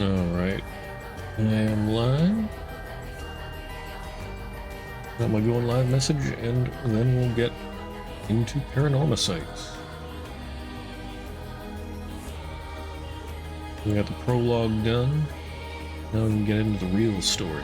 Alright. I am live. Got my going live message, and then we'll get into Paranormasight. We got the prologue done. Now we can get into the real story.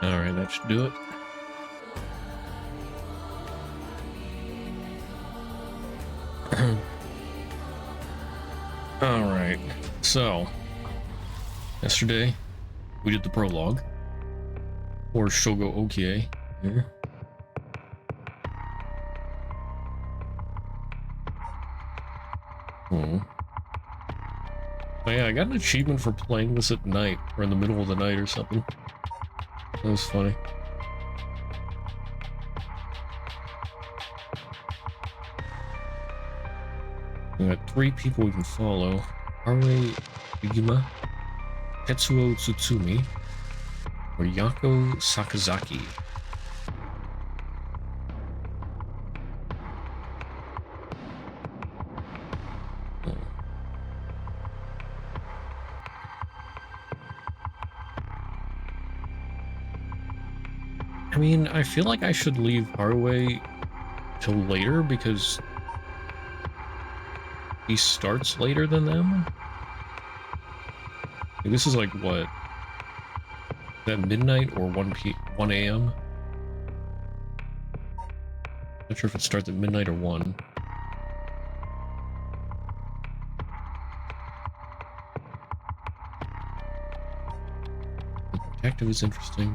Alright, that should do it. Alright, so yesterday we did the prologue, or Shogo Okie here. Oh yeah, I got an achievement for playing this at night, or in the middle of the night or something. That was funny. We got 3 people we can follow. Haruo Biguma, Tetsuo Tsutsumi, or Yako Sakazaki. I mean, I feel like I should leave Haruo till later because he starts later than them. Like, this is like what? Is that midnight or 1 a.m.? Not sure if it starts at midnight or 1. The detective is interesting.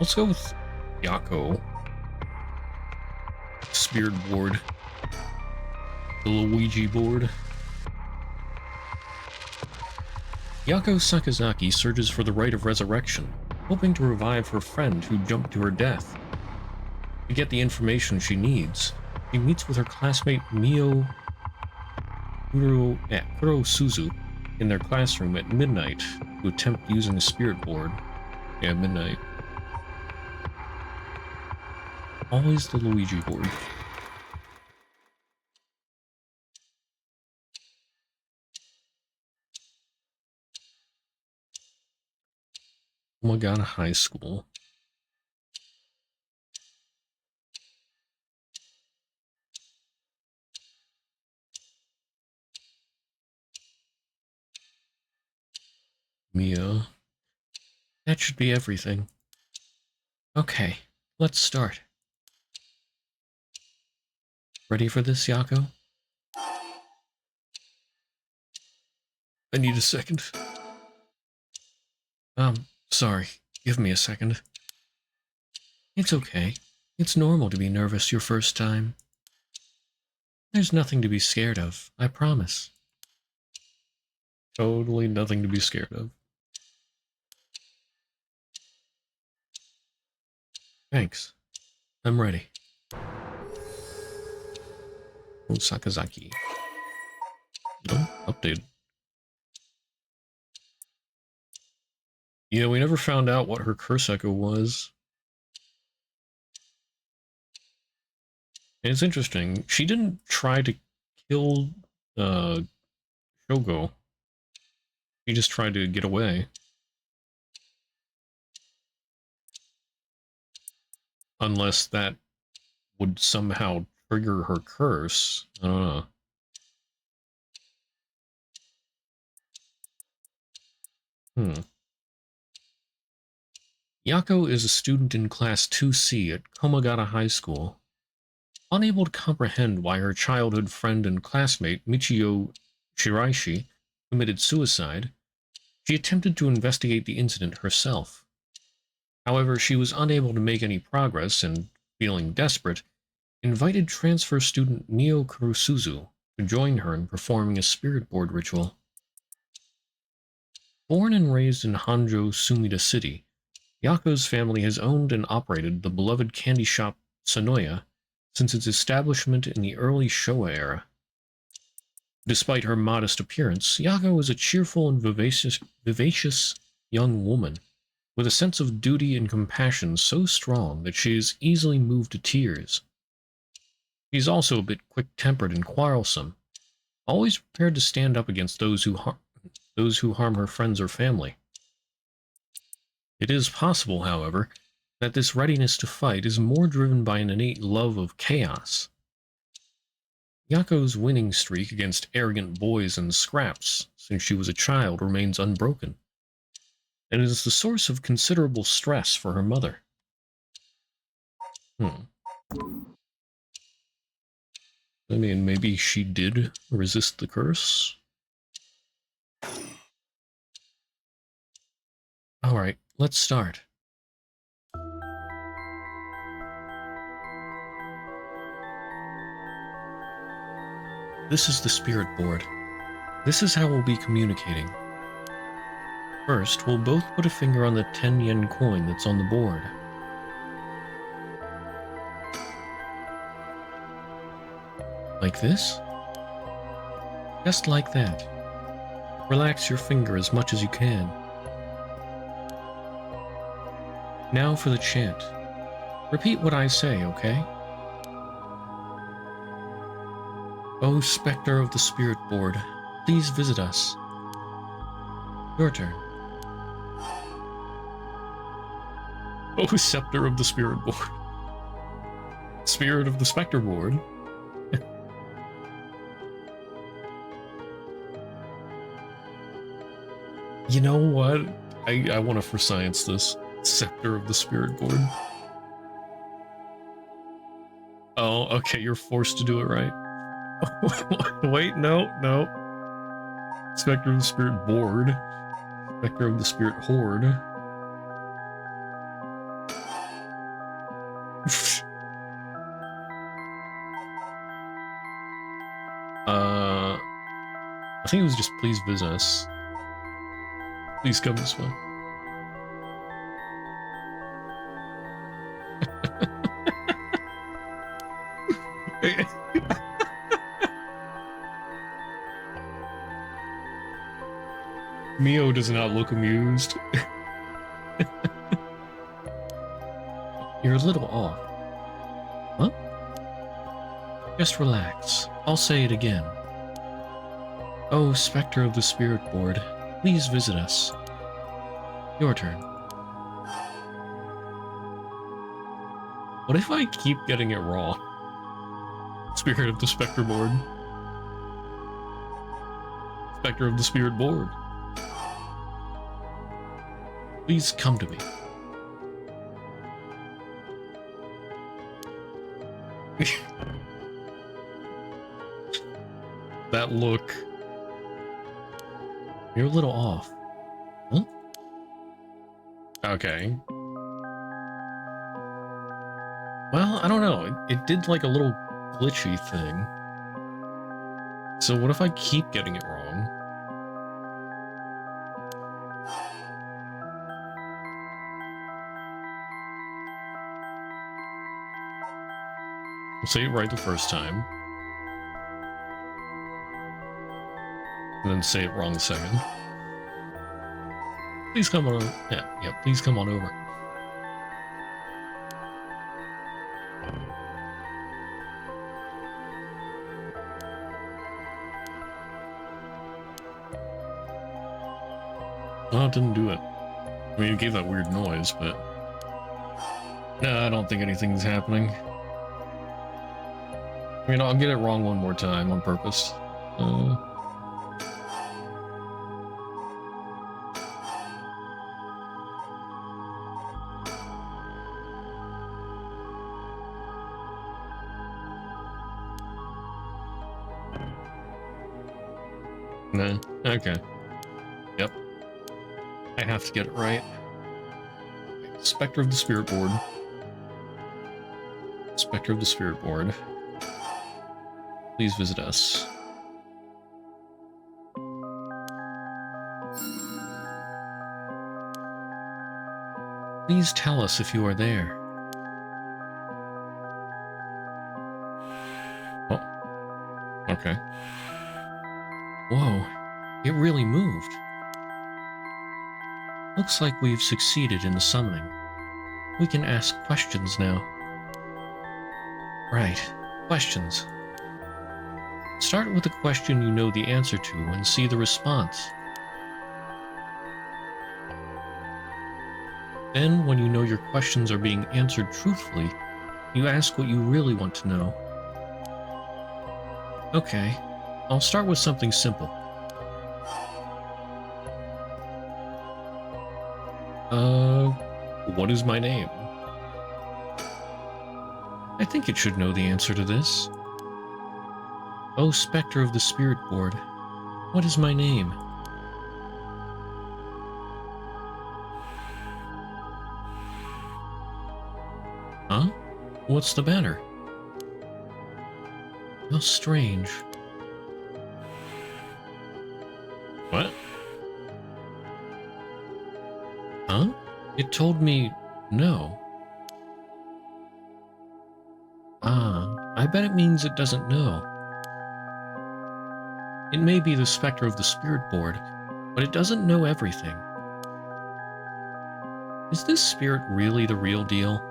Let's go with Yako. Spirit board. The Luigi board. Yako Sakazaki searches for the rite of resurrection, hoping to revive her friend who jumped to her death. To get the information she needs, she meets with her classmate Mio Kurosuzu in their classroom at midnight to attempt using the spirit board. Yeah, midnight. Always the Luigi board. Oh my god, high school. Mia. That should be everything. Okay, let's start. Ready for this, Yako? I need a second. Sorry. Give me a second. It's okay. It's normal to be nervous your first time. There's nothing to be scared of, I promise. Totally nothing to be scared of. Thanks. I'm ready. Oh, Sakazaki. Oh, updated. Yeah, we never found out what her curse echo was. And it's interesting. She didn't try to kill Shogo. She just tried to get away. Unless that would somehow trigger her curse. I don't know. Yako is a student in Class 2C at Komagata High School. Unable to comprehend why her childhood friend and classmate Michio Shiraishi committed suicide, She attempted to investigate the incident herself. However, she was unable to make any progress and, feeling desperate, invited transfer student Mio Kurusuzu to join her in performing a spirit board ritual. Born and raised in Honjo, Sumida City, Yako's family has owned and operated the beloved candy shop Sonoya since its establishment in the early Showa era. Despite her modest appearance, Yako is a cheerful and vivacious young woman with a sense of duty and compassion so strong that she is easily moved to tears. She is also a bit quick-tempered and quarrelsome, always prepared to stand up against those who harm her friends or family. It is possible, however, that this readiness to fight is more driven by an innate love of chaos. Yako's winning streak against arrogant boys and scraps since she was a child remains unbroken, and is the source of considerable stress for her mother. I mean, maybe she did resist the curse? Alright, let's start. This is the spirit board. This is how we'll be communicating. First, we'll both put a finger on the 10 yen coin that's on the board. Like this? Just like that. Relax your finger as much as you can. Now for the chant. Repeat what I say, okay? O Spectre of the Spirit Board, please visit us. Your turn. O Scepter of the Spirit Board. Spirit of the Spectre Board. You know what? I want to for science this. Scepter of the Spirit Board. Oh, okay, you're forced to do it right. Wait, no. Spectre of the Spirit Board. Spectre of the Spirit Horde. I think it was just please visit us. Please come this way. Mio does not look amused. You're a little off. Huh? Just relax. I'll say it again. Oh, Spectre of the Spirit Board, please visit us. Your turn. What if I keep getting it wrong? Spirit of the Spectre Board. Spectre of the Spirit Board. Please come to me. That look. You're a little off. Huh? Okay. Well, I don't know. It did like a little glitchy thing. So what if I keep getting it wrong? I'll say it right the first time. And then say it wrong the second. Please come on over. Yeah, please come on over. Oh, it didn't do it. I mean, it gave that weird noise, but... No, I don't think anything's happening. I mean, I'll get it wrong one more time on purpose. No, okay. Yep. I have to get it right. Spectre of the Spirit Board. Spectre of the Spirit Board. Please visit us. Please tell us if you are there. Oh. Okay. Whoa. It really moved. Looks like we've succeeded in the summoning. We can ask questions now. Right. Questions. Start with a question you know the answer to and see the response. Then, when you know your questions are being answered truthfully, you ask what you really want to know. Okay, I'll start with something simple. What is my name? I think it should know the answer to this. Oh, Spectre of the Spirit Board, what is my name? Huh? What's the matter? How strange. What? Huh? It told me no. Ah, I bet it means it doesn't know. It may be the Spectre of the Spirit Board, but it doesn't know everything. Is this spirit really the real deal?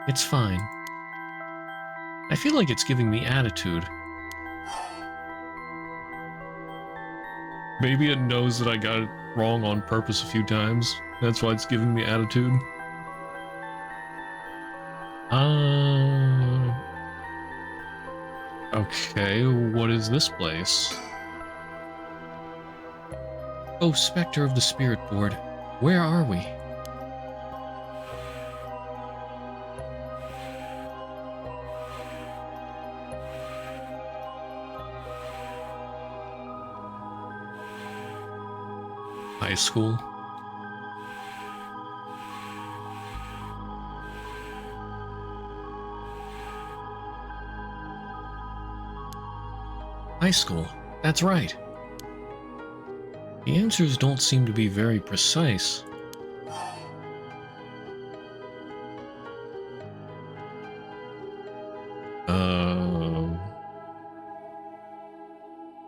It's fine. I feel like it's giving me attitude. Maybe it knows that I got it wrong on purpose a few times. That's why it's giving me attitude. Okay, what is this place? Oh, Spectre of the Spirit Board, where are we? High school. High school, that's right. The answers don't seem to be very precise. I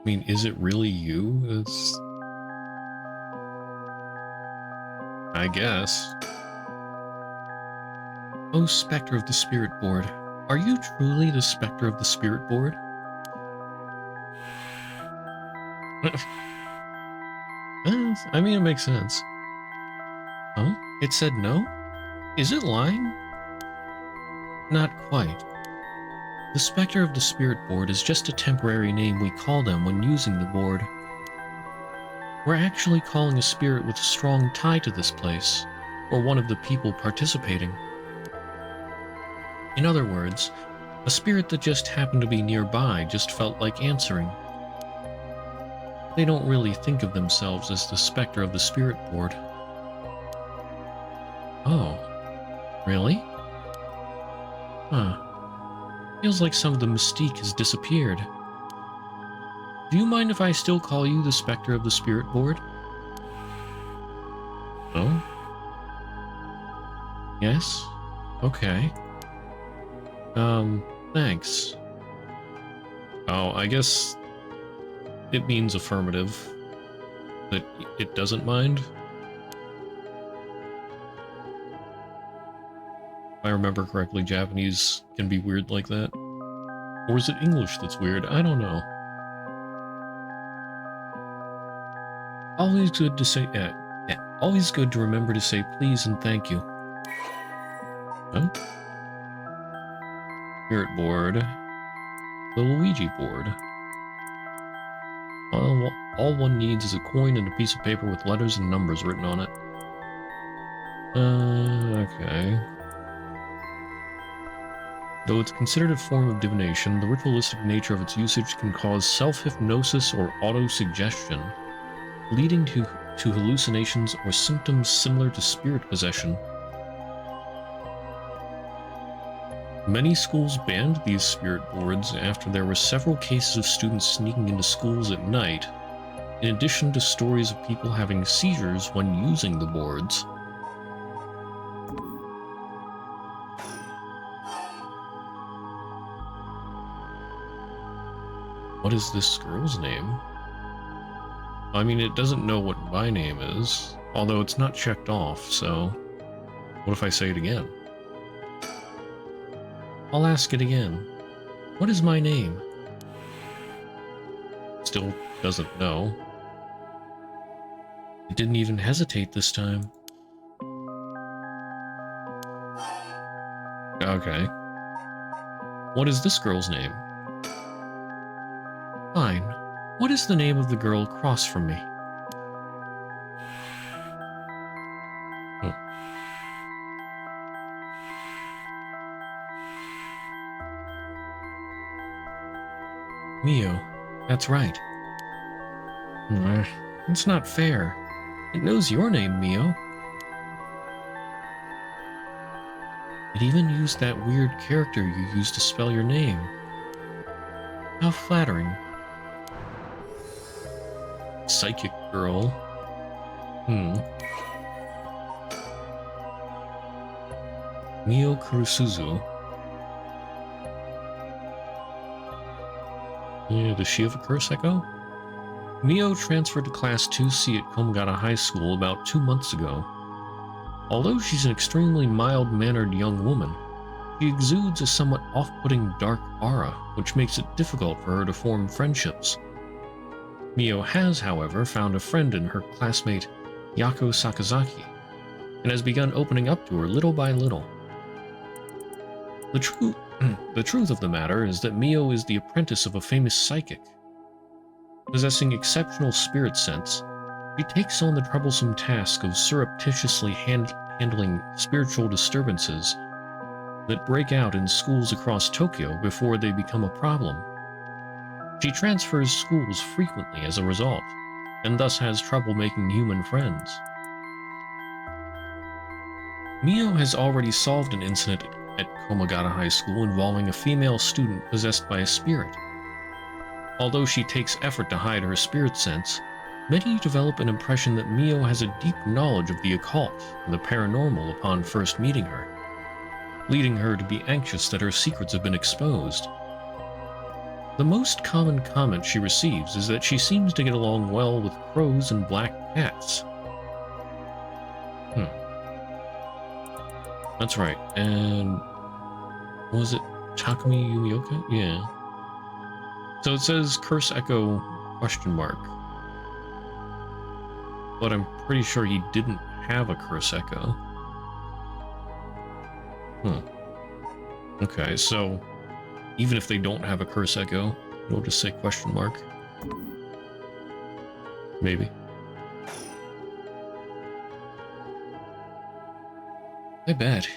mean, is it really you? It's... I guess. Oh, Spectre of the Spirit Board, are you truly the Spectre of the Spirit Board? I mean, it makes sense. Huh? It said no? Is it lying? Not quite. The Spectre of the Spirit Board is just a temporary name we call them when using the board. We're actually calling a spirit with a strong tie to this place, or one of the people participating. In other words, a spirit that just happened to be nearby just felt like answering. They don't really think of themselves as the Spectre of the Spirit Board. Oh, really? Huh. Feels like some of the mystique has disappeared. Do you mind if I still call you the Spectre of the Spirit Board? Oh? Yes? Okay. Thanks. Oh, I guess it means affirmative. That it doesn't mind. If I remember correctly, Japanese can be weird like that. Or is it English that's weird? I don't know. Always good to say, always good to remember to say please and thank you. Huh? Spirit board. The Luigi board. All one needs is a coin and a piece of paper with letters and numbers written on it. Okay. Though it's considered a form of divination, the ritualistic nature of its usage can cause self-hypnosis or auto-suggestion, leading to hallucinations or symptoms similar to spirit possession. Many schools banned these spirit boards after there were several cases of students sneaking into schools at night, in addition to stories of people having seizures when using the boards. What is this girl's name? I mean, it doesn't know what my name is, although it's not checked off, so what if I say it again? I'll ask it again. What is my name? Still doesn't know. It didn't even hesitate this time. Okay. What is this girl's name? Fine. What is the name of the girl across from me? Mio. That's right. It's not fair. It knows your name, Mio. It even used that weird character you used to spell your name. How flattering. Psychic girl. Mio Kurusuzu. Yeah, does she have a curse echo? Mio transferred to Class 2C at Komagata High School about 2 months ago. Although she's an extremely mild-mannered young woman, she exudes a somewhat off-putting dark aura, which makes it difficult for her to form friendships. Mio has, however, found a friend in her classmate Yako Sakazaki, and has begun opening up to her little by little. The truth of the matter is that Mio is the apprentice of a famous psychic. Possessing exceptional spirit sense, she takes on the troublesome task of surreptitiously handling spiritual disturbances that break out in schools across Tokyo before they become a problem. She transfers schools frequently as a result, and thus has trouble making human friends. Mio has already solved an incident at Komagata High School involving a female student possessed by a spirit. Although she takes effort to hide her spirit sense, many develop an impression that Mio has a deep knowledge of the occult and the paranormal upon first meeting her, leading her to be anxious that her secrets have been exposed. The most common comment she receives is that she seems to get along well with crows and black cats. That's right, and was it Takumi Yumioka? Yeah. So it says Curse Echo ? But I'm pretty sure he didn't have a Curse Echo. Okay, so even if they don't have a Curse Echo, we'll just say ? Maybe. I bet.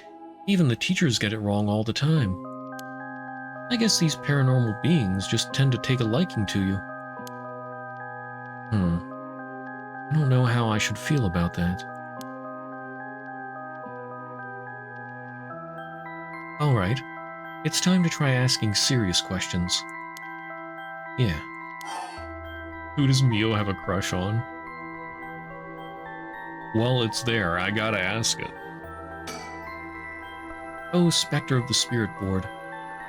Even the teachers get it wrong all the time. I guess these paranormal beings just tend to take a liking to you. I don't know how I should feel about that. Alright, it's time to try asking serious questions. Yeah. Who does Mio have a crush on? Well, it's there, I gotta ask it. Oh, Spectre of the Spirit Board.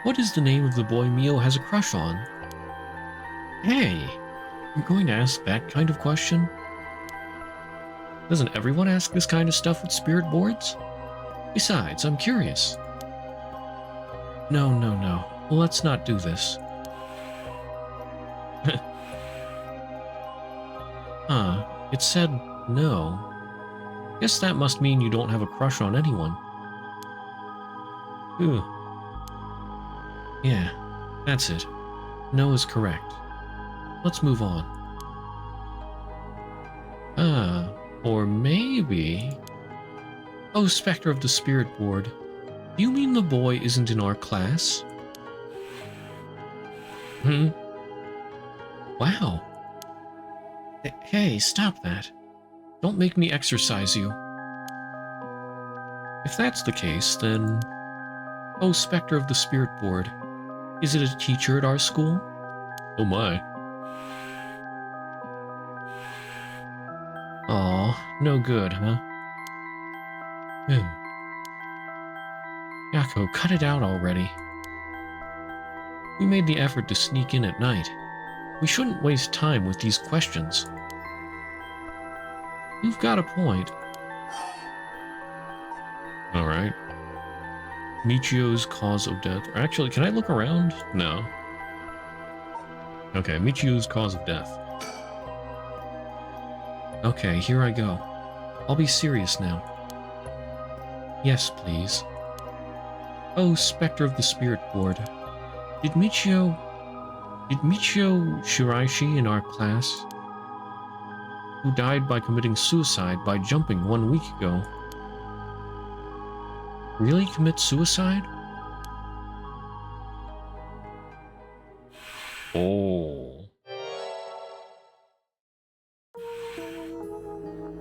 What is the name of the boy Mio has a crush on? Hey, I'm going to ask that kind of question? Doesn't everyone ask this kind of stuff with spirit boards? Besides, I'm curious. No. Let's not do this. It said no. Guess that must mean you don't have a crush on anyone. Ooh. Yeah, that's it. No is correct. Let's move on. Or maybe... Oh, Spectre of the Spirit Board. You mean the boy isn't in our class? Wow. Hey, stop that. Don't make me exercise you. If that's the case, then... Oh, Spectre of the Spirit Board. Is it a teacher at our school? Oh my. Aw, no good, huh? Yako, cut it out already. We made the effort to sneak in at night. We shouldn't waste time with these questions. You've got a point. Alright. Michio's cause of death. Actually, can I look around? No. Okay, Michio's cause of death. Okay, here I go. I'll be serious now. Yes, please. Oh, Spectre of the Spirit Board. Did Michio Shiraishi in our class, who died by committing suicide by jumping 1 week ago, really commit suicide? Oh.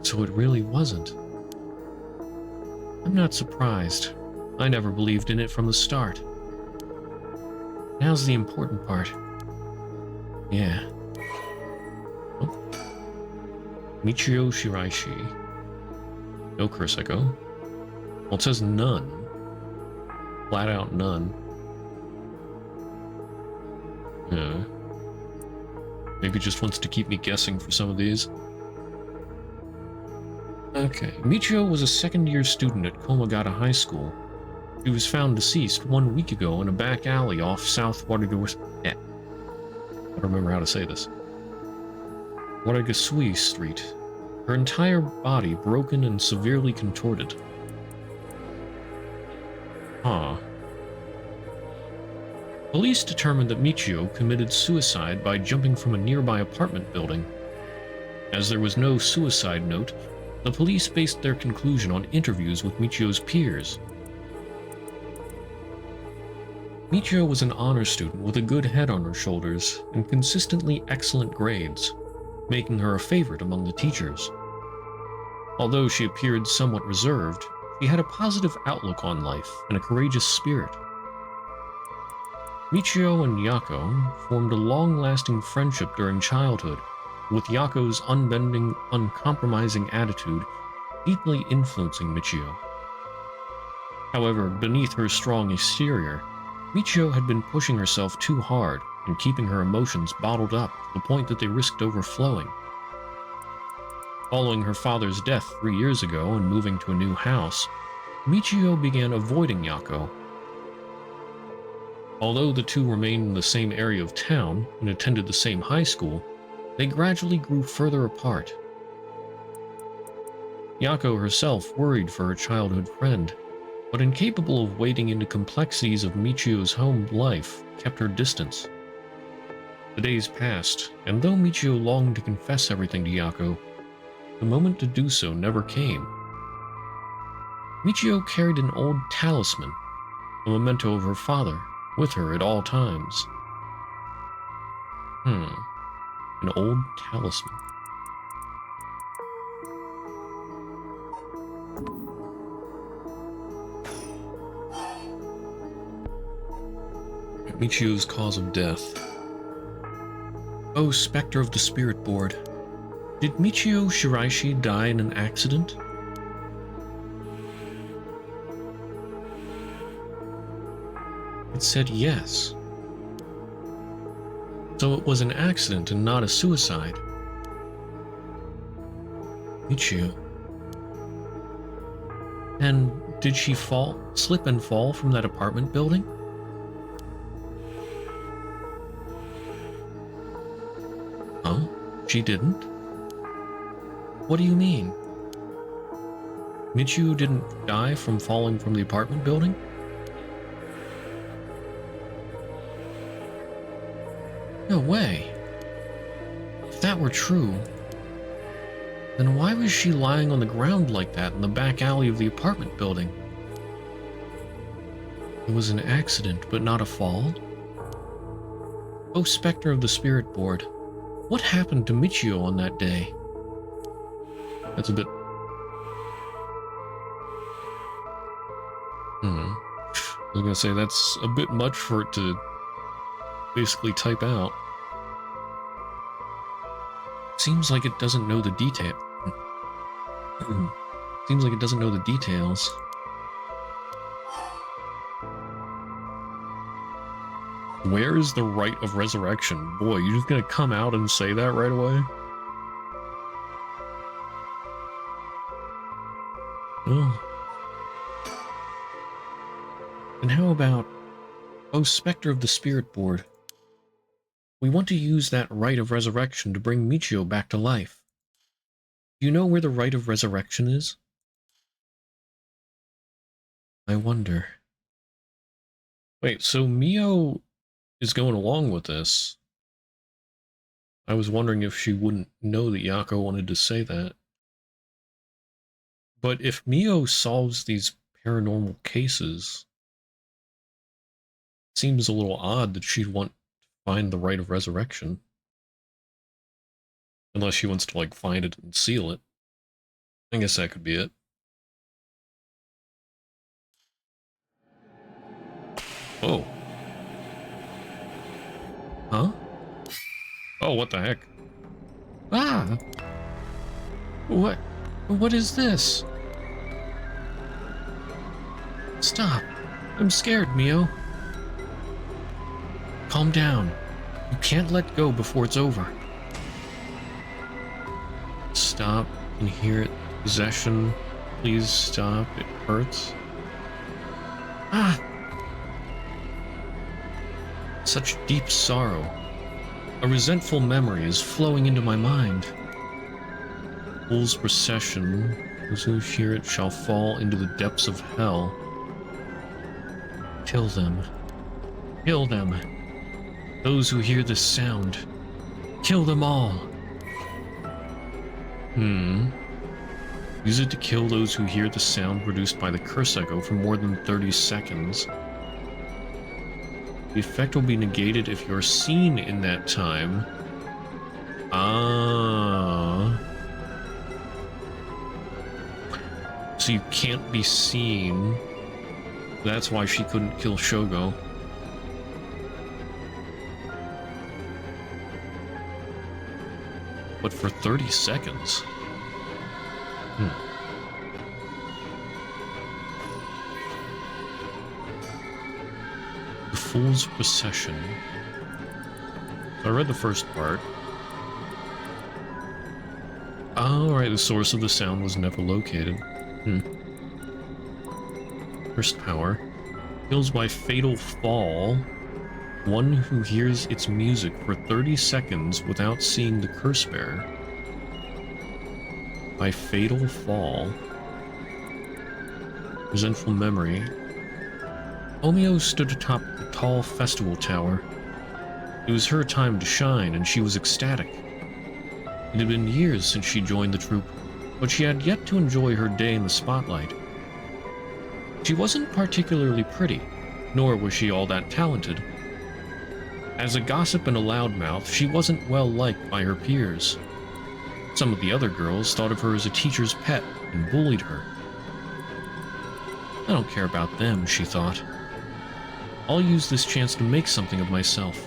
So it really wasn't. I'm not surprised. I never believed in it from the start. Now's the important part. Yeah. Oh. Michio Shiraishi. No Kuriseko. Well, it says none. Flat out none. Yeah. Maybe just wants to keep me guessing for some of these. Okay. Michio was a second-year student at Komagata High School. She was found deceased 1 week ago in a back alley off South I don't remember how to say this. Wadagasui Street. Her entire body broken and severely contorted. Huh. Police determined that Michio committed suicide by jumping from a nearby apartment building. As there was no suicide note, the police based their conclusion on interviews with Michio's peers. Michio was an honor student with a good head on her shoulders and consistently excellent grades, making her a favorite among the teachers. Although she appeared somewhat reserved, she had a positive outlook on life and a courageous spirit. Michio and Yako formed a long-lasting friendship during childhood, with Yako's unbending, uncompromising attitude deeply influencing Michio. However, beneath her strong exterior, Michio had been pushing herself too hard and keeping her emotions bottled up to the point that they risked overflowing. Following her father's death 3 years ago and moving to a new house, Michio began avoiding Yako. Although the two remained in the same area of town and attended the same high school, they gradually grew further apart. Yako herself worried for her childhood friend, but incapable of wading into complexities of Michio's home life, kept her distance. The days passed, and though Michio longed to confess everything to Yako, the moment to do so never came. Michio carried an old talisman, a memento of her father, with her at all times. An old talisman. Michio's cause of death. Oh, Spectre of the Spirit Board. Did Michio Shiraishi die in an accident? It said yes. So it was an accident and not a suicide. Michio. And did she slip and fall from that apartment building? Oh, she didn't? What do you mean? Michio didn't die from falling from the apartment building? No way. If that were true, then why was she lying on the ground like that in the back alley of the apartment building? It was an accident, but not a fall? Oh, Spectre of the Spirit Board, what happened to Michio on that day? That's a bit... I was gonna say, that's a bit much for it to basically type out. Seems like it doesn't know the detail. Seems like it doesn't know the details. Where is the rite of resurrection? Boy, you just gonna come out and say that right away? Oh. And how about... Oh, Spectre of the Spirit Board. We want to use that rite of resurrection to bring Michio back to life. Do you know where the rite of resurrection is? I wonder. Wait, so Mio is going along with this. I was wondering if she wouldn't know that Yako wanted to say that. But if Mio solves these paranormal cases, it seems a little odd that she'd want to find the rite of resurrection. Unless she wants to, like, find it and seal it. I guess that could be it. Oh. Huh? Oh, what the heck? Ah! What is this? Stop. I'm scared, Mio. Calm down. You can't let go before it's over. Stop. I can hear it. Possession. Please stop. It hurts. Ah! Such deep sorrow. A resentful memory is flowing into my mind. Fool's procession. Those who hear it shall fall into the depths of hell. Kill them. Kill them. Those who hear this sound. Kill them all. Use it to kill those who hear the sound produced by the curse echo for more than 30 seconds. The effect will be negated if you're seen in that time. Ah. So you can't be seen. That's why she couldn't kill Shogo. But for 30 seconds. The Fool's Procession. So I read the first part. Alright, the source of the sound was never located. First power. Kills by fatal fall. One who hears its music for 30 seconds without seeing the curse bearer. By fatal fall. Resentful memory. Omio stood atop the tall festival tower. It was her time to shine, and she was ecstatic. It had been years since she joined the troupe, but she had yet to enjoy her day in the spotlight. She wasn't particularly pretty, nor was she all that talented. As a gossip and a loudmouth, she wasn't well liked by her peers. Some of the other girls thought of her as a teacher's pet and bullied her. I don't care about them, she thought. I'll use this chance to make something of myself.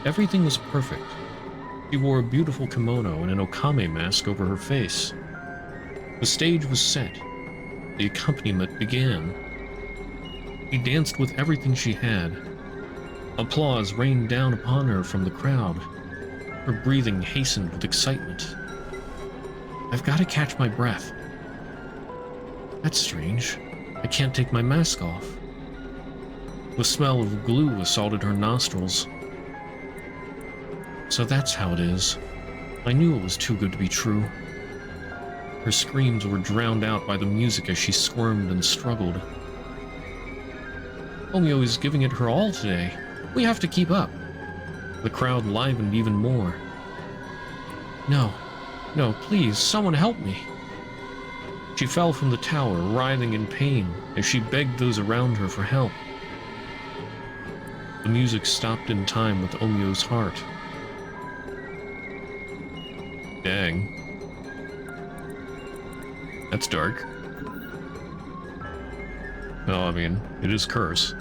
Everything was perfect. She wore a beautiful kimono and an okame mask over her face. The stage was set. The accompaniment began. She danced with everything she had. Applause rained down upon her from the crowd. Her breathing hastened with excitement. I've got to catch my breath. That's strange. I can't take my mask off. The smell of glue assaulted her nostrils. So that's how it is. I knew it was too good to be true. Her screams were drowned out by the music as she squirmed and struggled. Omio is giving it her all today. We have to keep up. The crowd livened even more. No, please, someone help me. She fell from the tower, writhing in pain, as she begged those around her for help. The music stopped in time with Onyo's heart. Dang. That's dark. Well, I mean, it is curse.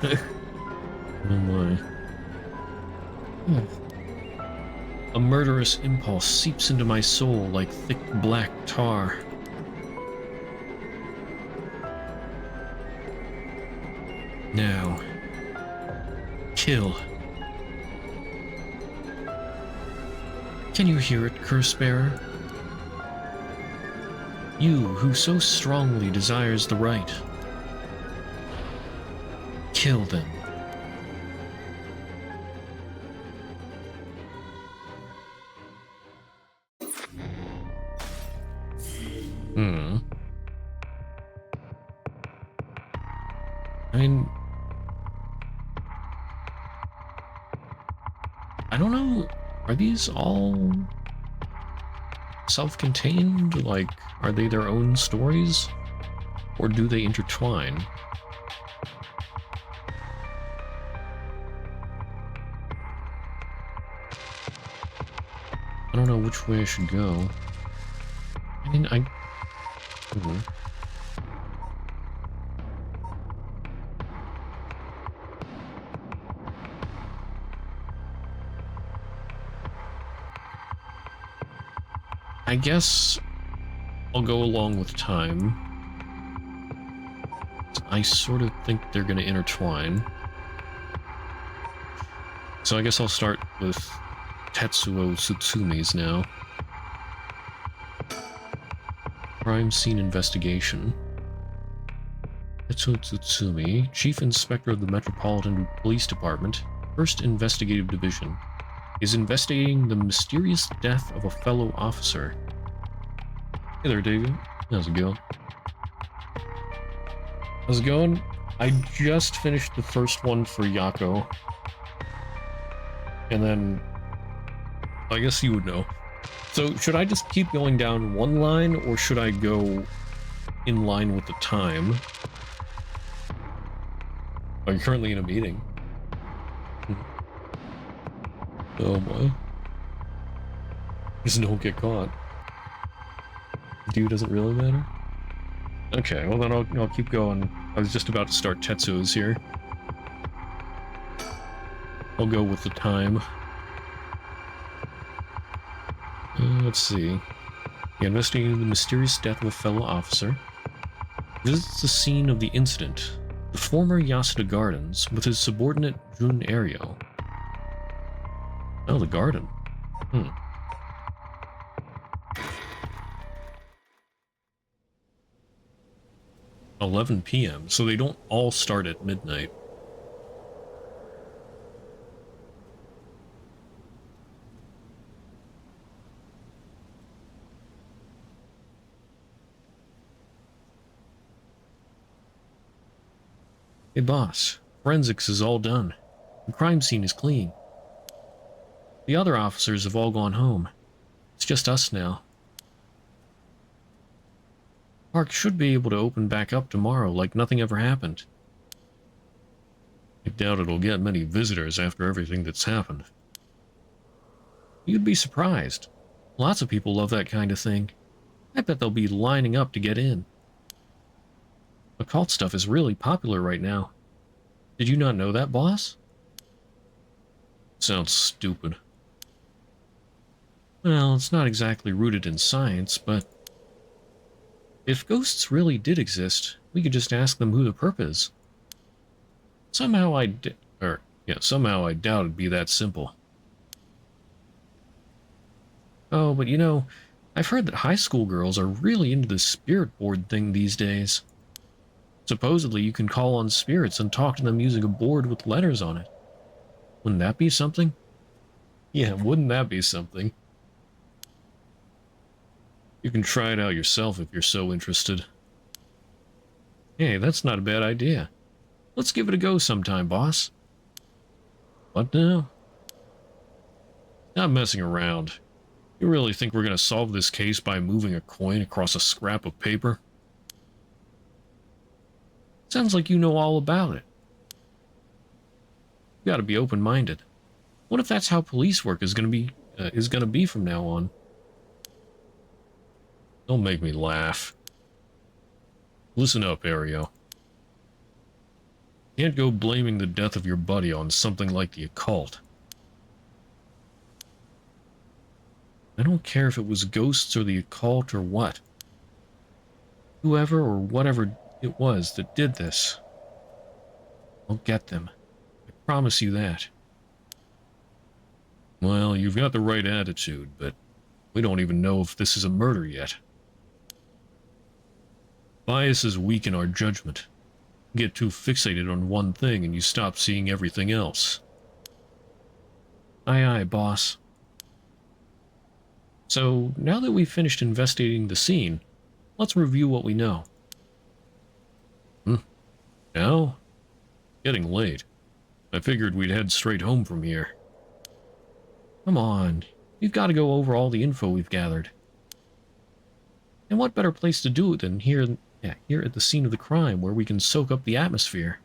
Oh my. A murderous impulse seeps into my soul like thick black tar. Now, kill. Can you hear it, Curse-bearer? You who so strongly desires the right. Kill them. I don't know, are these all self-contained? Like, are they their own stories? Or do they intertwine? I don't know which way I should go. I mean, I guess I'll go along with time. I sort of think they're going to intertwine. So I guess I'll start with Tetsuo Tsutsumi's now. Crime Scene Investigation. Tetsuo Tsutsumi, Chief Inspector of the Metropolitan Police Department, 1st Investigative Division, is investigating the mysterious death of a fellow officer. Hey there, David. How's it going? How's it going? I just finished the first one for Yako. And then, I guess you would know. So, should I just keep going down one line, or should I go in line with the time? Are you currently in a meeting? Oh boy. Just don't get caught. Dude, doesn't really matter? Okay, well then I'll keep going. I was just about to start Tetsuo's here. I'll go with the time. Let's see. He investigated the mysterious death of a fellow officer. Visits the scene of the incident, the former Yasuda Gardens, with his subordinate Jun Ario. Oh, the garden. 11 p.m., so they don't all start at midnight. Hey boss, forensics is all done. The crime scene is clean. The other officers have all gone home. It's just us now. Park should be able to open back up tomorrow like nothing ever happened. I doubt it'll get many visitors after everything that's happened. You'd be surprised. Lots of people love that kind of thing. I bet they'll be lining up to get in. Occult stuff is really popular right now. Did you not know that, boss? Sounds stupid. Well, it's not exactly rooted in science, but if ghosts really did exist, we could just ask them who the perp is. Somehow I doubt it'd be that simple. Oh, but you know, I've heard that high school girls are really into this spirit board thing these days. Supposedly you can call on spirits and talk to them using a board with letters on it. Wouldn't that be something? Yeah, wouldn't that be something? You can try it out yourself if you're so interested. Hey, that's not a bad idea. Let's give it a go sometime, boss. What now? Not messing around. You really think we're going to solve this case by moving a coin across a scrap of paper? Sounds like you know all about it. You gotta be open-minded. What if that's how police work is gonna be from now on? Don't make me laugh. Listen up, Ario. You can't go blaming the death of your buddy on something like the occult. I don't care if it was ghosts or the occult or what. Whoever or whatever it was that did this, I'll get them. I promise you that. Well, you've got the right attitude, but we don't even know if this is a murder yet. Biases weaken our judgment. You get too fixated on one thing and you stop seeing everything else. Aye, aye, boss. So, now that we've finished investigating the scene, let's review what we know. Now? Getting late. I figured we'd head straight home from here. Come on. We've got to go over all the info we've gathered. And what better place to do it than here at the scene of the crime, where we can soak up the atmosphere.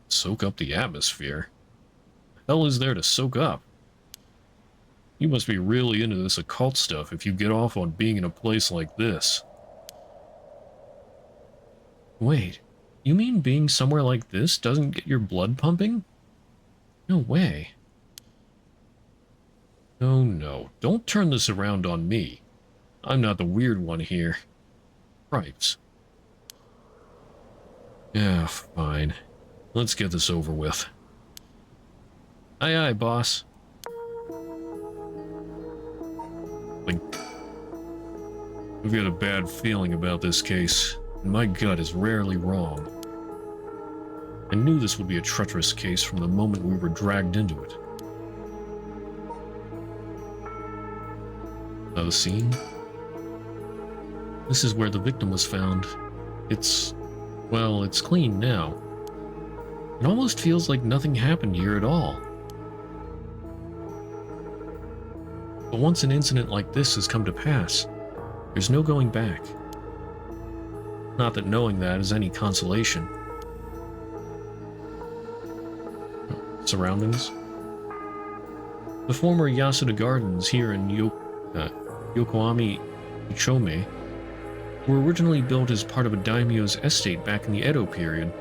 Soak up the atmosphere? What the hell is there to soak up? You must be really into this occult stuff if you get off on being in a place like this. Wait, you mean being somewhere like this doesn't get your blood pumping? No way. Oh no, don't turn this around on me. I'm not the weird one here. Cripes. Yeah, fine. Let's get this over with. Aye aye, boss. I've got a bad feeling about this case, and my gut is rarely wrong. I knew this would be a treacherous case from the moment we were dragged into it. The scene? This is where the victim was found. Well, it's clean now. It almost feels like nothing happened here at all. But once an incident like this has come to pass, there's no going back. Not that knowing that is any consolation. Surroundings? The former Yasuda Gardens here in Yokohama Ichome were originally built as part of a daimyo's estate back in the Edo period.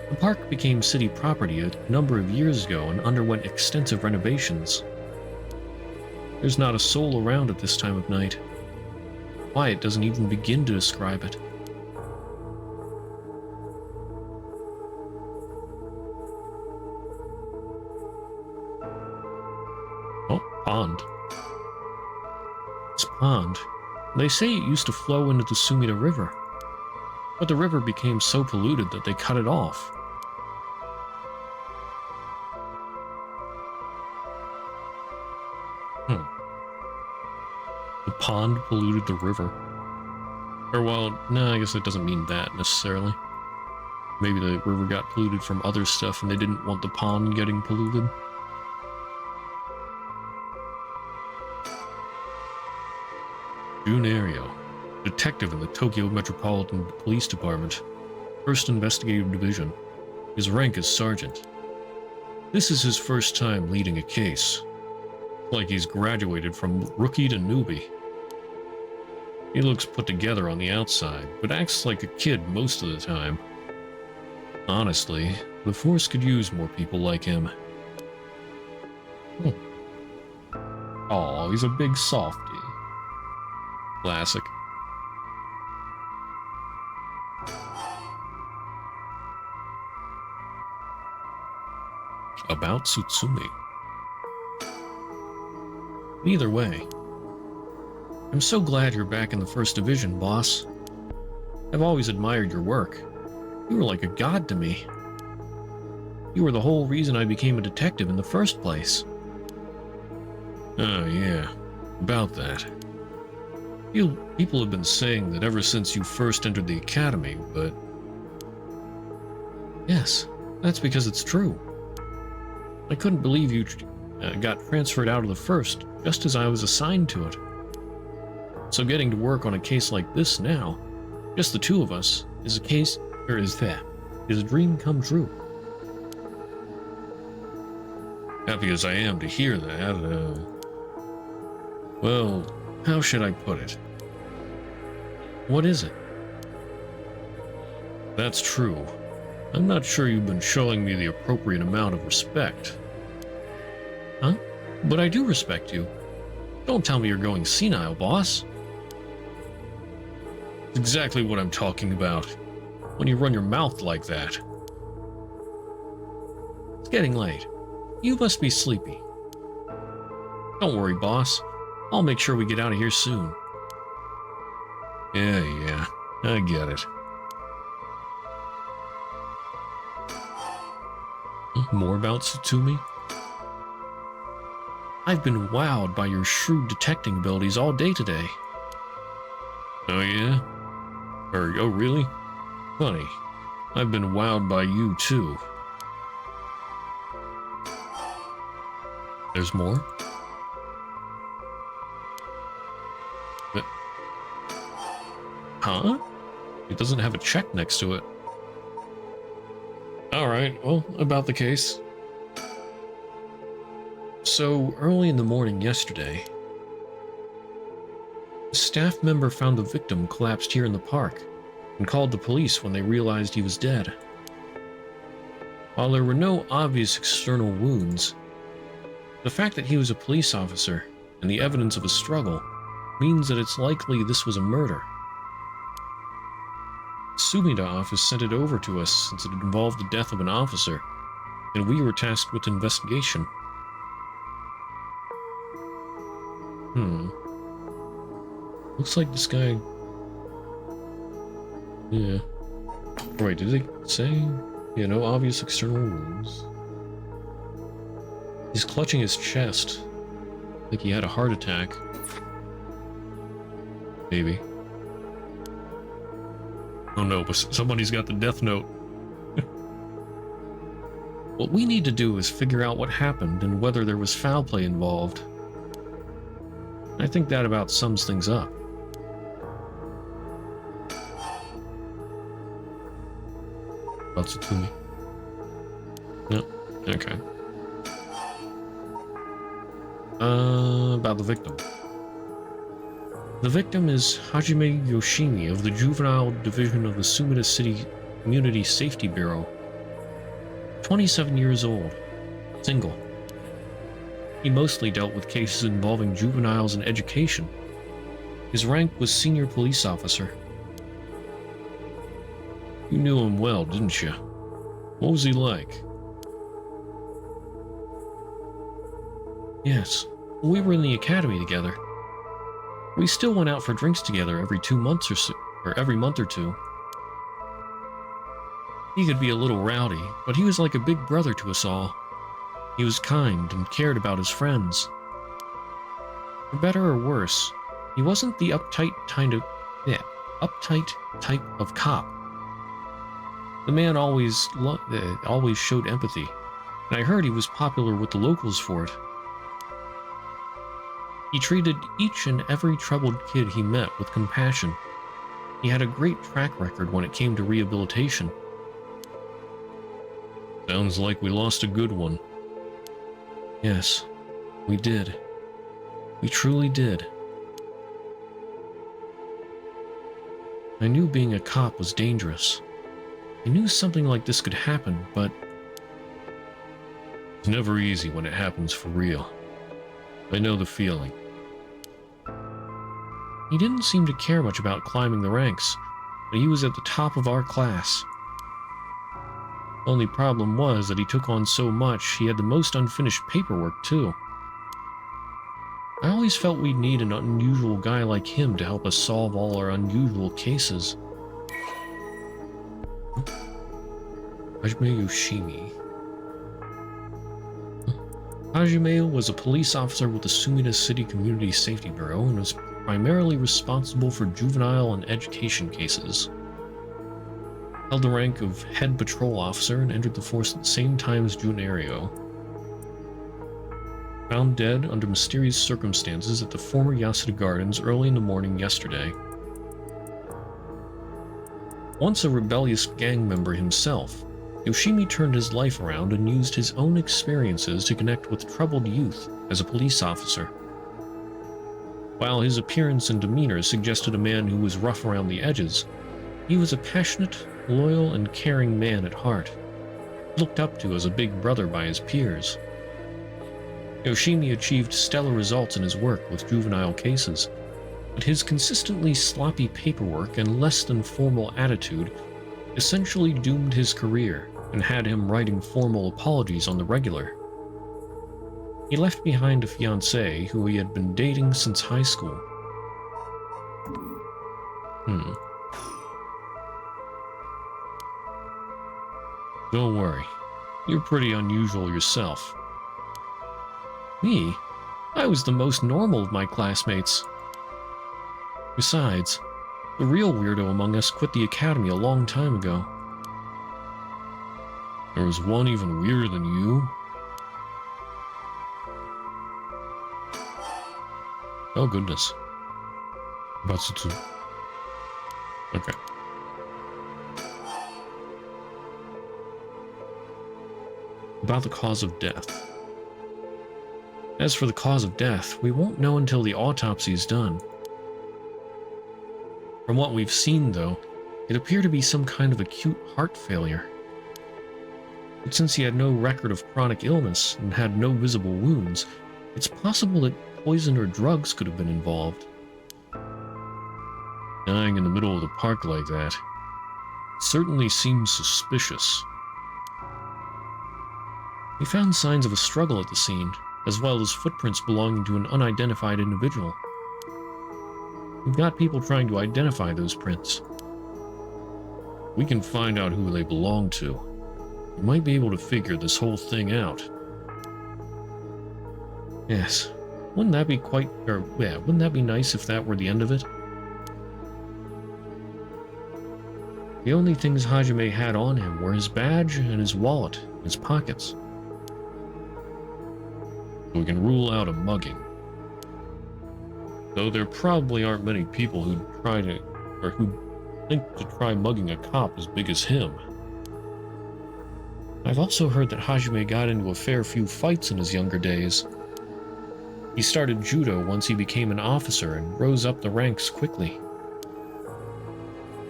The park became city property a number of years ago and underwent extensive renovations. There's not a soul around at this time of night. Quiet doesn't even begin to describe it. Oh, pond. This pond. They say it used to flow into the Sumida River, but the river became so polluted that they cut it off. The pond polluted the river. Or, well, no, I guess it doesn't mean that necessarily. Maybe the river got polluted from other stuff and they didn't want the pond getting polluted. Jun Ario, detective in the Tokyo Metropolitan Police Department, 1st Investigative Division. His rank is sergeant. This is his first time leading a case. Like he's graduated from rookie to newbie. He looks put together on the outside, but acts like a kid most of the time. Honestly, the force could use more people like him. Oh, he's a big softie. Classic. About Tsutsumi. Either way, I'm so glad you're back in the 1st Division, boss. I've always admired your work. You were like a god to me. You were the whole reason I became a detective in the first place. Oh yeah, about that. People have been saying that ever since you first entered the academy, but... Yes, that's because it's true. I couldn't believe got transferred out of the 1st just as I was assigned to it. So getting to work on a case like this now, just the two of us, is a dream come true. Happy as I am to hear that, well, how should I put it? What is it? That's true. I'm not sure you've been showing me the appropriate amount of respect. Huh? But I do respect you. Don't tell me you're going senile, boss. It's exactly what I'm talking about. When you run your mouth like that. It's getting late. You must be sleepy. Don't worry, boss. I'll make sure we get out of here soon. Yeah, I get it. More about Tsutsumi? I've been wowed by your shrewd detecting abilities all day today. Oh yeah? Oh really? Funny. I've been wowed by you too. There's more? Huh? It doesn't have a check next to it. Alright, well, about the case. So, early in the morning yesterday, a staff member found the victim collapsed here in the park and called the police when they realized he was dead. While there were no obvious external wounds, the fact that he was a police officer and the evidence of a struggle means that it's likely this was a murder. Sumida office sent it over to us since it involved the death of an officer, and we were tasked with investigation. Looks like this guy... Yeah. Wait, did they say? Yeah, no obvious external wounds. He's clutching his chest, like he had a heart attack. Maybe. Oh no, but somebody's got the death note. What we need to do is figure out what happened and whether there was foul play involved. I think that about sums things up. About Tsutsumi. No? Okay. About the victim. The victim is Hajime Yoshimi of the Juvenile Division of the Sumida City Community Safety Bureau. 27 years old. Single. He mostly dealt with cases involving juveniles and education. His rank was senior police officer. You knew him well, didn't you? What was he like? Yes, we were in the academy together. We still went out for drinks together every 2 months or so, or every month or two. He could be a little rowdy, but he was like a big brother to us all. He was kind and cared about his friends. For better or worse, he wasn't the uptight type of cop. The man always showed empathy, and I heard he was popular with the locals for it. He treated each and every troubled kid he met with compassion. He had a great track record when it came to rehabilitation. Sounds like we lost a good one. Yes, we did. We truly did. I knew being a cop was dangerous. I knew something like this could happen, but... It's never easy when it happens for real. I know the feeling. He didn't seem to care much about climbing the ranks, but he was at the top of our class. Only problem was that he took on so much, he had the most unfinished paperwork too. I always felt we'd need an unusual guy like him to help us solve all our unusual cases. Hajime Yoshimi. Hajime was a police officer with the Sumida City Community Safety Bureau and was primarily responsible for juvenile and education cases. Held the rank of head patrol officer and entered the force at the same time as Junario. Found dead under mysterious circumstances at the former Yasuda Gardens early in the morning yesterday. Once a rebellious gang member himself, Yoshimi turned his life around and used his own experiences to connect with troubled youth as a police officer. While his appearance and demeanor suggested a man who was rough around the edges, he was a passionate, loyal, and caring man at heart, looked up to as a big brother by his peers. Yoshimi achieved stellar results in his work with juvenile cases, but his consistently sloppy paperwork and less than formal attitude essentially doomed his career and had him writing formal apologies on the regular. He left behind a fiancée who he had been dating since high school. Don't worry, you're pretty unusual yourself. Me? I was the most normal of my classmates. Besides, the real weirdo among us quit the academy a long time ago. There was one even weirder than you? Oh goodness. Batsutu. Okay. About the cause of death. As for the cause of death, we won't know until the autopsy is done. From what we've seen, though, it appeared to be some kind of acute heart failure. But since he had no record of chronic illness and had no visible wounds, it's possible that poison or drugs could have been involved. Dying in the middle of the park like that certainly seems suspicious. We found signs of a struggle at the scene, as well as footprints belonging to an unidentified individual. We've got people trying to identify those prints. We can find out who they belong to. We might be able to figure this whole thing out. Yes, wouldn't that be wouldn't that be nice if that were the end of it? The only things Hajime had on him were his badge and his wallet, his pockets. We can rule out a mugging. Though there probably aren't many people who think to try mugging a cop as big as him. I've also heard that Hajime got into a fair few fights in his younger days. He started judo once he became an officer and rose up the ranks quickly.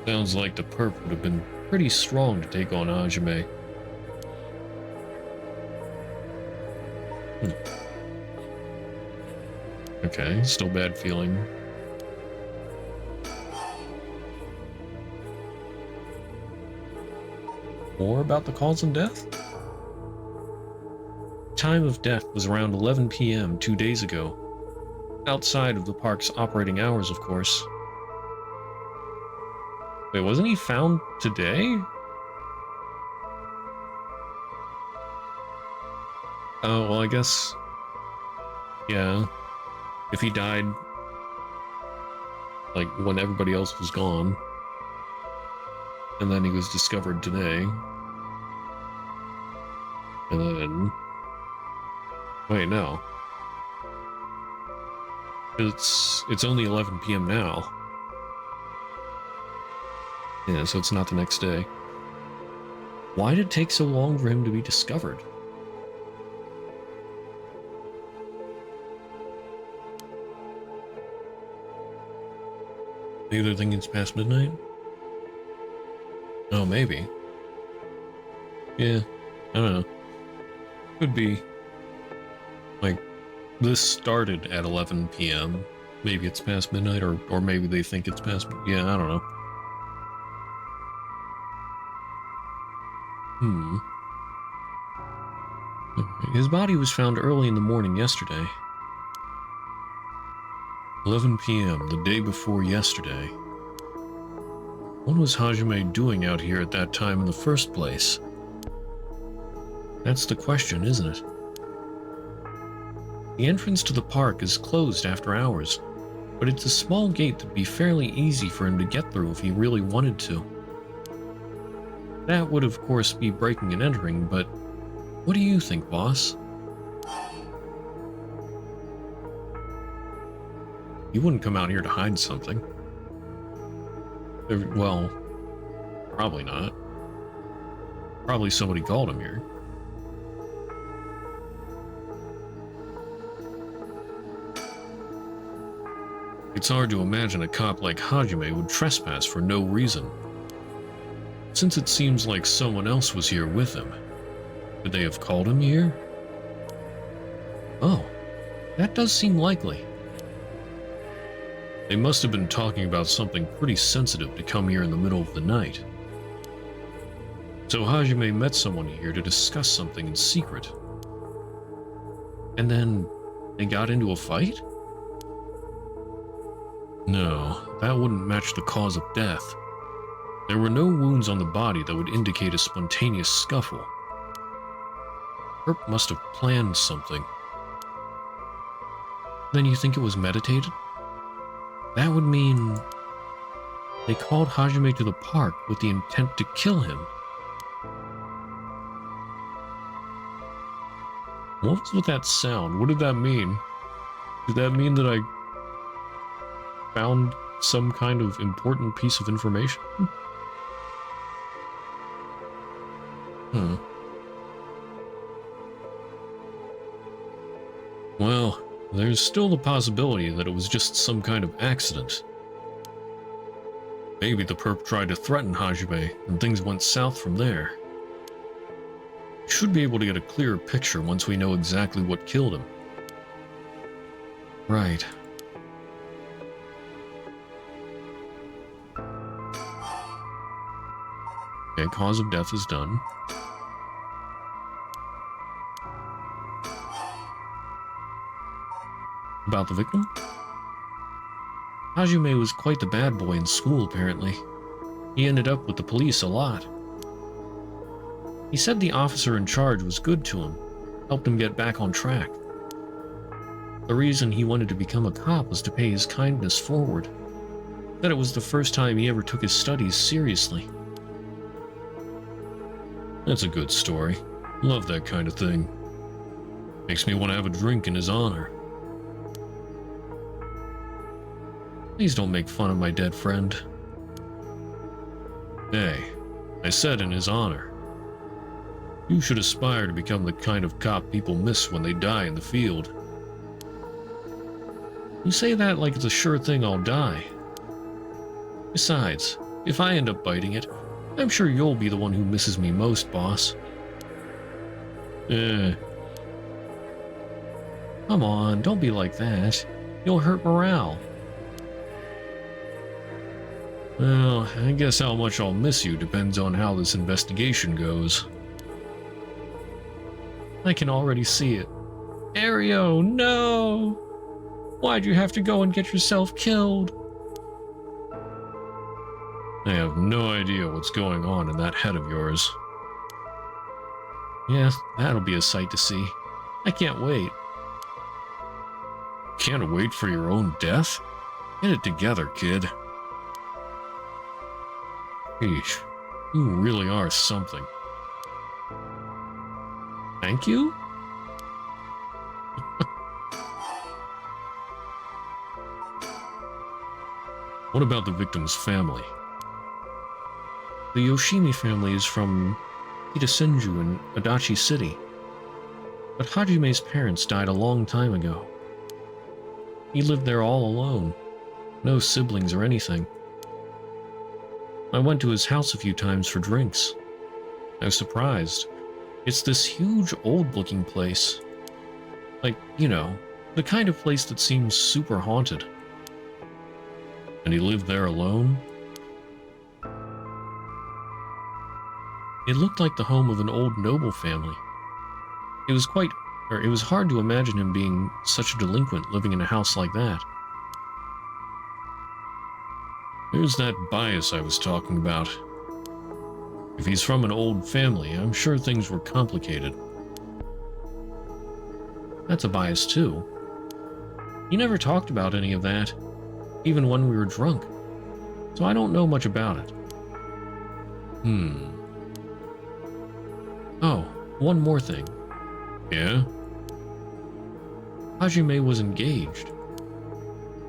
Sounds like the perp would have been pretty strong to take on Hajime. Okay, still bad feeling. More about the cause of death? Time of death was around 11 p.m. 2 days ago. Outside of the park's operating hours, of course. Wait, wasn't he found today? Oh, well, I guess... yeah. If he died, like, when everybody else was gone, and then he was discovered today, and then... wait, no. It's only 11 p.m. now. Yeah, so it's not the next day. Why did it take so long for him to be discovered? Maybe they're thinking it's past midnight? Oh, maybe. Yeah, I don't know. Could be. Like, this started at 11 p.m. Maybe it's past midnight, or maybe they think it's past... yeah, I don't know. His body was found early in the morning yesterday. 11 p.m., the day before yesterday. What was Hajime doing out here at that time in the first place? That's the question, isn't it? The entrance to the park is closed after hours, but it's a small gate that'd be fairly easy for him to get through if he really wanted to. That would of course be breaking and entering, but what do you think, boss? He wouldn't come out here to hide something. Well, probably not. Probably somebody called him here. It's hard to imagine a cop like Hajime would trespass for no reason. Since it seems like someone else was here with him, could they have called him here? Oh, that does seem likely. They must have been talking about something pretty sensitive to come here in the middle of the night. So Hajime met someone here to discuss something in secret. And then they got into a fight? No, that wouldn't match the cause of death. There were no wounds on the body that would indicate a spontaneous scuffle. Herb must have planned something. Then you think it was meditated? That would mean they called Hajime to the park with the intent to kill him. What was with that sound? What did that mean? Did that mean that I found some kind of important piece of information? Well, there's still the possibility that it was just some kind of accident. Maybe the perp tried to threaten Hajime, and things went south from there. We should be able to get a clearer picture once we know exactly what killed him. Right. Okay, cause of death is done. About the victim? Hajime was quite the bad boy in school, apparently. He ended up with the police a lot. He said the officer in charge was good to him, helped him get back on track. The reason he wanted to become a cop was to pay his kindness forward. That it was the first time he ever took his studies seriously. That's a good story. Love that kind of thing. Makes me want to have a drink in his honor. Please don't make fun of my dead friend. Hey, I said in his honor. You should aspire to become the kind of cop people miss when they die in the field. You say that like it's a sure thing I'll die. Besides, if I end up biting it, I'm sure you'll be the one who misses me most, boss. Come on, don't be like that. You'll hurt morale. Well, I guess how much I'll miss you depends on how this investigation goes. I can already see it. Ario, no! Why'd you have to go and get yourself killed? I have no idea what's going on in that head of yours. Yeah, that'll be a sight to see. I can't wait. Can't wait for your own death? Get it together, kid. Eesh, you really are something. Thank you? What about the victim's family? The Yoshimi family is from Kitasenju in Adachi City. But Hajime's parents died a long time ago. He lived there all alone. No siblings or anything. I went to his house a few times for drinks. I was surprised. It's this huge old-looking place. Like, you know, the kind of place that seems super haunted. And he lived there alone? It looked like the home of an old noble family. It was hard to imagine him being such a delinquent living in a house like that. There's that bias I was talking about. If he's from an old family, I'm sure things were complicated. That's a bias too. He never talked about any of that, even when we were drunk. So I don't know much about it. Oh, one more thing. Yeah? Hajime was engaged.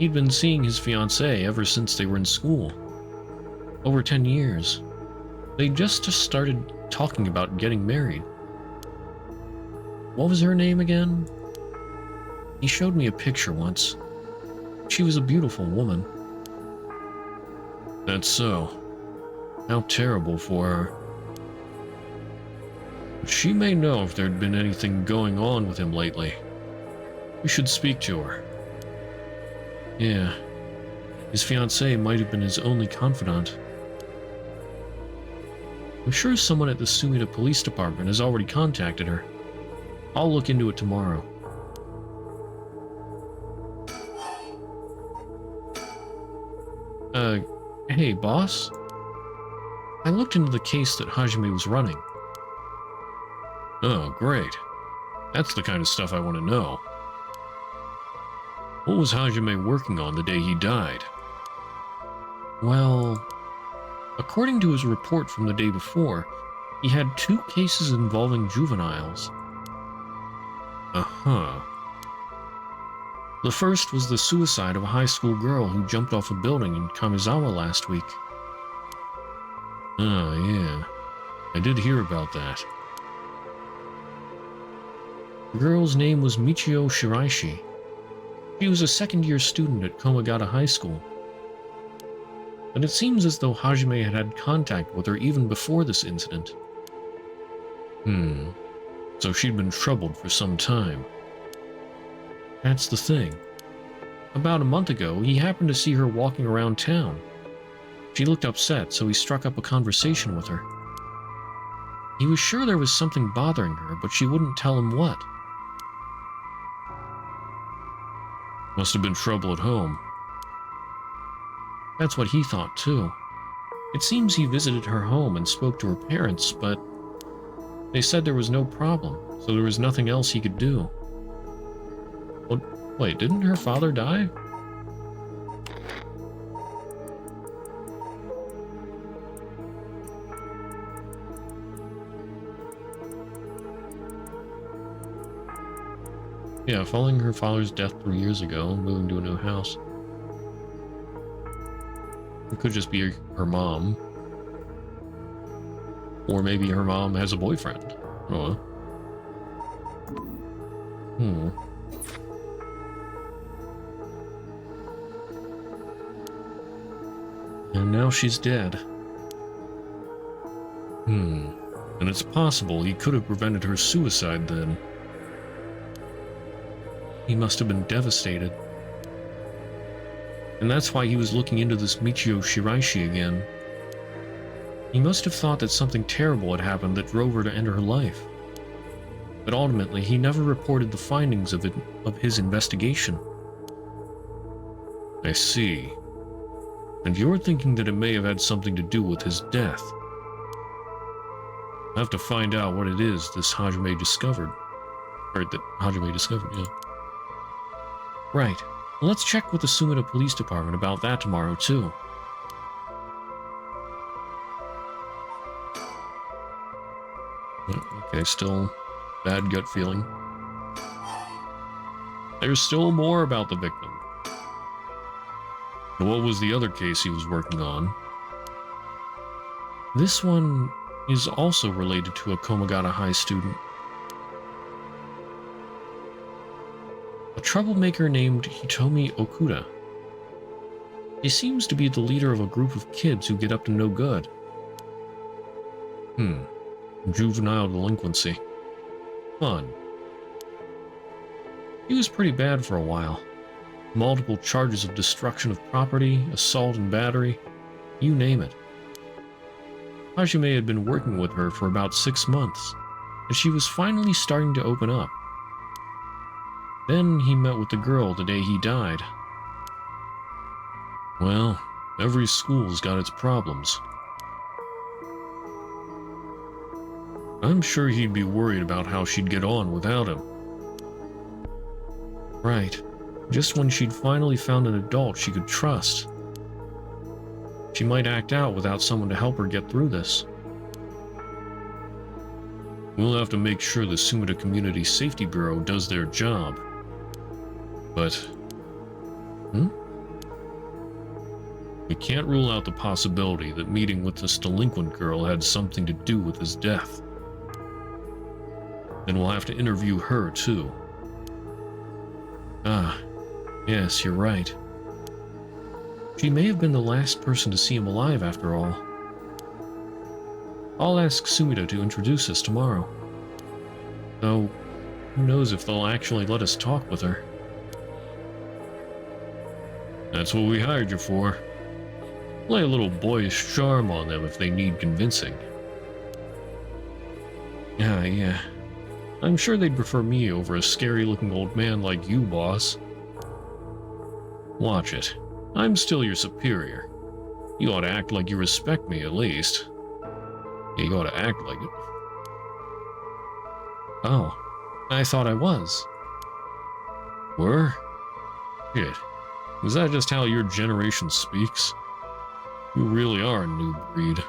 He'd been seeing his fiancée ever since they were in school. Over 10 years. They just started talking about getting married. What was her name again? He showed me a picture once. She was a beautiful woman. That's so. How terrible for her. She may know if there'd been anything going on with him lately. We should speak to her. Yeah. His fiancée might have been his only confidant. I'm sure someone at the Sumida Police Department has already contacted her. I'll look into it tomorrow. Hey, boss? I looked into the case that Hajime was running. Oh, great. That's the kind of stuff I want to know. What was Hajime working on the day he died? Well, according to his report from the day before, he had 2 cases involving juveniles. Uh-huh. The first was the suicide of a high school girl who jumped off a building in Kamizawa last week. Ah, yeah. I did hear about that. The girl's name was Michio Shiraishi. She was a second-year student at Komagata High School. But it seems as though Hajime had had contact with her even before this incident. So she'd been troubled for some time. That's the thing. About a month ago, he happened to see her walking around town. She looked upset, so he struck up a conversation with her. He was sure there was something bothering her, but she wouldn't tell him what. Must have been trouble at home. That's what he thought, too. It seems he visited her home and spoke to her parents, but they said there was no problem, so there was nothing else he could do. Well, wait, didn't her father die? Yeah, following her father's death 3 years ago, moving to a new house. It could just be her mom. Or maybe her mom has a boyfriend. Oh. And now she's dead. And it's possible he could have prevented her suicide then. He must have been devastated. And that's why he was looking into this Michio Shiraishi again. He must have thought that something terrible had happened that drove her to end her life. But ultimately, he never reported the findings of his investigation. I see. And you're thinking that it may have had something to do with his death. I have to find out what it is this Hajime discovered. Or that Hajime discovered, yeah. Right. Well, let's check with the Sumida Police Department about that tomorrow, too. Okay, still bad gut feeling. There's still more about the victim. What was the other case he was working on? This one is also related to a Komagata High student. A troublemaker named Hitomi Okuda. He seems to be the leader of a group of kids who get up to no good. Juvenile delinquency. Fun. He was pretty bad for a while. Multiple charges of destruction of property, assault and battery, you name it. Hajime had been working with her for about 6 months, and she was finally starting to open up. Then he met with the girl the day he died. Well, every school's got its problems. I'm sure he'd be worried about how she'd get on without him. Right. Just when she'd finally found an adult she could trust. She might act out without someone to help her get through this. We'll have to make sure the Sumida Community Safety Bureau does their job. But... We can't rule out the possibility that meeting with this delinquent girl had something to do with his death. Then we'll have to interview her, too. Ah, yes, you're right. She may have been the last person to see him alive, after all. I'll ask Sumida to introduce us tomorrow. Though, who knows if they'll actually let us talk with her. That's what we hired you for. Play a little boyish charm on them if they need convincing. Yeah. I'm sure they'd prefer me over a scary-looking old man like you, boss. Watch it. I'm still your superior. You ought to act like you respect me, at least. Yeah, you ought to act like it. Oh, I thought I was. Were? Shit. Is that just how your generation speaks? You really are a new breed.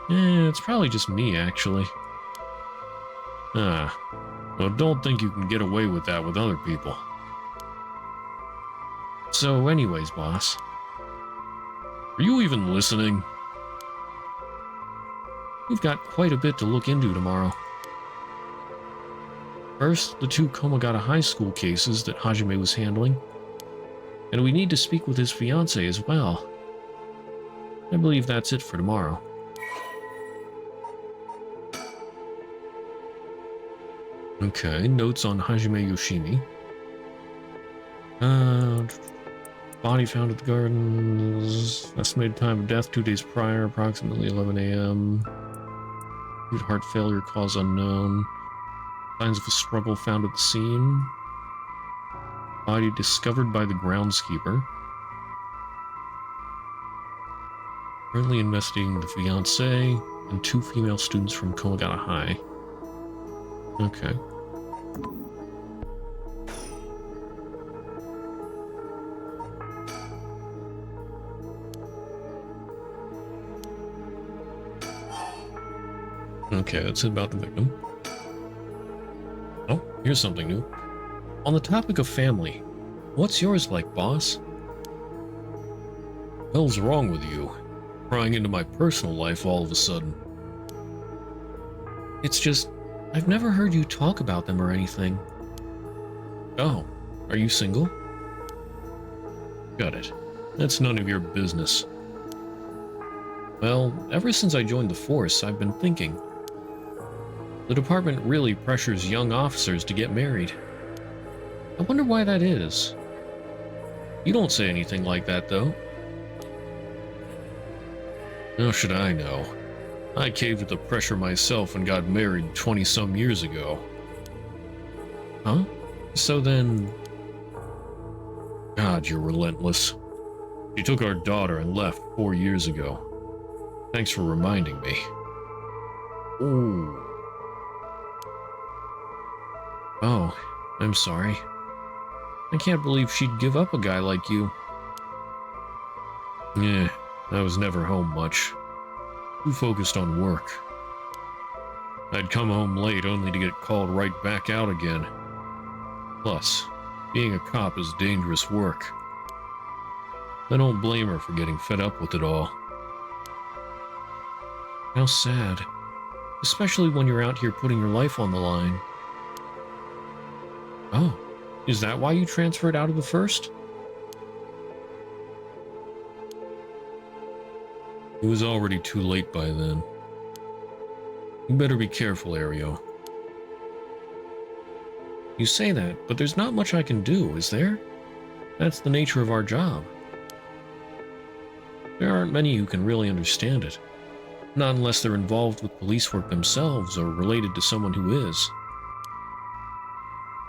It's probably just me, actually. Well, don't think you can get away with that with other people. So anyways, boss. Are you even listening? We've got quite a bit to look into tomorrow. First, the 2 Komagata High School cases that Hajime was handling. And we need to speak with his fiancée as well. I believe that's it for tomorrow. Okay, notes on Hajime Yoshimi. Body found at the gardens. Estimated time of death 2 days prior, approximately 11 a.m. Acute heart failure, cause unknown. Signs of a struggle found at the scene. Body discovered by the groundskeeper. Currently investigating the fiancé and 2 female students from Komagata High. Okay. Okay, that's about the victim. Oh, here's something new. On the topic of family, what's yours like, boss? What the hell's wrong with you? Prying into my personal life all of a sudden. It's just, I've never heard you talk about them or anything. Oh, are you single? Got it. That's none of your business. Well, ever since I joined the force, I've been thinking. The department really pressures young officers to get married. I wonder why that is. You don't say anything like that, though. How should I know? I caved to the pressure myself and got married 20-some years ago. Huh? So then... God, you're relentless. She took our daughter and left 4 years ago. Thanks for reminding me. Ooh. Oh, I'm sorry. I can't believe she'd give up a guy like you. Yeah, I was never home much. Too focused on work. I'd come home late only to get called right back out again. Plus, being a cop is dangerous work. I don't blame her for getting fed up with it all. How sad. Especially when you're out here putting your life on the line. Oh, is that why you transferred out of the first? It was already too late by then. You better be careful, Ario. You say that, but there's not much I can do, is there? That's the nature of our job. There aren't many who can really understand it. Not unless they're involved with police work themselves or related to someone who is.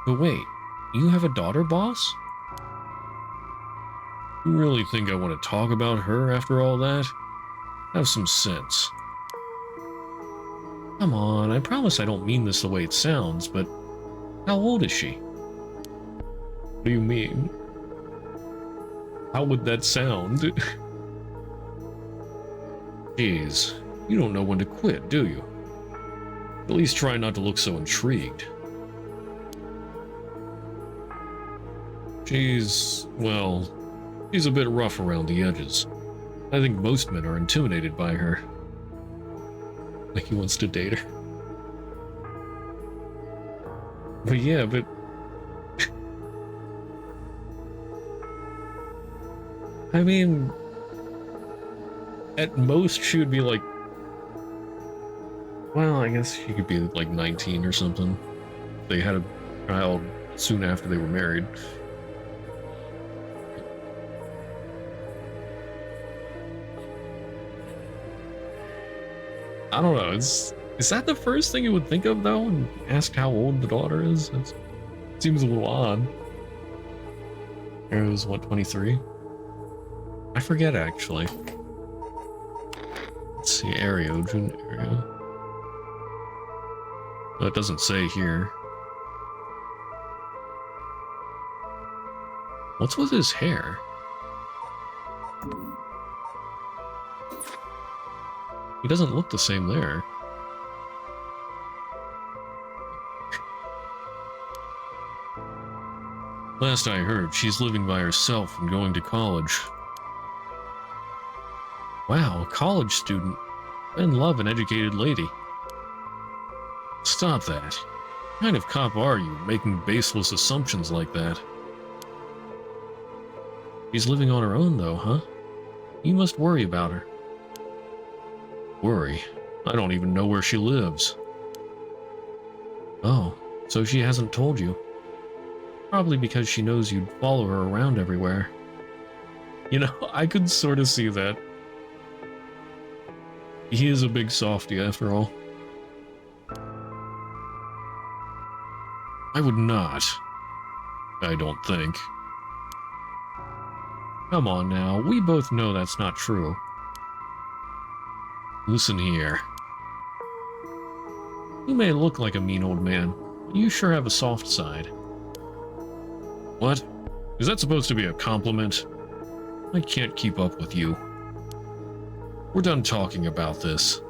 But wait, you have a daughter, boss? You really think I want to talk about her after all that? Have some sense. Come on, I promise I don't mean this the way it sounds, but how old is she? What do you mean? How would that sound? Jeez, you don't know when to quit, do you? At least try not to look so intrigued. She's, well, She's a bit rough around the edges. I think most men are intimidated by her. Like he wants to date her. But yeah, but... I mean... At most, she would be like... Well, I guess she could be like 19 or something. They had a child soon after they were married. I don't know, is that the first thing you would think of, though, and ask how old the daughter is? It seems a little odd. Arrow's, what, 23? I forget, actually. Let's see, Ario, June Ario. Well, it doesn't say here. What's with his hair? He doesn't look the same there. Last I heard, she's living by herself and going to college. Wow, a college student. Men love an educated lady. Stop that. What kind of cop are you, making baseless assumptions like that? She's living on her own, though, huh? You must worry about her. Worry? I don't even know where she lives. Oh, so she hasn't told you. Probably because she knows you'd follow her around everywhere. You know, I could sort of see that. He is a big softie, after all. I would not. I don't think. Come on now, we both know that's not true. Listen here. You may look like a mean old man, but you sure have a soft side. What? Is that supposed to be a compliment? I can't keep up with you. We're done talking about this.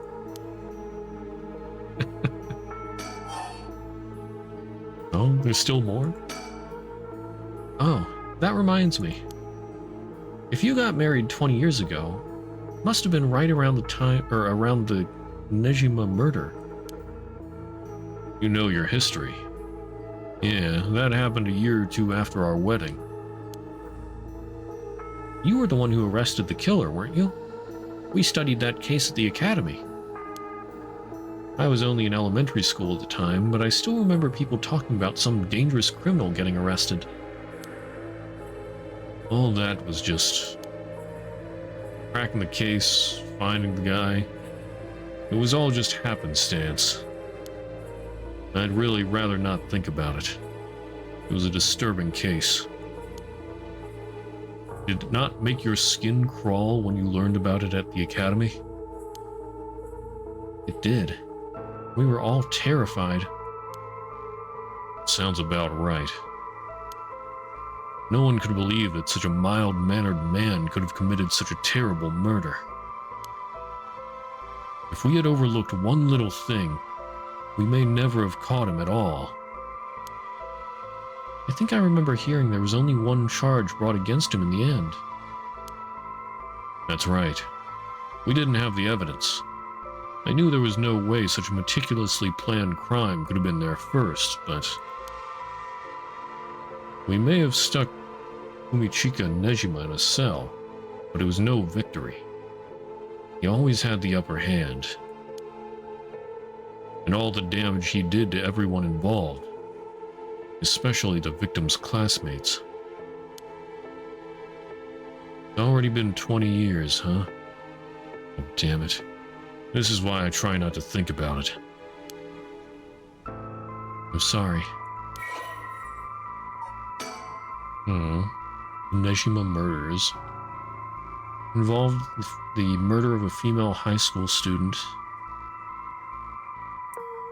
Oh, there's still more? Oh, that reminds me. If you got married 20 years ago, it must have been right around the time, or around the Nejima murder. You know your history. Yeah, that happened a year or two after our wedding. You were the one who arrested the killer, weren't you? We studied that case at the academy. I was only in elementary school at the time, but I still remember people talking about some dangerous criminal getting arrested. All that was just cracking the case, finding the guy. It was all just happenstance. I'd really rather not think about it. It was a disturbing case. Did it not make your skin crawl when you learned about it at the academy? It did. We were all terrified. Sounds about right. No one could believe that such a mild-mannered man could have committed such a terrible murder. If we had overlooked one little thing, we may never have caught him at all. I think I remember hearing there was only one charge brought against him in the end. That's right. We didn't have the evidence. I knew there was no way such a meticulously planned crime could have been there first, but... we may have stuck Umichika Nejima in a cell, but it was no victory. He always had the upper hand. And all the damage he did to everyone involved, especially the victim's classmates. It's already been 20 years, huh? Oh, damn it. This is why I try not to think about it. I'm sorry. Nejima murders involved the murder of a female high school student.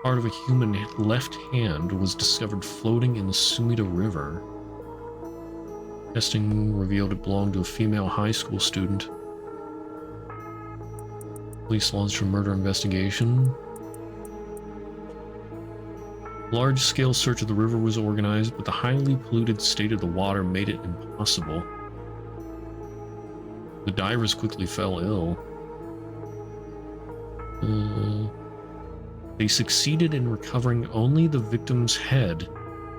Part of a human left hand was discovered floating in the Sumida River. Testing revealed it belonged to a female high school student. Police launched a murder investigation. Large-scale search of the river was organized, but the highly polluted state of the water made it impossible. The divers quickly fell ill. They succeeded in recovering only the victim's head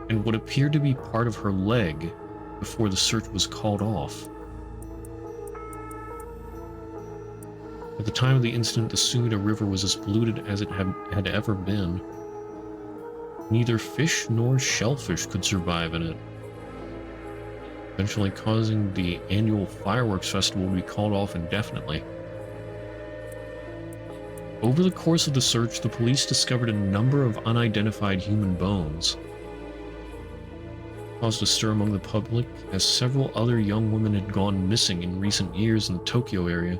and what appeared to be part of her leg before the search was called off. At the time of the incident, the Sumida River was as polluted as it had ever been. Neither fish nor shellfish could survive in it, eventually causing the annual fireworks festival to be called off indefinitely. Over the course of the search, the police discovered a number of unidentified human bones. It caused a stir among the public, as several other young women had gone missing in recent years in the Tokyo area. It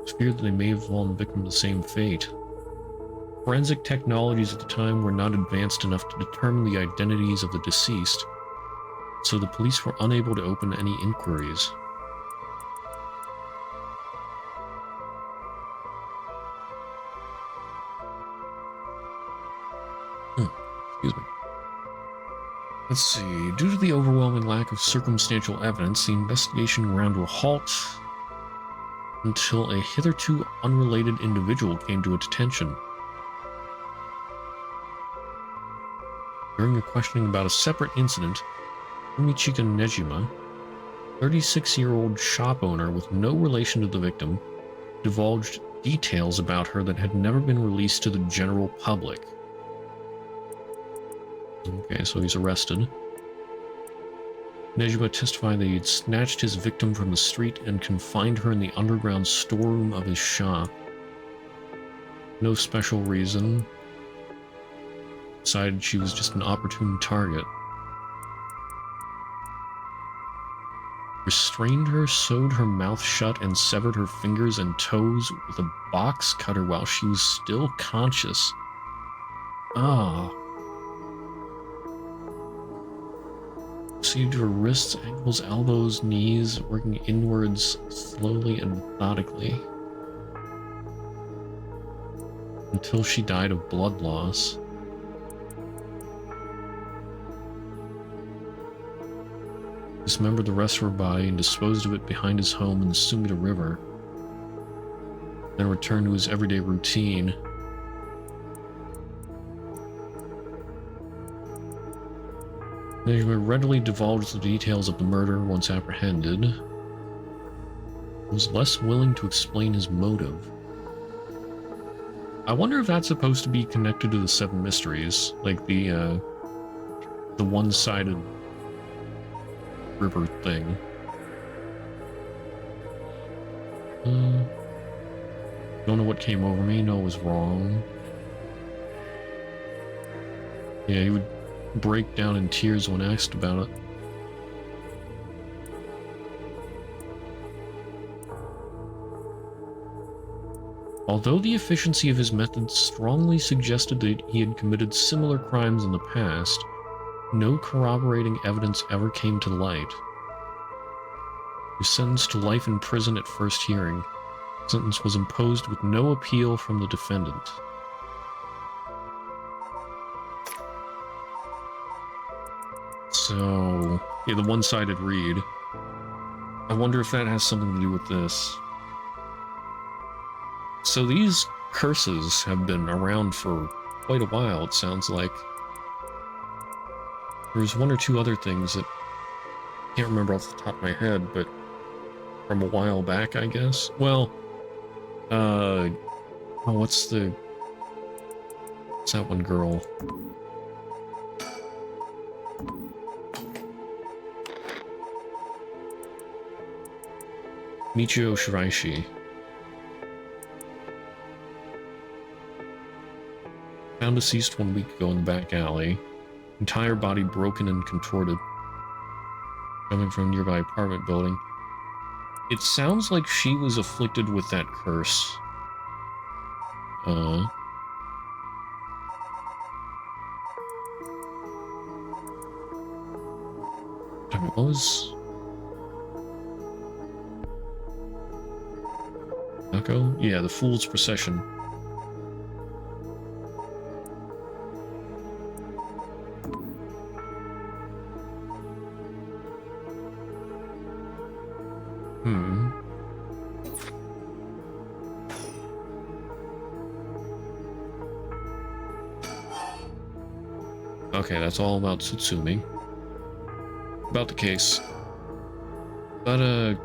was feared that they may have fallen victim to the same fate. Forensic technologies at the time were not advanced enough to determine the identities of the deceased, so the police were unable to open any inquiries. Excuse me. Let's see. Due to the overwhelming lack of circumstantial evidence, the investigation ground to a halt until a hitherto unrelated individual came to its attention. During a questioning about a separate incident, Umichika Nejima, 36-year-old shop owner with no relation to the victim, divulged details about her that had never been released to the general public. Okay, so he's arrested. Nejima testified that he had snatched his victim from the street and confined her in the underground storeroom of his shop. No special reason. Decided she was just an opportune target. Restrained her, sewed her mouth shut, and severed her fingers and toes with a box cutter while she was still conscious. Ah. Proceeded to her wrists, ankles, elbows, knees, working inwards slowly and methodically until she died of blood loss. Dismembered the rest of her body and disposed of it behind his home in the Sumida River, then returned to his everyday routine. Nejima readily divulged the details of the murder once apprehended. He was less willing to explain his motive. I wonder if that's supposed to be connected to the Seven Mysteries, like the one-sided river thing. Don't know what came over me. No, it was wrong. Yeah, he would break down in tears when asked about it. Although the efficiency of his methods strongly suggested that he had committed similar crimes in the past, no corroborating evidence ever came to light. He was sentenced to life in prison at first hearing. The sentence was imposed with no appeal from the defendant. So, yeah, the one-sided read. I wonder if that has something to do with this. So these curses have been around for quite a while, it sounds like. There's one or two other things that I can't remember off the top of my head, but from a while back, I guess. Well, what's that one girl? Michio Shiraishi. Found deceased 1 week ago in the back alley. Entire body broken and contorted. Coming from a nearby apartment building. It sounds like she was afflicted with that curse. What was... Nako? Yeah, the Fool's Procession. Okay, that's all about Tsutsumi. About the case. But,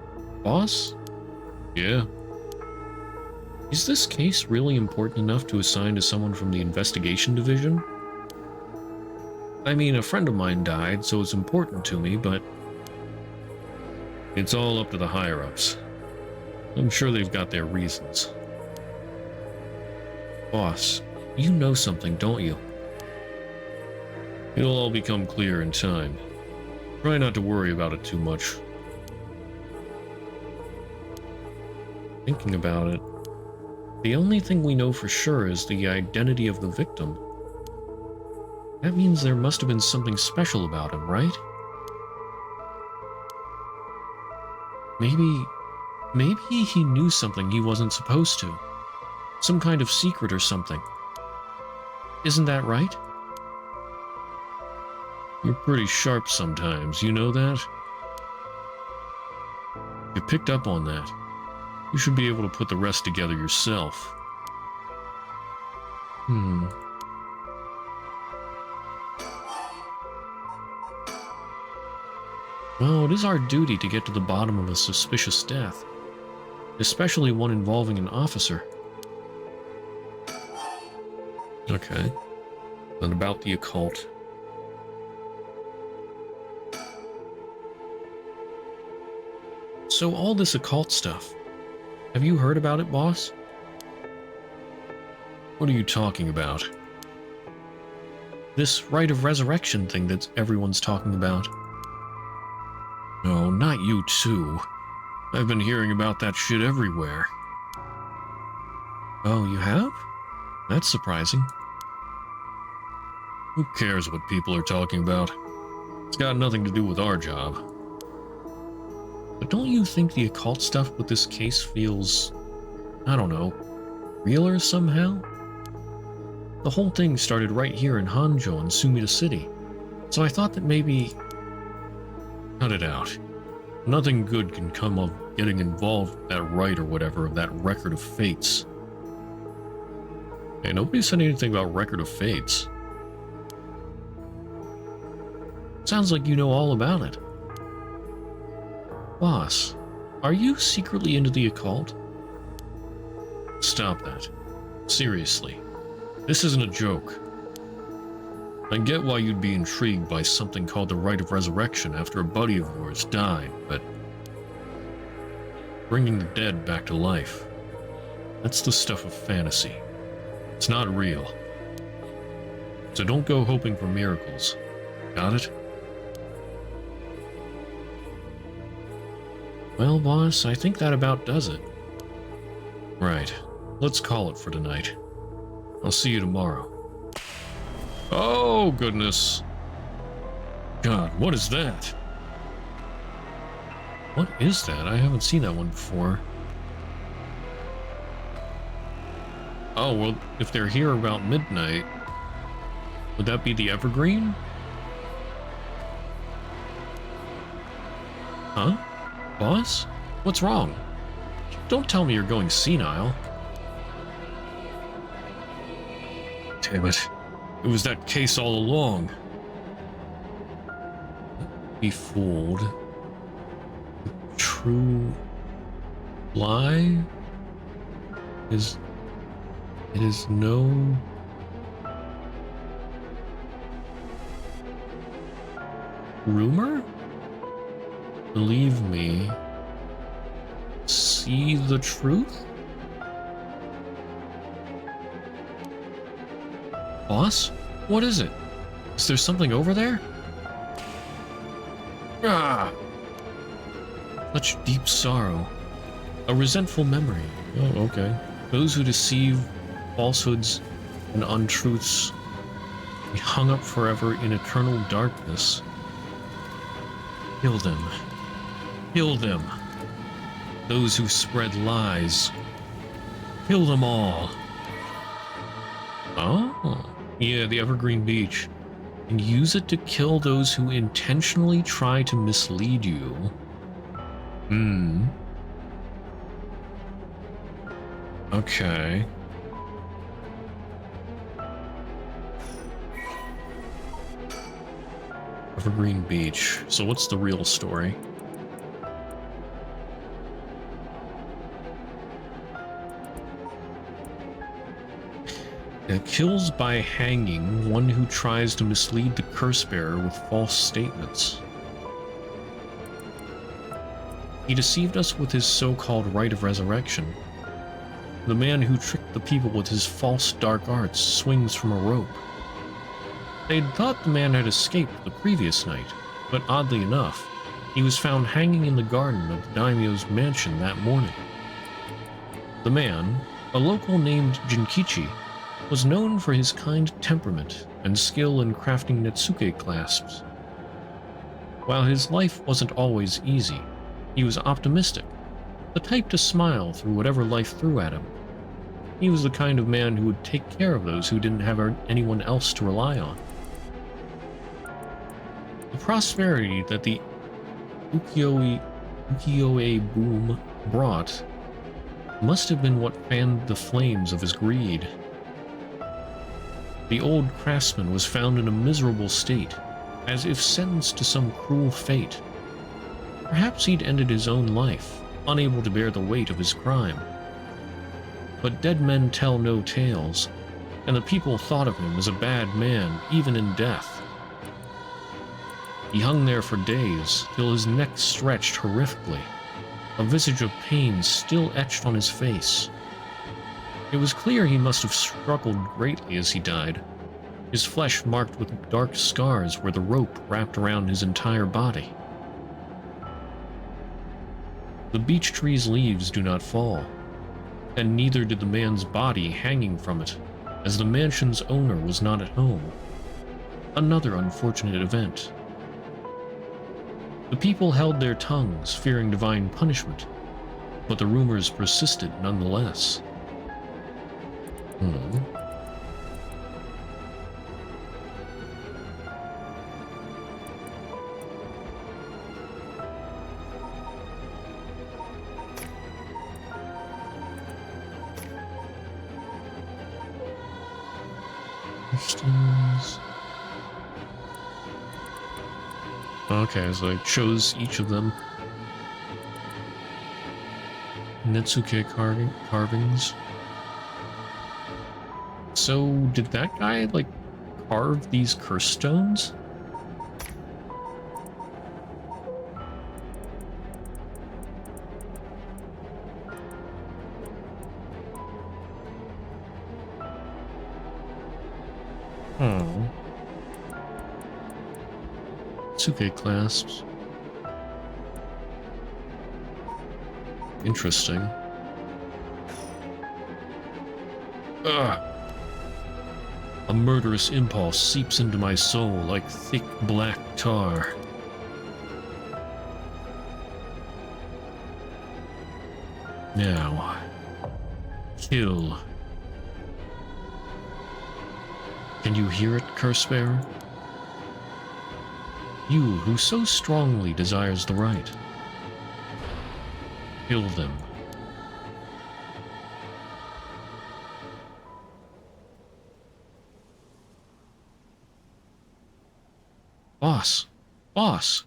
boss? Yeah. Is this case really important enough to assign to someone from the investigation division? I mean, a friend of mine died, so it's important to me, but it's all up to the higher-ups. I'm sure they've got their reasons. Boss, you know something, don't you? It'll all become clear in time. Try not to worry about it too much. Thinking about it, the only thing we know for sure is the identity of the victim. That means there must have been something special about him, right? Maybe he knew something he wasn't supposed to. Some kind of secret or something. Isn't that right? You're pretty sharp sometimes, you know that? You picked up on that. You should be able to put the rest together yourself. Well, it is our duty to get to the bottom of a suspicious death, especially one involving an officer. Okay. And about the occult. So all this occult stuff, have you heard about it, boss? What are you talking about? This rite of resurrection thing that everyone's talking about. No, not you too. I've been hearing about that shit everywhere. Oh, you have? That's surprising. Who cares what people are talking about? It's got nothing to do with our job. But don't you think the occult stuff with this case feels, I don't know, realer somehow? The whole thing started right here in Honjo in Sumida City, so I thought that maybe... Cut it out. Nothing good can come of getting involved with that rite or whatever of that record of fates. Hey, nobody said anything about record of fates. Sounds like you know all about it. Boss, are you secretly into the occult? Stop that. Seriously. This isn't a joke. I get why you'd be intrigued by something called the Rite of Resurrection after a buddy of yours died, but bringing the dead back to life, that's the stuff of fantasy. It's not real. So don't go hoping for miracles. Got it? Well, boss, I think that about does it. Right. Let's call it for tonight. I'll see you tomorrow. Oh, goodness. God, what is that? What is that? I haven't seen that one before. Oh, well, if they're here about midnight, would that be the Evergreen? Huh? Boss? What's wrong? Don't tell me you're going senile. Damn it. It was that case all along. Be fooled. The true lie is... It is no... rumor? Believe me. See the truth? Boss? What is it? Is there something over there? Ah! Such deep sorrow. A resentful memory. Oh, okay. Those who deceive, falsehoods, and untruths be hung up forever in eternal darkness. Kill them. Kill them. Those who spread lies. Kill them all. Oh. Yeah, the Evergreen Beach. And use it to kill those who intentionally try to mislead you. Okay. Evergreen Beach. So what's the real story? It kills by hanging one who tries to mislead the curse bearer with false statements. He deceived us with his so-called rite of resurrection. The man who tricked the people with his false dark arts swings from a rope. They'd thought the man had escaped the previous night, but oddly enough, he was found hanging in the garden of the daimyo's mansion that morning. The man, a local named Jinkichi, was known for his kind temperament and skill in crafting Netsuke clasps. While his life wasn't always easy, he was optimistic, the type to smile through whatever life threw at him. He was the kind of man who would take care of those who didn't have anyone else to rely on. The prosperity that the ukiyo-e boom brought must have been what fanned the flames of his greed. The old craftsman was found in a miserable state, as if sentenced to some cruel fate. Perhaps he'd ended his own life, unable to bear the weight of his crime. But dead men tell no tales, and the people thought of him as a bad man, even in death. He hung there for days, till his neck stretched horrifically, a visage of pain still etched on his face. It was clear he must have struggled greatly as he died, his flesh marked with dark scars where the rope wrapped around his entire body. The beech tree's leaves do not fall, and neither did the man's body hanging from it, as the mansion's owner was not at home. Another unfortunate event. The people held their tongues, fearing divine punishment, but the rumors persisted nonetheless. Okay, so I chose each of them. Netsuke carvings. So, did that guy, like, carve these curse stones? Netsuke clasps. Interesting. Ugh. A murderous impulse seeps into my soul like thick black tar. Now, kill. Can you hear it, Cursebearer? You who so strongly desires the right. Kill them. Boss! Boss!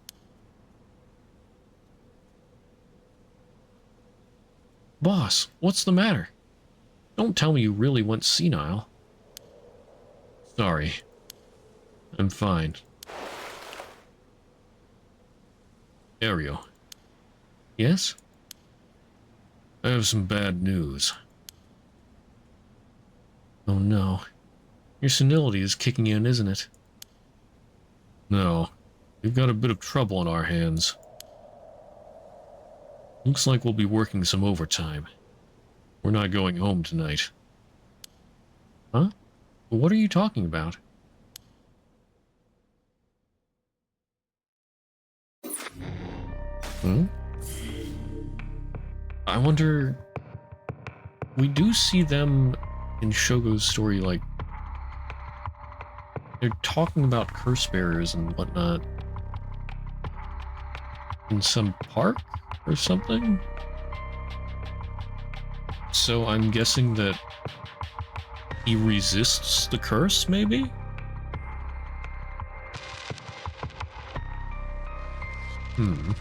Boss, what's the matter? Don't tell me you really went senile. Sorry. I'm fine. Ariel. Yes? I have some bad news. Oh no. Your senility is kicking in, isn't it? No. We've got a bit of trouble on our hands. Looks like we'll be working some overtime. We're not going home tonight. Huh? What are you talking about? I wonder... We do see them in Shogo's story, like... They're talking about curse bearers and whatnot. In some park or something? So I'm guessing that he resists the curse, maybe? Hmm.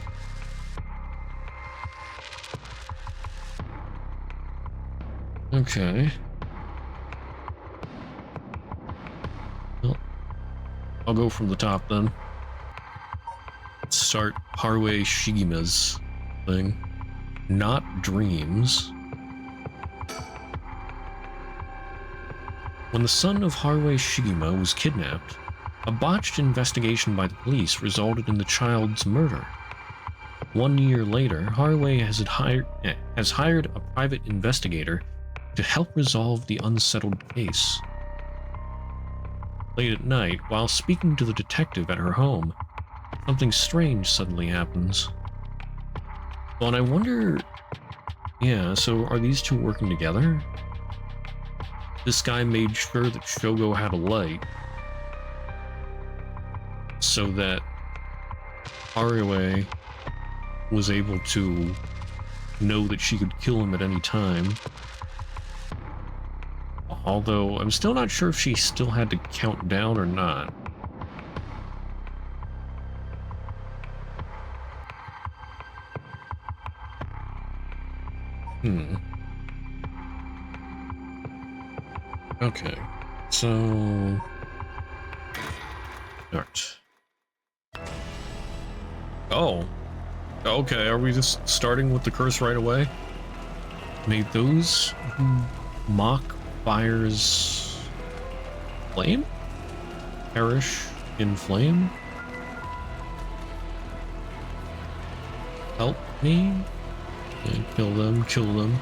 Okay. Well, I'll go from the top then. Start Haruo Shigima's thing. Not dreams. When the son of Haruo Shigima was kidnapped, a botched investigation by the police resulted in the child's murder. 1 year later, Haruo has hired a private investigator to help resolve the unsettled case. Late at night, while speaking to the detective at her home, something strange suddenly happens. Well, and I wonder... Yeah, so are these two working together? This guy made sure that Shogo had a light so that Haruo was able to know that she could kill him at any time. Although, I'm still not sure if she still had to count down or not. Okay, so... Start. Oh. Okay, are we just starting with the curse right away? May those who mock fire's flame perish in flame? Help me? Yeah, kill them, kill them.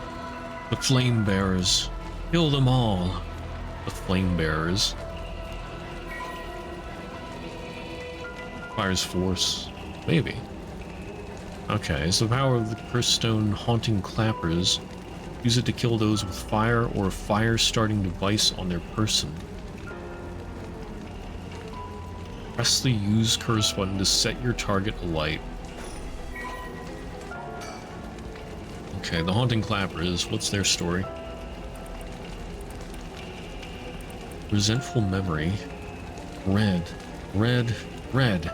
The flame bearers. Kill them all. The flame bearers. Fire's force. Maybe. Okay, it's the power of the curse stone haunting clappers. Use it to kill those with fire or a fire-starting device on their person. Press the use curse button to set your target alight. Okay, the haunting clappers, what's their story? Resentful memory. Red, red, red.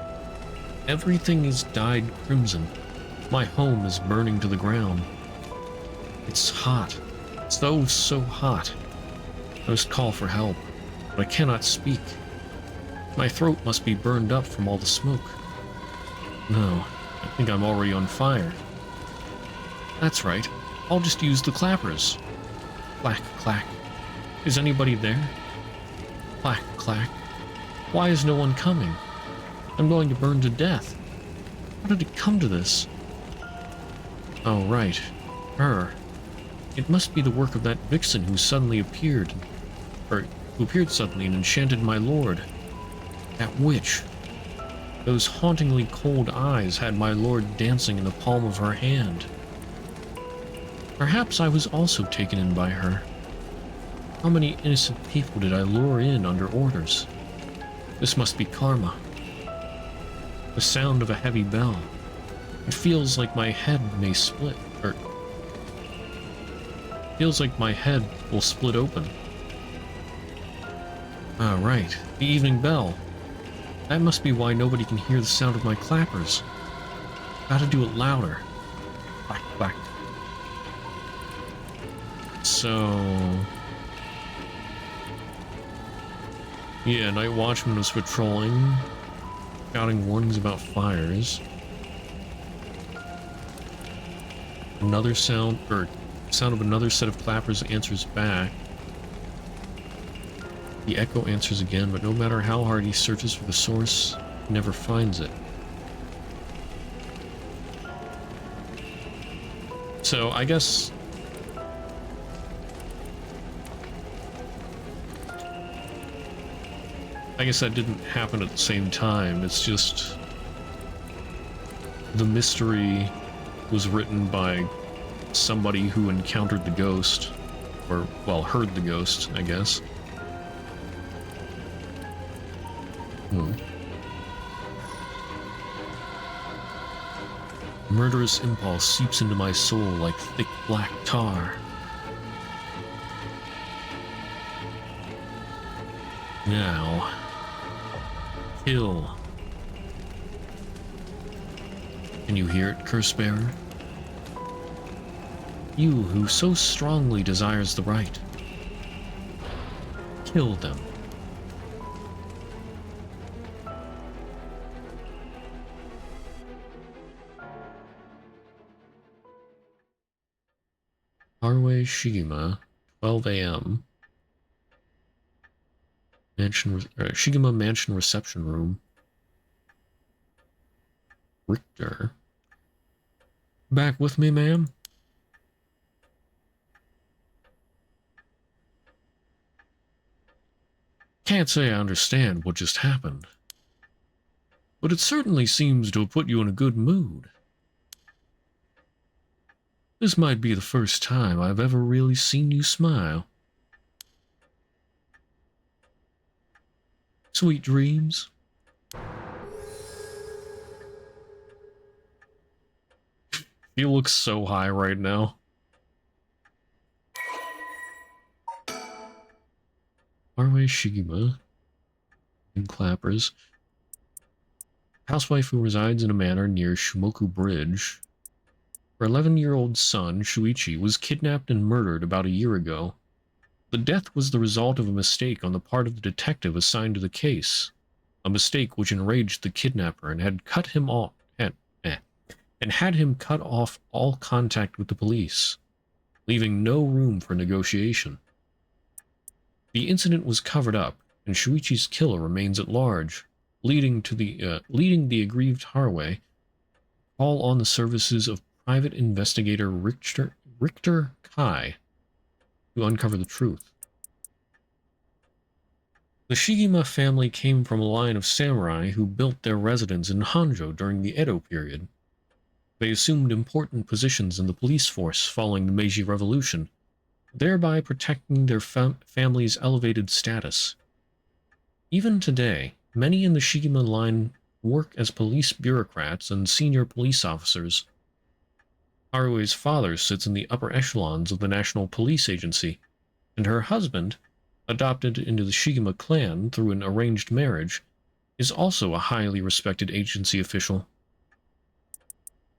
Everything is dyed crimson. My home is burning to the ground. It's hot. So hot. I must call for help, but I cannot speak. My throat must be burned up from all the smoke. No, I think I'm already on fire. That's right. I'll just use the clappers. Clack, clack. Is anybody there? Clack, clack. Why is no one coming? I'm going to burn to death. How did it come to this? Oh, right. Her. It must be the work of that vixen who suddenly appeared. Or, who appeared suddenly and enchanted my lord. That witch. Those hauntingly cold eyes had my lord dancing in the palm of her hand. Perhaps I was also taken in by her. How many innocent people did I lure in under orders? This must be karma. The sound of a heavy bell. It feels like my head may split, or... feels like my head will split open. Ah, right. The evening bell. That must be why nobody can hear the sound of my clappers. Gotta do it louder. Clack, clack. So... yeah, Night Watchman was patrolling, shouting warnings about fires. Another sound, or sound of another set of clappers answers back. The echo answers again, but no matter how hard he searches for the source, he never finds it. So, I guess that didn't happen at the same time. It's just the mystery was written by somebody who encountered the ghost, or, well, heard the ghost, I guess. Murderous impulse seeps into my soul like thick black tar. Now, kill. Can you hear it, Cursebearer? You who so strongly desires the right. Kill them. Haruo Shigema, 12 a.m. Shigema Mansion Reception Room. Richter. Back with me, ma'am? Can't say I understand what just happened, but it certainly seems to have put you in a good mood. This might be the first time I've ever really seen you smile. Sweet dreams. He looks so high right now. Haruo Shigema in Clappers. Housewife who resides in a manor near Shumoku Bridge. Her 11-year-old son, Shuichi, was kidnapped and murdered about a year ago. The death was the result of a mistake on the part of the detective assigned to the case. A mistake which enraged the kidnapper and had cut him off and had him cut off all contact with the police, leaving no room for negotiation. The incident was covered up, and Shuichi's killer remains at large, leading the aggrieved Haruo call on the services of private investigator Richter Kai to uncover the truth. The Shigema family came from a line of samurai who built their residence in Honjo during the Edo period. They assumed important positions in the police force following the Meiji Revolution, thereby protecting their family's elevated status. Even today, many in the Shigema line work as police bureaucrats and senior police officers. Haruo's father sits in the upper echelons of the National Police Agency, and her husband, adopted into the Shigema clan through an arranged marriage, is also a highly respected agency official.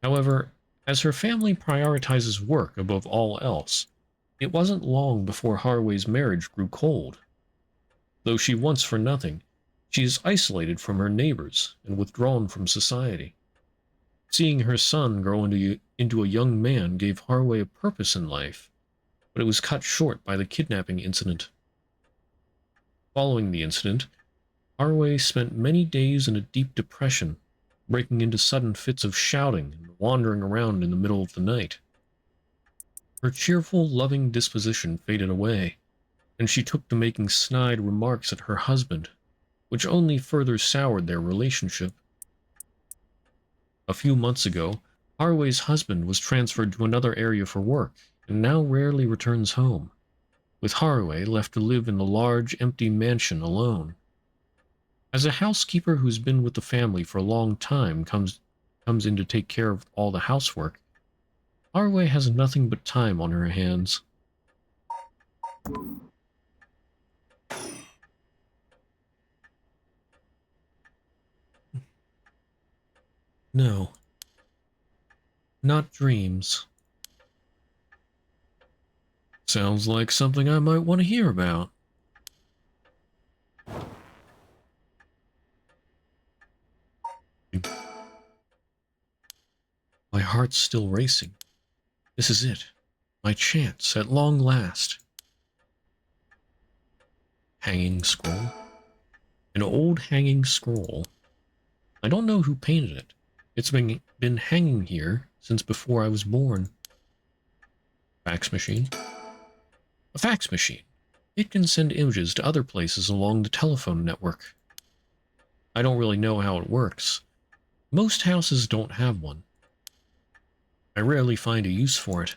However, as her family prioritizes work above all else, it wasn't long before Haruo's marriage grew cold. Though she wants for nothing, she is isolated from her neighbors and withdrawn from society. Seeing her son grow into a young man gave Haruo a purpose in life, but it was cut short by the kidnapping incident. Following the incident, Haruo spent many days in a deep depression, breaking into sudden fits of shouting and wandering around in the middle of the night. Her cheerful, loving disposition faded away, and she took to making snide remarks at her husband, which only further soured their relationship. A few months ago, Haruo's husband was transferred to another area for work, and now rarely returns home, with Haruo left to live in the large, empty mansion alone. As a housekeeper who's been with the family for a long time comes in to take care of all the housework, Haruo has nothing but time on her hands. No. Not dreams. Sounds like something I might want to hear about. My heart's still racing. This is it. My chance, at long last. Hanging scroll. An old hanging scroll. I don't know who painted it. It's been hanging here since before I was born. Fax machine. A fax machine. It can send images to other places along the telephone network. I don't really know how it works. Most houses don't have one. I rarely find a use for it.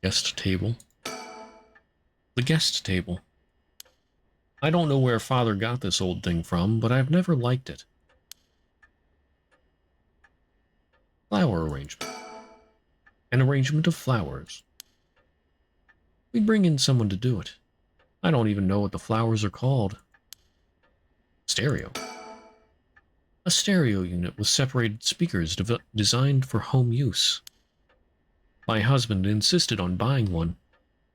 Guest table. The guest table. I don't know where Father got this old thing from, but I've never liked it. Flower arrangement. An arrangement of flowers. We bring in someone to do it. I don't even know what the flowers are called. Stereo. A stereo unit with separated speakers designed for home use. My husband insisted on buying one,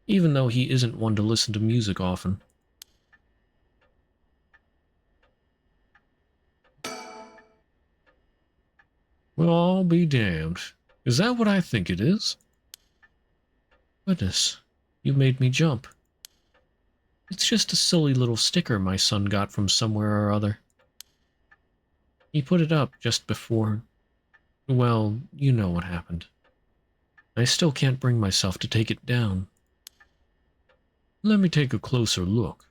even though he isn't one to listen to music often. Well, I'll be damned. Is that what I think it is? Goodness, you made me jump. It's just a silly little sticker my son got from somewhere or other. He put it up just before... Well, you know what happened. I still can't bring myself to take it down. Let me take a closer look.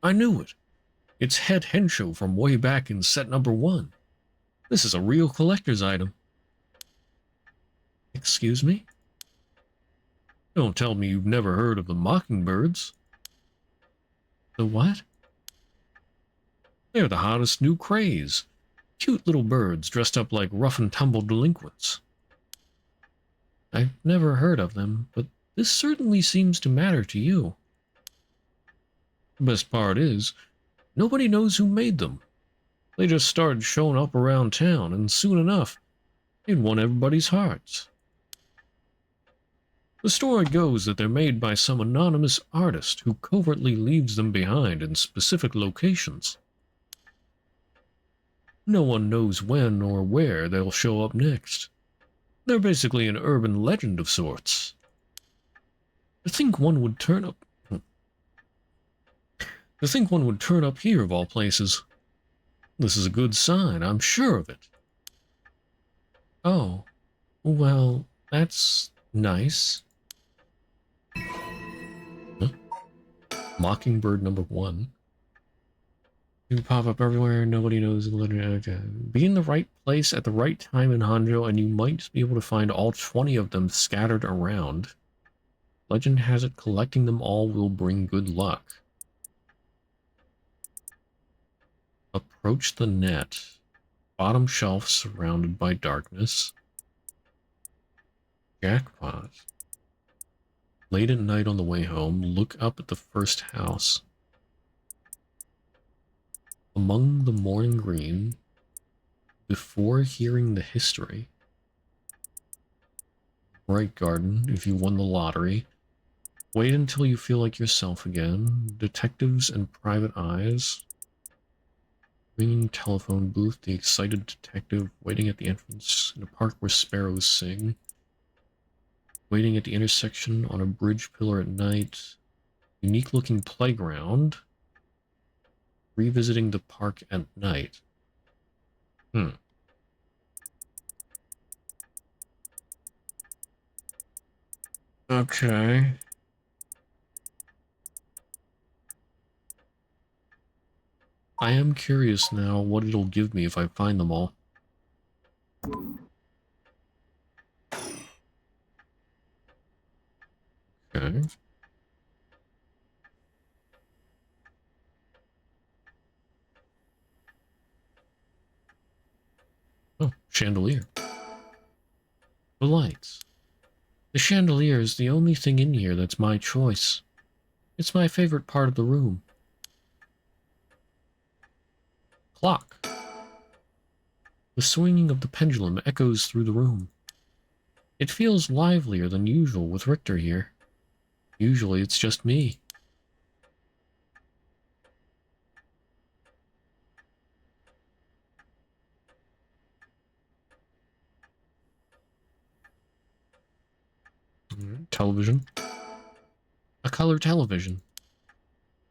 I knew it. It's Head Honjo from way back in set number 1. This is a real collector's item. Excuse me? Don't tell me you've never heard of the Mockingbirds. The what? They're the hottest new craze. Cute little birds dressed up like rough-and-tumble delinquents. I've never heard of them, but this certainly seems to matter to you. The best part is, nobody knows who made them. They just started showing up around town, and soon enough, they'd won everybody's hearts. The story goes that they're made by some anonymous artist who covertly leaves them behind in specific locations. No one knows when or where they'll show up next. They're basically an urban legend of sorts. To think one would turn up... To think one would turn up here of all places. This is a good sign, I'm sure of it. Oh, well, that's nice. Huh? Mockingbird number 1. You pop up everywhere, nobody knows. Be in the right place at the right time in Honjo, and you might be able to find all 20 of them scattered around. Legend has it collecting them all will bring good luck. Approach the net. Bottom shelf surrounded by darkness. Jackpot. Late at night on the way home, look up at the first house. Among the morning green, before hearing the history. Bright garden, if you won the lottery. Wait until you feel like yourself again. Detectives and private eyes. Ringing telephone booth, the excited detective waiting at the entrance in a park where sparrows sing. Waiting at the intersection on a bridge pillar at night. Unique looking playground. Revisiting the park at night. Okay. I am curious now what it'll give me if I find them all. Okay. Oh, chandelier. The lights. The chandelier is the only thing in here that's my choice. It's my favorite part of the room. Clock. The swinging of the pendulum echoes through the room. It feels livelier than usual with Richter here. Usually it's just me. Television. A color television.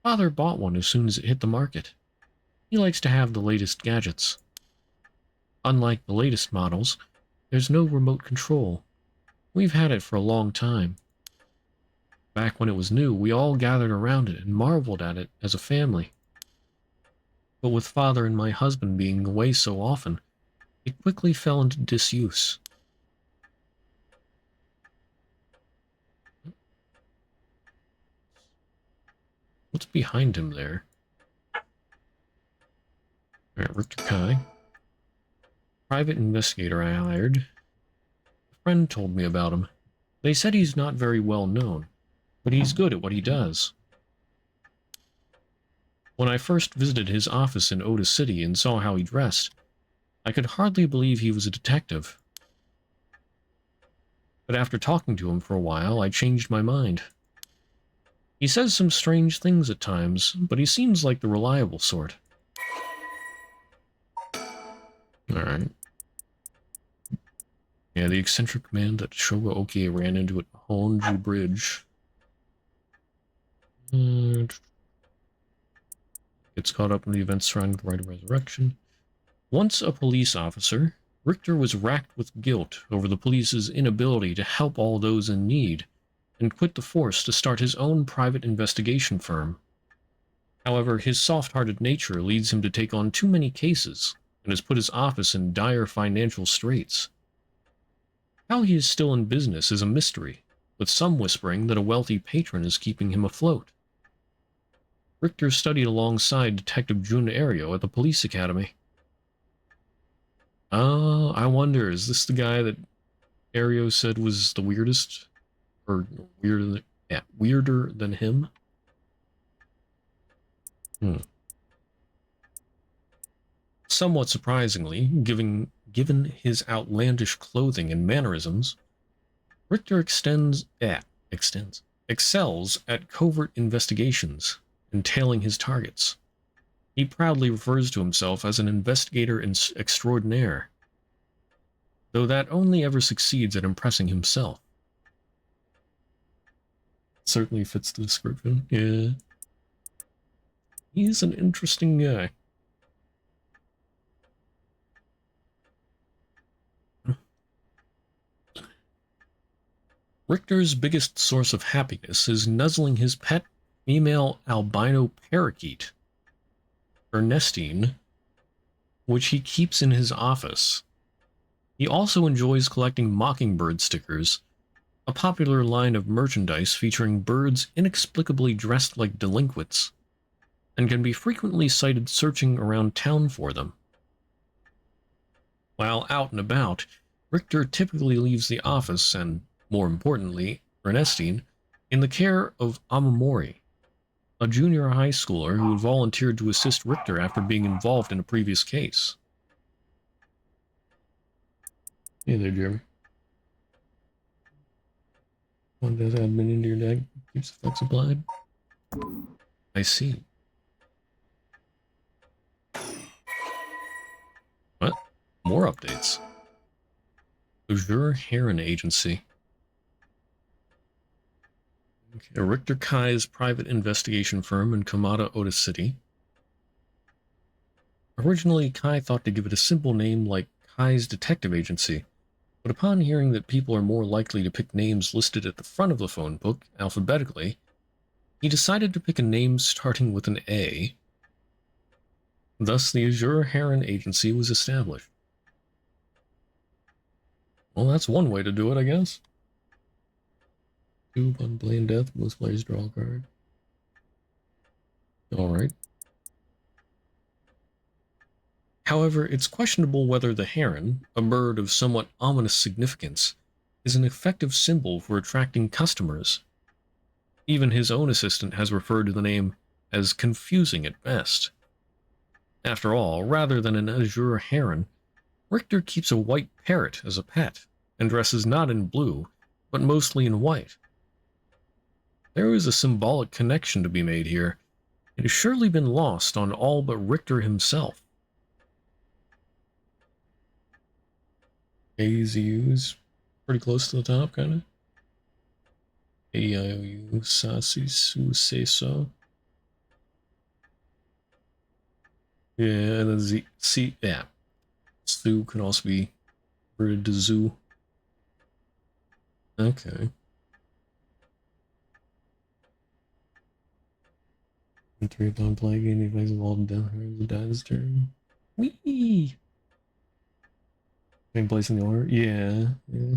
Father bought one as soon as it hit the market. He likes to have the latest gadgets. Unlike the latest models, there's no remote control. We've had it for a long time. Back when it was new, we all gathered around it and marveled at it as a family. But with Father and my husband being away so often, it quickly fell into disuse. What's behind him there? Alright, Richter Kai. Private investigator I hired. A friend told me about him. They said he's not very well known, but he's good at what he does. When I first visited his office in Otis City and saw how he dressed, I could hardly believe he was a detective. But after talking to him for a while, I changed my mind. He says some strange things at times, but he seems like the reliable sort. Alright. Yeah, the eccentric man that Shogo Okie ran into at Honjo Bridge. Gets caught up in the events surrounding the Rite of Resurrection. Once a police officer, Richter was racked with guilt over the police's inability to help all those in need, and quit the force to start his own private investigation firm. However, his soft-hearted nature leads him to take on too many cases, and has put his office in dire financial straits. How he is still in business is a mystery, with some whispering that a wealthy patron is keeping him afloat. Richter studied alongside Detective Jun Ario at the police academy. I wonder, is this the guy that Ario said was the weirdest? Or weirder than him? Somewhat surprisingly, given his outlandish clothing and mannerisms, Richter excels at covert investigations, entailing his targets. He proudly refers to himself as an investigator extraordinaire, though that only ever succeeds at impressing himself. Certainly fits the description, yeah. He's an interesting guy. Richter's biggest source of happiness is nuzzling his pet female albino parakeet, Ernestine, which he keeps in his office. He also enjoys collecting mockingbird stickers, a popular line of merchandise featuring birds inexplicably dressed like delinquents, and can be frequently sighted searching around town for them. While out and about, Richter typically leaves the office and, more importantly, Ernestine, in the care of Amamori, a junior high schooler who had volunteered to assist Richter after being involved in a previous case. Hey there, Jeremy. One does admin into your deck, keeps the flex applied. I see. What? More updates. Azure Heron Agency. Okay, Richter Kai's private investigation firm in Kamada, Otis City. Originally, Kai thought to give it a simple name like Kai's Detective Agency, but upon hearing that people are more likely to pick names listed at the front of the phone book, alphabetically, he decided to pick a name starting with an A. Thus, the Azure Heron Agency was established. Well, that's one way to do it, I guess. 2 on play and death, most players draw a card. Alright. However, it's questionable whether the heron, a bird of somewhat ominous significance, is an effective symbol for attracting customers. Even his own assistant has referred to the name as confusing at best. After all, rather than an azure heron, Richter keeps a white parrot as a pet, and dresses not in blue, but mostly in white. There is a symbolic connection to be made here. It has surely been lost on all but Richter himself. AZU's pretty close to the top, kind of. AIOU, Sasi, Su, Say So. Yeah, and then Z, C, yeah. Su can also be rooted to Zoo. Okay. And 3 upon play game, he plays involved in down the dies turn. Whee! Same place in the order? Yeah, yeah.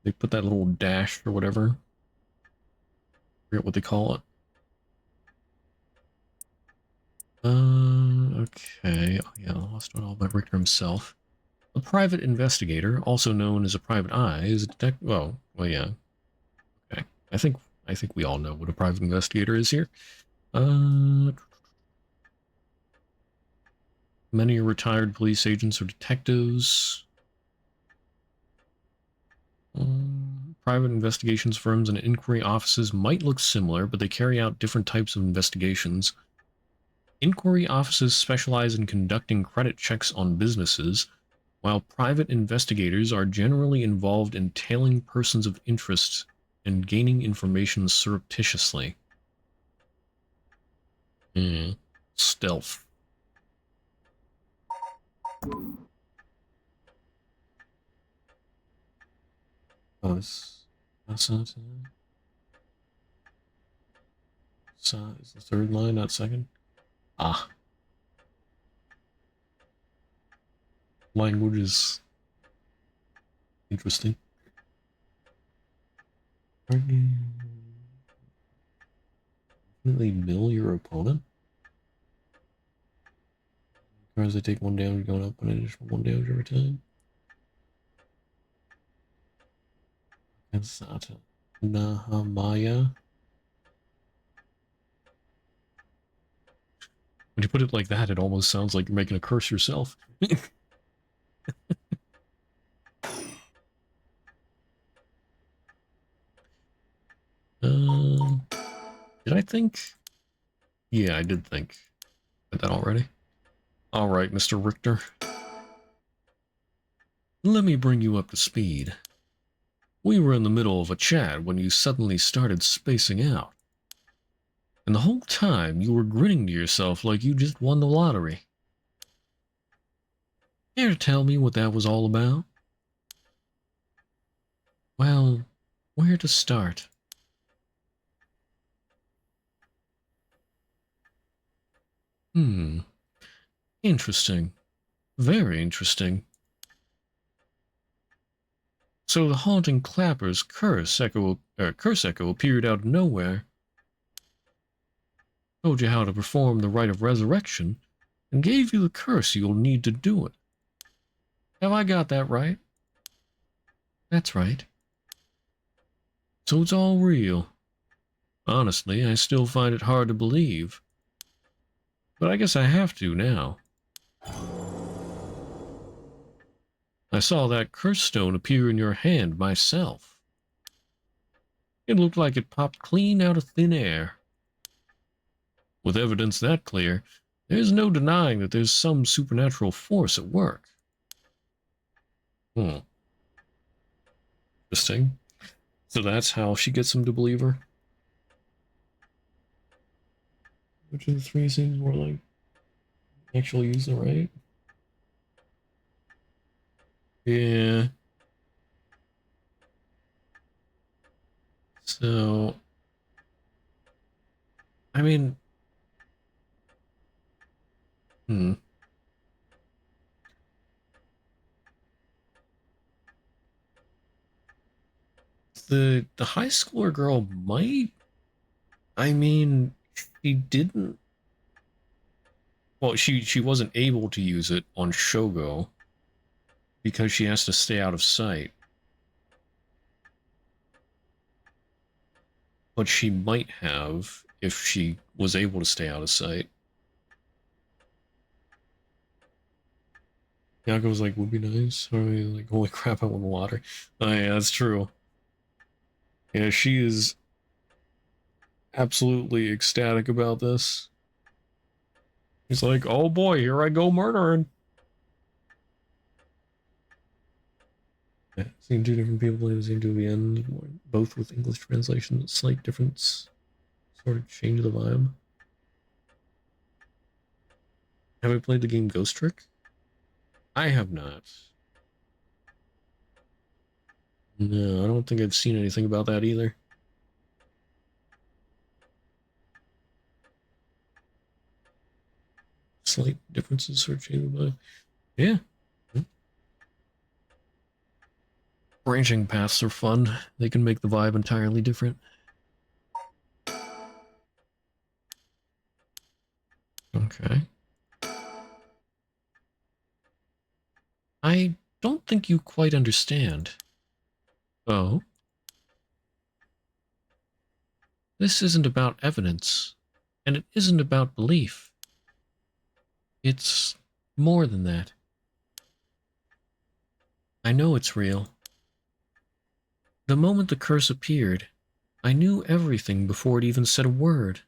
They put that little dash or whatever. I forget what they call it. Okay. Oh, yeah, lost it all by Richter himself. A private investigator, also known as a private eye, is a detective. Well, yeah. Okay. I think we all know what a private investigator is here. Many are retired police agents or detectives. Private investigations firms and inquiry offices might look similar, but they carry out different types of investigations. Inquiry offices specialize in conducting credit checks on businesses, while private investigators are generally involved in tailing persons of interest and gaining information surreptitiously. Stealth. That's not, is the third line, not second? Ah. Language is interesting. Definitely mill your opponent. As they take one damage, going up an additional one damage every time. Kansata. Nahamaya. When you put it like that, it almost sounds like you're making a curse yourself. Did I think? Yeah, I did think. Did that already? Alright, Mr. Richter. Let me bring you up to speed. We were in the middle of a chat when you suddenly started spacing out. And the whole time you were grinning to yourself like you just won the lottery. Care to tell me what that was all about? Well, where to start? Interesting. Very interesting. So the haunting clapper's curse echo appeared out of nowhere, told you how to perform the rite of resurrection, and gave you the curse you'll need to do it. Have I got that right? That's right. So it's all real. Honestly, I still find it hard to believe. But I guess I have to now. I saw that curse stone appear in your hand myself. It looked like it popped clean out of thin air. With evidence that clear, there's no denying that there's some supernatural force at work. Interesting. So that's how she gets him to believe her? Which of the three seems more like actually use the right? Yeah. So, I mean, the high schooler girl might. I mean, she didn't. Well, she wasn't able to use it on Shogo because she has to stay out of sight. But she might have if she was able to stay out of sight. Yako was like, would be nice. Or like, holy crap, I won the lottery. Oh yeah, that's true. Yeah, she is absolutely ecstatic about this. He's like, oh boy, here I go murdering. Yeah, seeing two different people play the same to the end, both with English translation, slight difference, sort of change the vibe. Have I played the game Ghost Trick? I have not. No, I don't think I've seen anything about that either. Slight differences sort of change the vibe. Yeah. Branching paths are fun. They can make the vibe entirely different. Okay. I don't think you quite understand. Oh? This isn't about evidence. And it isn't about belief. It's more than that. I know it's real. The moment the curse appeared, I knew everything before it even said a word.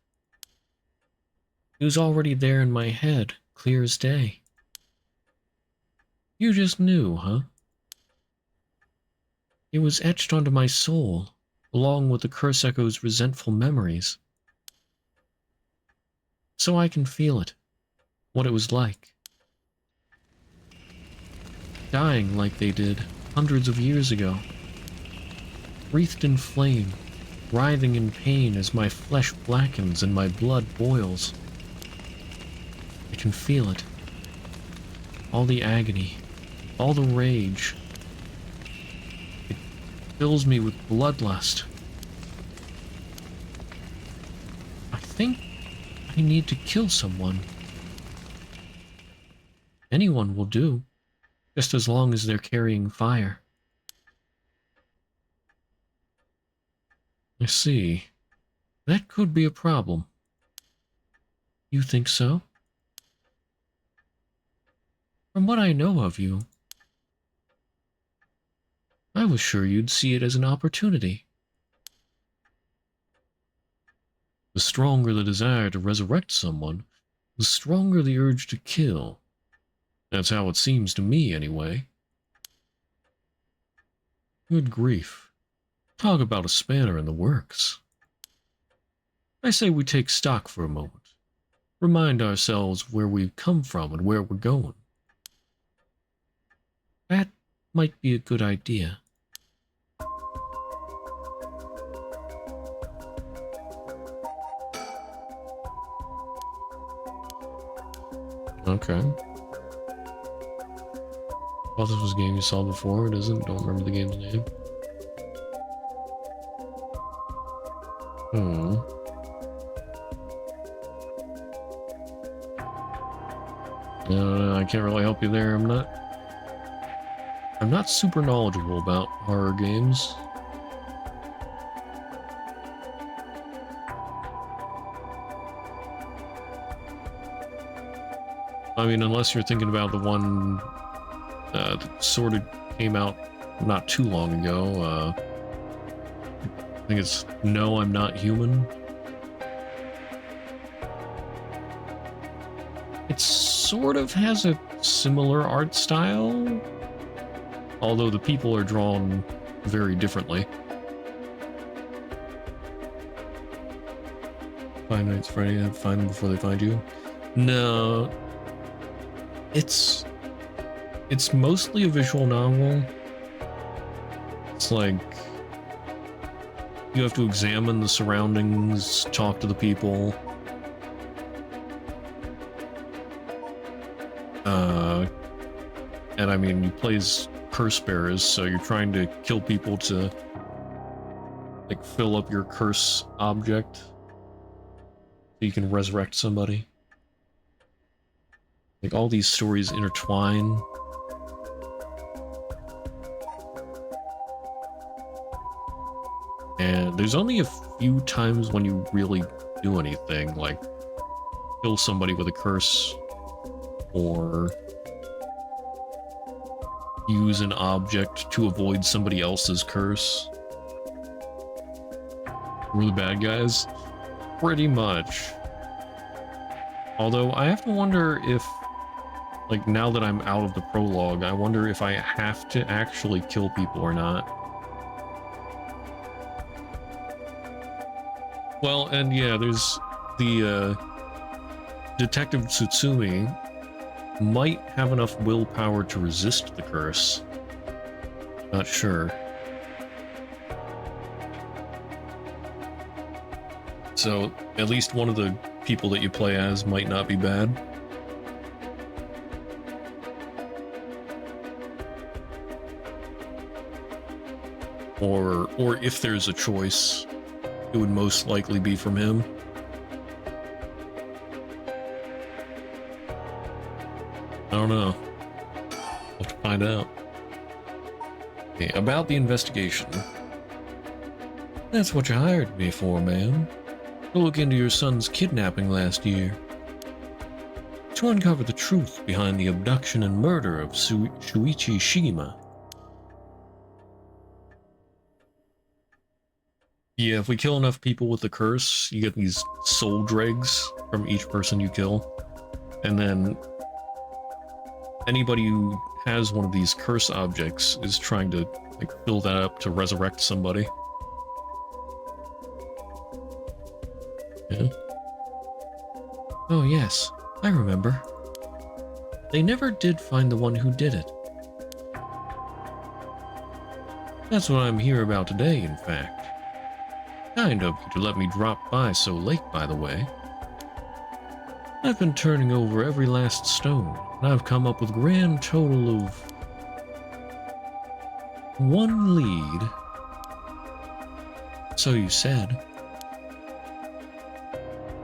It was already there in my head, clear as day. You just knew, huh? It was etched onto my soul, along with the curse echo's resentful memories. So I can feel it, what it was like. Dying like they did hundreds of years ago. Wreathed in flame, writhing in pain as my flesh blackens and my blood boils. I can feel it. All the agony, all the rage. It fills me with bloodlust. I think I need to kill someone. Anyone will do, just as long as they're carrying fire. I see. That could be a problem. You think so? From what I know of you, I was sure you'd see it as an opportunity. The stronger the desire to resurrect someone, the stronger the urge to kill. That's how it seems to me, anyway. Good grief. Talk about a spanner in the works. I say we take stock for a moment. Remind ourselves where we've come from and where we're going. That might be a good idea. Okay. Well, this was a game you saw before. It isn't. Don't remember the game's name. I can't really help you there. I'm not super knowledgeable about horror games. I mean, unless you're thinking about the one that sort of came out not too long ago. I think it's No, I'm Not Human. It sort of has a similar art style, although the people are drawn very differently. Five Nights at Freddy's, find them before they find you. No, it's mostly a visual novel. It's like you have to examine the surroundings, talk to the people. And I mean, you play as curse bearers, so you're trying to kill people to like fill up your curse object so you can resurrect somebody. Like all these stories intertwine. And there's only a few times when you really do anything, like kill somebody with a curse or use an object to avoid somebody else's curse. We're the bad guys? Pretty much. Although I have to wonder if, like, now that I'm out of the prologue, I wonder if I have to actually kill people or not. Well, and yeah, there's the Detective Tsutsumi might have enough willpower to resist the curse. Not sure. So, at least one of the people that you play as might not be bad. Or if there's a choice, it would most likely be from him. I don't know. We'll have to find out. Okay, about the investigation. That's what you hired me for, ma'am. to look into your son's kidnapping last year, to uncover the truth behind the abduction and murder of Shuichi Shigema. Yeah, if we kill enough people with the curse, you get these soul dregs from each person you kill. And then anybody who has one of these curse objects is trying to like fill that up to resurrect somebody. Yeah. Oh yes, I remember. They never did find the one who did it. That's what I'm here about today, in fact. Kind of you to let me drop by so late, by the way. I've been turning over every last stone, and I've come up with a grand total of 1 lead. So you said.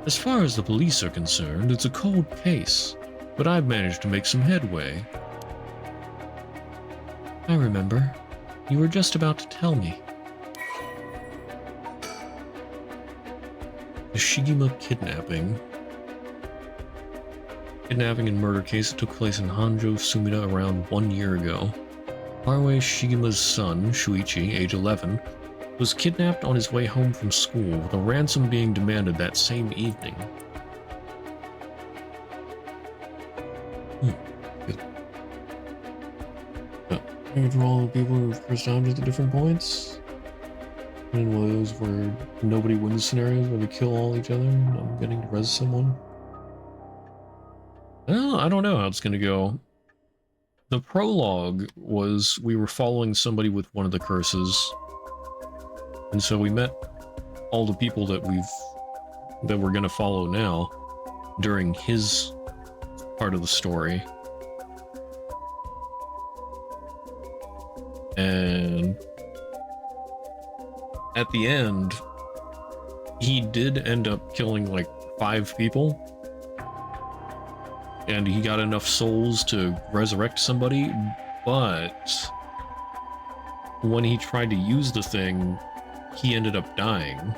As far as the police are concerned, it's a cold case, but I've managed to make some headway. I remember. You were just about to tell me. The Shigema kidnapping. Kidnapping and murder case that took place in Honjo, Sumida around 1 year ago. Haruo Shigema's son, Shuichi, age 11, was kidnapped on his way home from school, with a ransom being demanded that same evening. Good. Control all the people who have cursed objects at different points. And one of those where nobody wins scenarios where they kill all each other and I'm getting to res someone. Well, I don't know how it's going to go. The prologue was we were following somebody with one of the curses. And so we met all the people that we're going to follow now during his part of the story. And at the end, he did end up killing like 5 people. And he got enough souls to resurrect somebody, but when he tried to use the thing, he ended up dying.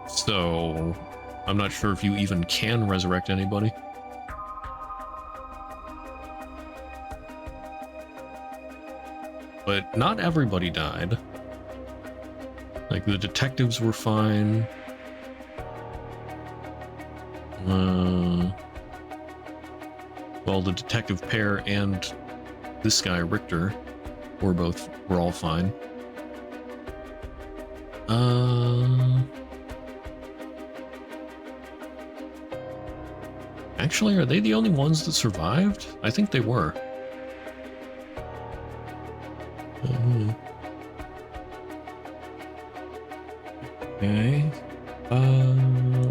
So, I'm not sure if you even can resurrect anybody. But not everybody died. Like, the detectives were fine. Well, the detective pair and this guy, Richter, were all fine. Actually, are they the only ones that survived? I think they were. Okay.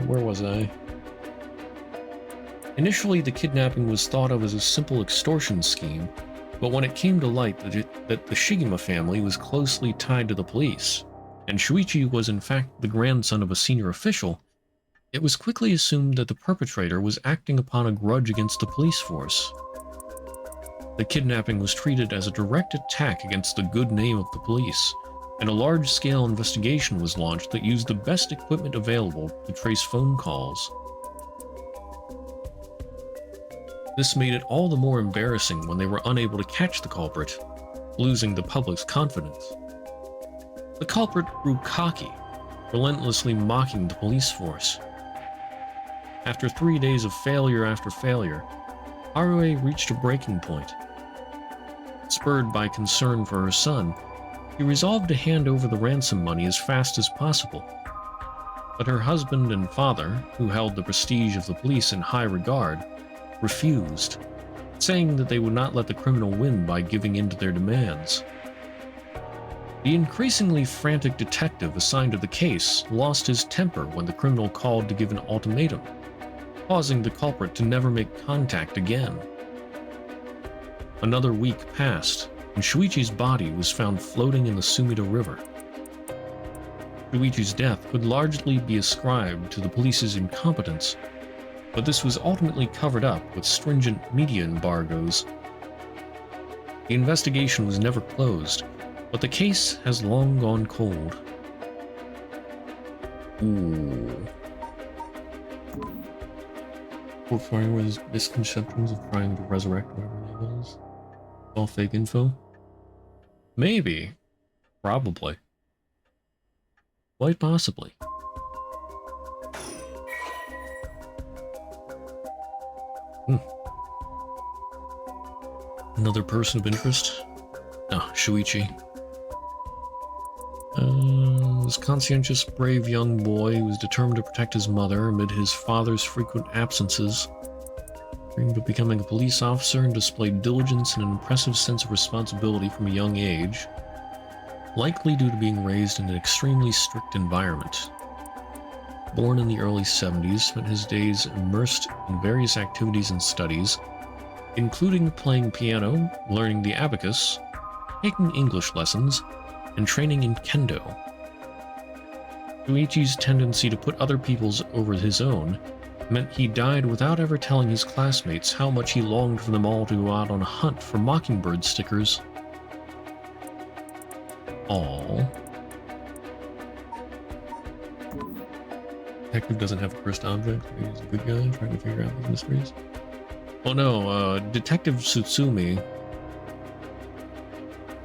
Where was I? Initially, the kidnapping was thought of as a simple extortion scheme, but when it came to light that the Shigema family was closely tied to the police, and Shuichi was in fact the grandson of a senior official, it was quickly assumed that the perpetrator was acting upon a grudge against the police force. The kidnapping was treated as a direct attack against the good name of the police, and a large-scale investigation was launched that used the best equipment available to trace phone calls. This made it all the more embarrassing when they were unable to catch the culprit, losing the public's confidence. The culprit grew cocky, relentlessly mocking the police force. After 3 days of failure after failure, Haruo reached a breaking point. Spurred by concern for her son, she resolved to hand over the ransom money as fast as possible. But her husband and father, who held the prestige of the police in high regard, refused, saying that they would not let the criminal win by giving in to their demands. The increasingly frantic detective assigned to the case lost his temper when the criminal called to give an ultimatum, causing the culprit to never make contact again. Another week passed, and Shuichi's body was found floating in the Sumida River. Shuichi's death could largely be ascribed to the police's incompetence, but this was ultimately covered up with stringent media embargoes. The investigation was never closed, but the case has long gone cold. Ooh. Portfolio was misconceptions of trying to resurrect whatever that was. All fake info? Maybe. Probably. Quite possibly. Another person of interest? Ah, Shuichi. This conscientious, brave young boy who was determined to protect his mother amid his father's frequent absences, dreamed of becoming a police officer and displayed diligence and an impressive sense of responsibility from a young age, likely due to being raised in an extremely strict environment. Born in the early 70s, spent his days immersed in various activities and studies, including playing piano, learning the abacus, taking English lessons, and training in kendo. Shuichi's tendency to put other people's over his own meant he died without ever telling his classmates how much he longed for them all to go out on a hunt for mockingbird stickers. Aww. Detective doesn't have a cursed object. Maybe he's a good guy trying to figure out these mysteries. Oh no, Detective Tsutsumi,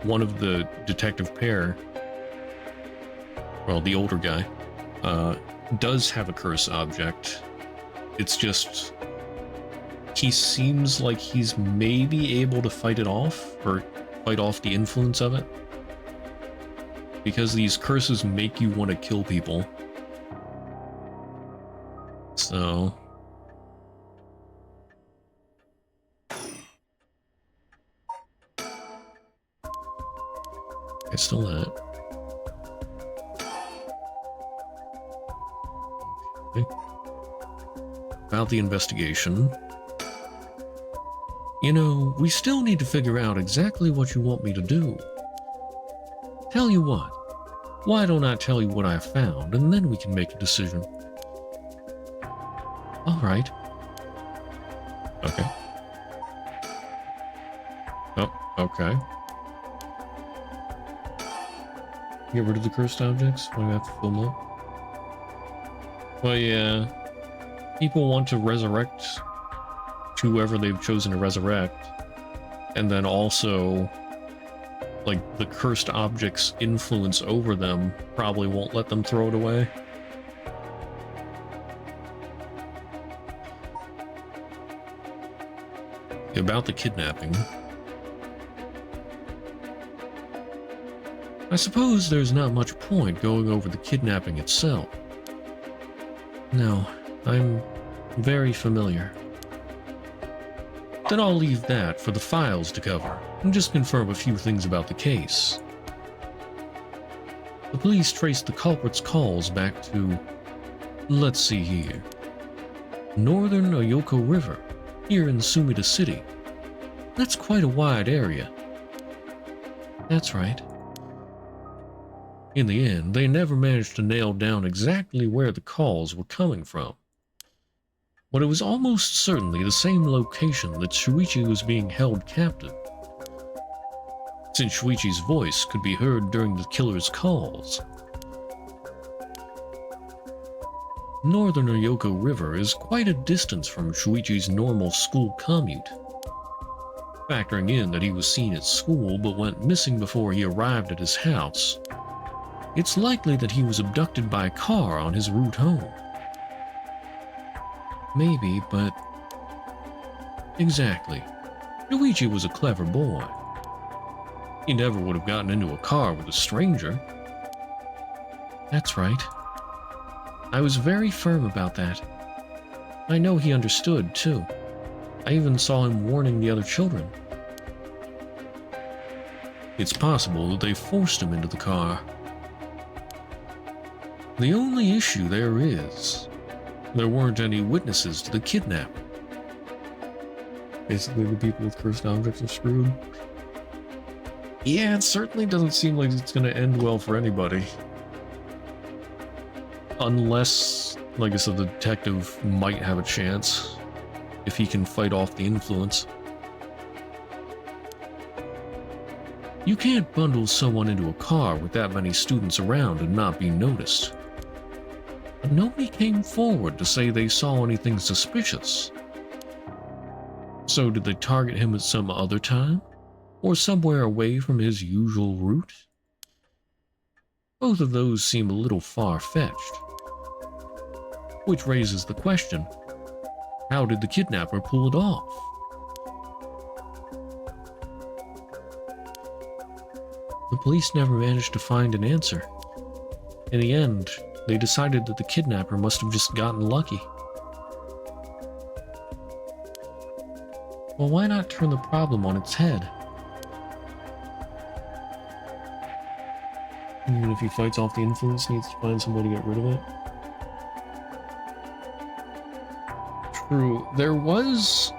one of the detective pair, well, the older guy, does have a curse object. It's just, he seems like he's maybe able to fight it off, or fight off the influence of it. Because these curses make you want to kill people. So... it's still that. Okay. About the investigation. You know, we still need to figure out exactly what you want me to do. Tell you what, why don't I tell you what I found, and then we can make a decision. All right. Okay. Oh, okay. Get rid of the cursed objects? Why do I have to fill them up? Well, yeah. People want to resurrect whoever they've chosen to resurrect. And then also, like, the cursed object's influence over them probably won't let them throw it away. About the kidnapping. I suppose there's not much point going over the kidnapping itself. No, I'm very familiar. Then I'll leave that for the files to cover, and just confirm a few things about the case. The police traced the culprit's calls back to, let's see here, Northern Oyoko River, here in Sumida City. That's quite a wide area. That's right. In the end, they never managed to nail down exactly where the calls were coming from. But it was almost certainly the same location that Shuichi was being held captive, since Shuichi's voice could be heard during the killer's calls. Northern Oyoko River is quite a distance from Shuichi's normal school commute. Factoring in that he was seen at school but went missing before he arrived at his house, it's likely that he was abducted by a car on his route home. Maybe, but... exactly. Shuichi was a clever boy. He never would have gotten into a car with a stranger. That's right. I was very firm about that. I know he understood, too. I even saw him warning the other children. It's possible that they forced him into the car. The only issue there is, there weren't any witnesses to the kidnapping. Basically, the people with cursed objects are screwed. Yeah, it certainly doesn't seem like it's going to end well for anybody. Unless, like I said, the detective might have a chance, if he can fight off the influence. You can't bundle someone into a car with that many students around and not be noticed. but nobody came forward to say they saw anything suspicious. So did they target him at some other time? Or somewhere away from his usual route? Both of those seem a little far-fetched. Which raises the question, how did the kidnapper pull it off? The police never managed to find an answer. In the end, they decided that the kidnapper must have just gotten lucky. Well, why not turn the problem on its head? Even if he fights off the influence, needs to find somebody to get rid of it. True. There was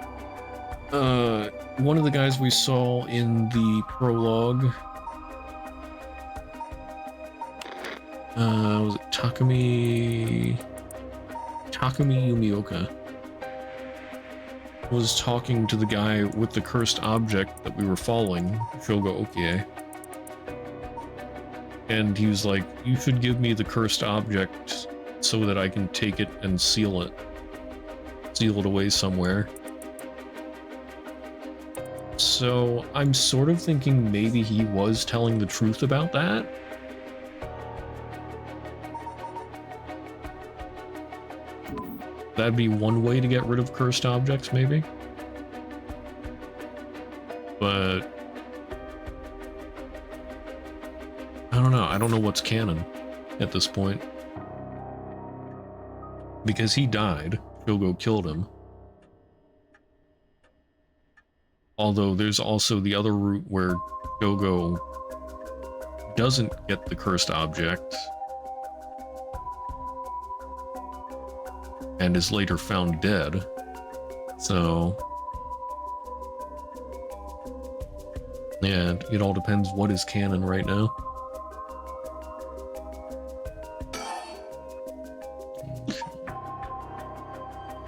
one of the guys we saw in the prologue. Was it Takumi Yumioka? Was talking to the guy with the cursed object that we were following, Shogo Okie. And he was like, you should give me the cursed object so that I can take it and seal it. Seal it away somewhere. So I'm sort of thinking maybe he was telling the truth about that. That'd be one way to get rid of cursed objects, maybe. But I don't know. I don't know what's canon at this point. Because he died. Shogo killed him. Although there's also the other route where Shogo doesn't get the cursed object and is later found dead. So yeah, it all depends what is canon right now.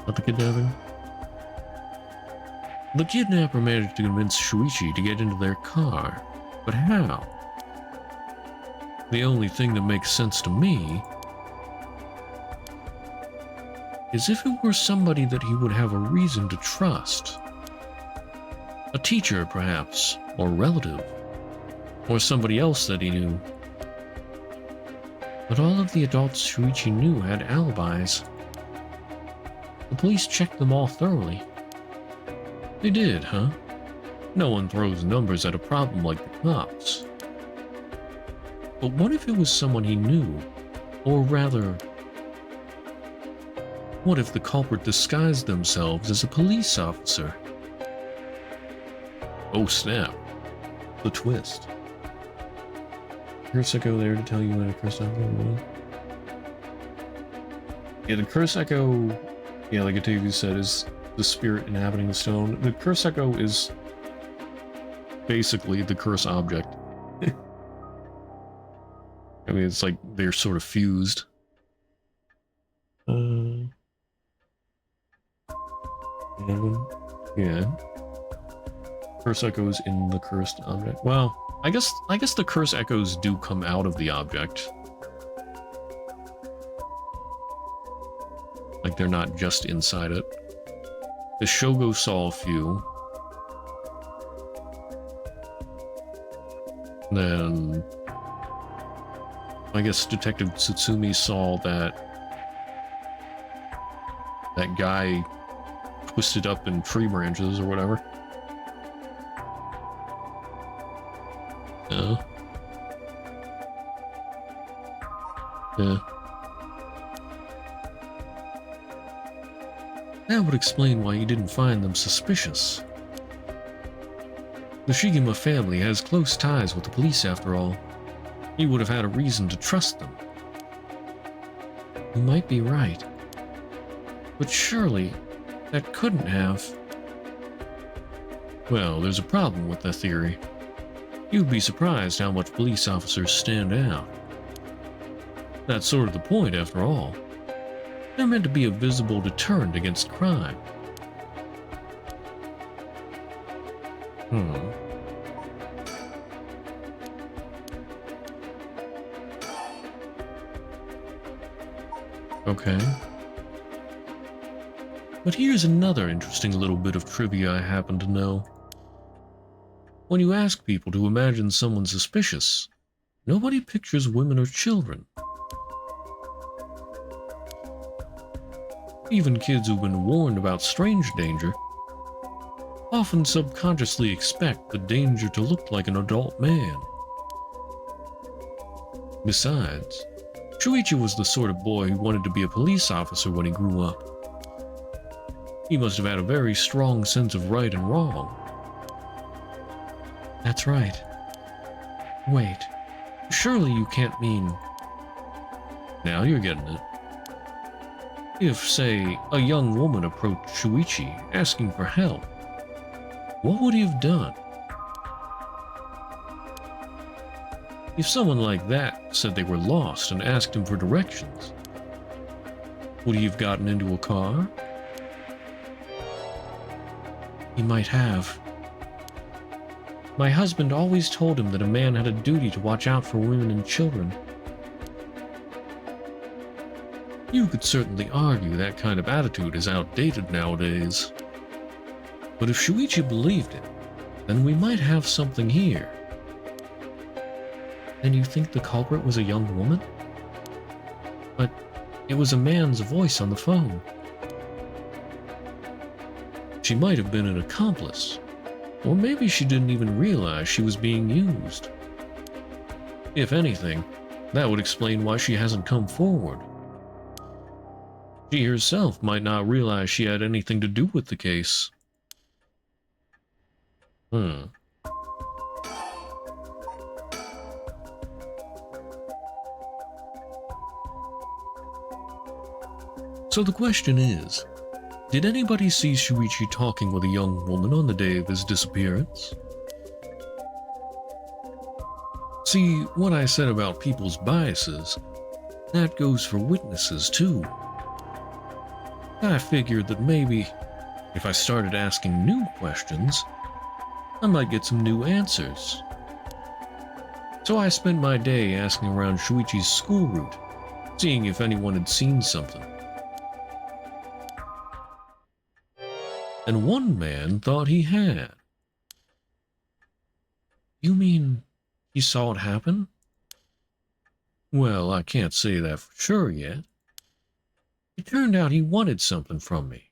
About the kidnapping? The kidnapper managed to convince Shuichi to get into their car, but how? The only thing that makes sense to me is if it were somebody that he would have a reason to trust. A teacher, perhaps, or relative, or somebody else that he knew. But all of the adults Shuichi knew had alibis. The police checked them all thoroughly. They did, huh? No one throws numbers at a problem like the cops. But what if it was someone he knew? Or rather, what if the culprit disguised themselves as a police officer? Oh snap. The twist. Curse Echo there to tell you what a curse echo was. Yeah, the curse echo, yeah, like Atavu said, is the spirit inhabiting the stone. The curse echo is basically the curse object. I mean, it's like they're sort of fused. Yeah. Curse echoes in the cursed object. Well, I guess the curse echoes do come out of the object. Like they're not just inside it. The Shogo saw a few. Then I guess Detective Tsutsumi saw that guy twisted up in tree branches or whatever. Yeah. That would explain why you didn't find them suspicious. The Shigema family has close ties with the police after all. You would have had a reason to trust them. You might be right. But surely, that couldn't have. Well, there's a problem with that theory. You'd be surprised how much police officers stand out. That's sort of the point, after all. They're meant to be a visible deterrent against crime. Okay. But here's another interesting little bit of trivia I happen to know. When you ask people to imagine someone suspicious, nobody pictures women or children. Even kids who've been warned about strange danger often subconsciously expect the danger to look like an adult man. Besides, Shuichi was the sort of boy who wanted to be a police officer when he grew up. He must have had a very strong sense of right and wrong. That's right. Wait, surely you can't mean... Now you're getting it. If, say, a young woman approached Shuichi asking for help, what would he have done? If someone like that said they were lost and asked him for directions, would he have gotten into a car? He might have. My husband always told him that a man had a duty to watch out for women and children. You could certainly argue that kind of attitude is outdated nowadays. But if Shuichi believed it, then we might have something here. Then you think the culprit was a young woman? But it was a man's voice on the phone. She might have been an accomplice, or maybe she didn't even realize she was being used. If anything, that would explain why she hasn't come forward. She herself might not realize she had anything to do with the case. So the question is, did anybody see Shuichi talking with a young woman on the day of his disappearance? See, what I said about people's biases, that goes for witnesses too. I figured that maybe, if I started asking new questions, I might get some new answers. So I spent my day asking around Shuichi's school route, seeing if anyone had seen something. And one man thought he had. You mean he saw it happen? Well, I can't say that for sure yet. It turned out he wanted something from me,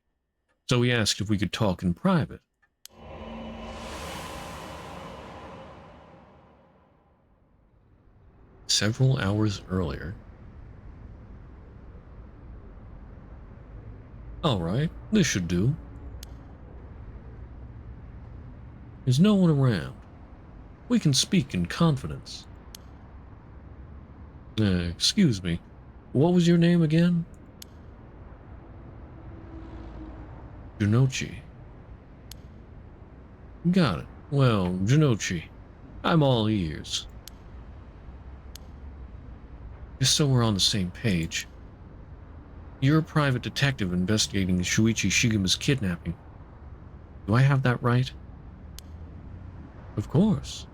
so he asked if we could talk in private. Several hours earlier. Alright, this should do. There's no one around. We can speak in confidence. Excuse me. What was your name again? Jinochi. Got it. Well, Jinochi, I'm all ears. Just so we're on the same page. You're a private detective investigating Shuichi Shigima's kidnapping. Do I have that right? Of course.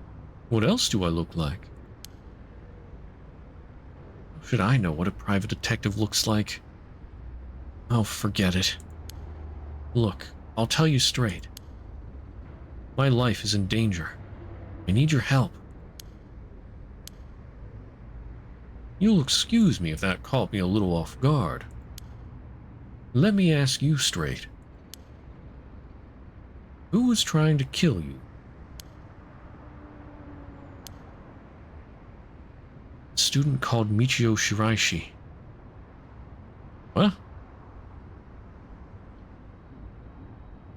What else do I look like? How should I know what a private detective looks like? Oh, forget it. Look, I'll tell you straight. My life is in danger. I need your help. You'll excuse me if that caught me a little off guard. Let me ask you straight. Who was trying to kill you? A student called Michio Shiraishi. What?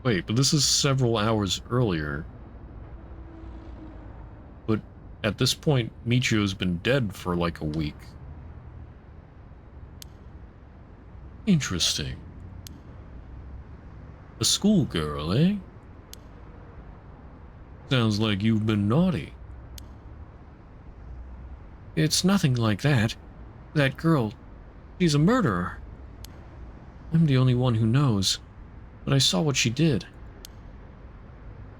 Wait, but this is several hours earlier. But at this point, Michio's been dead for like a week. Interesting. A schoolgirl, eh? Sounds like you've been naughty. It's nothing like that. That girl, she's a murderer. I'm the only one who knows, but I saw what she did.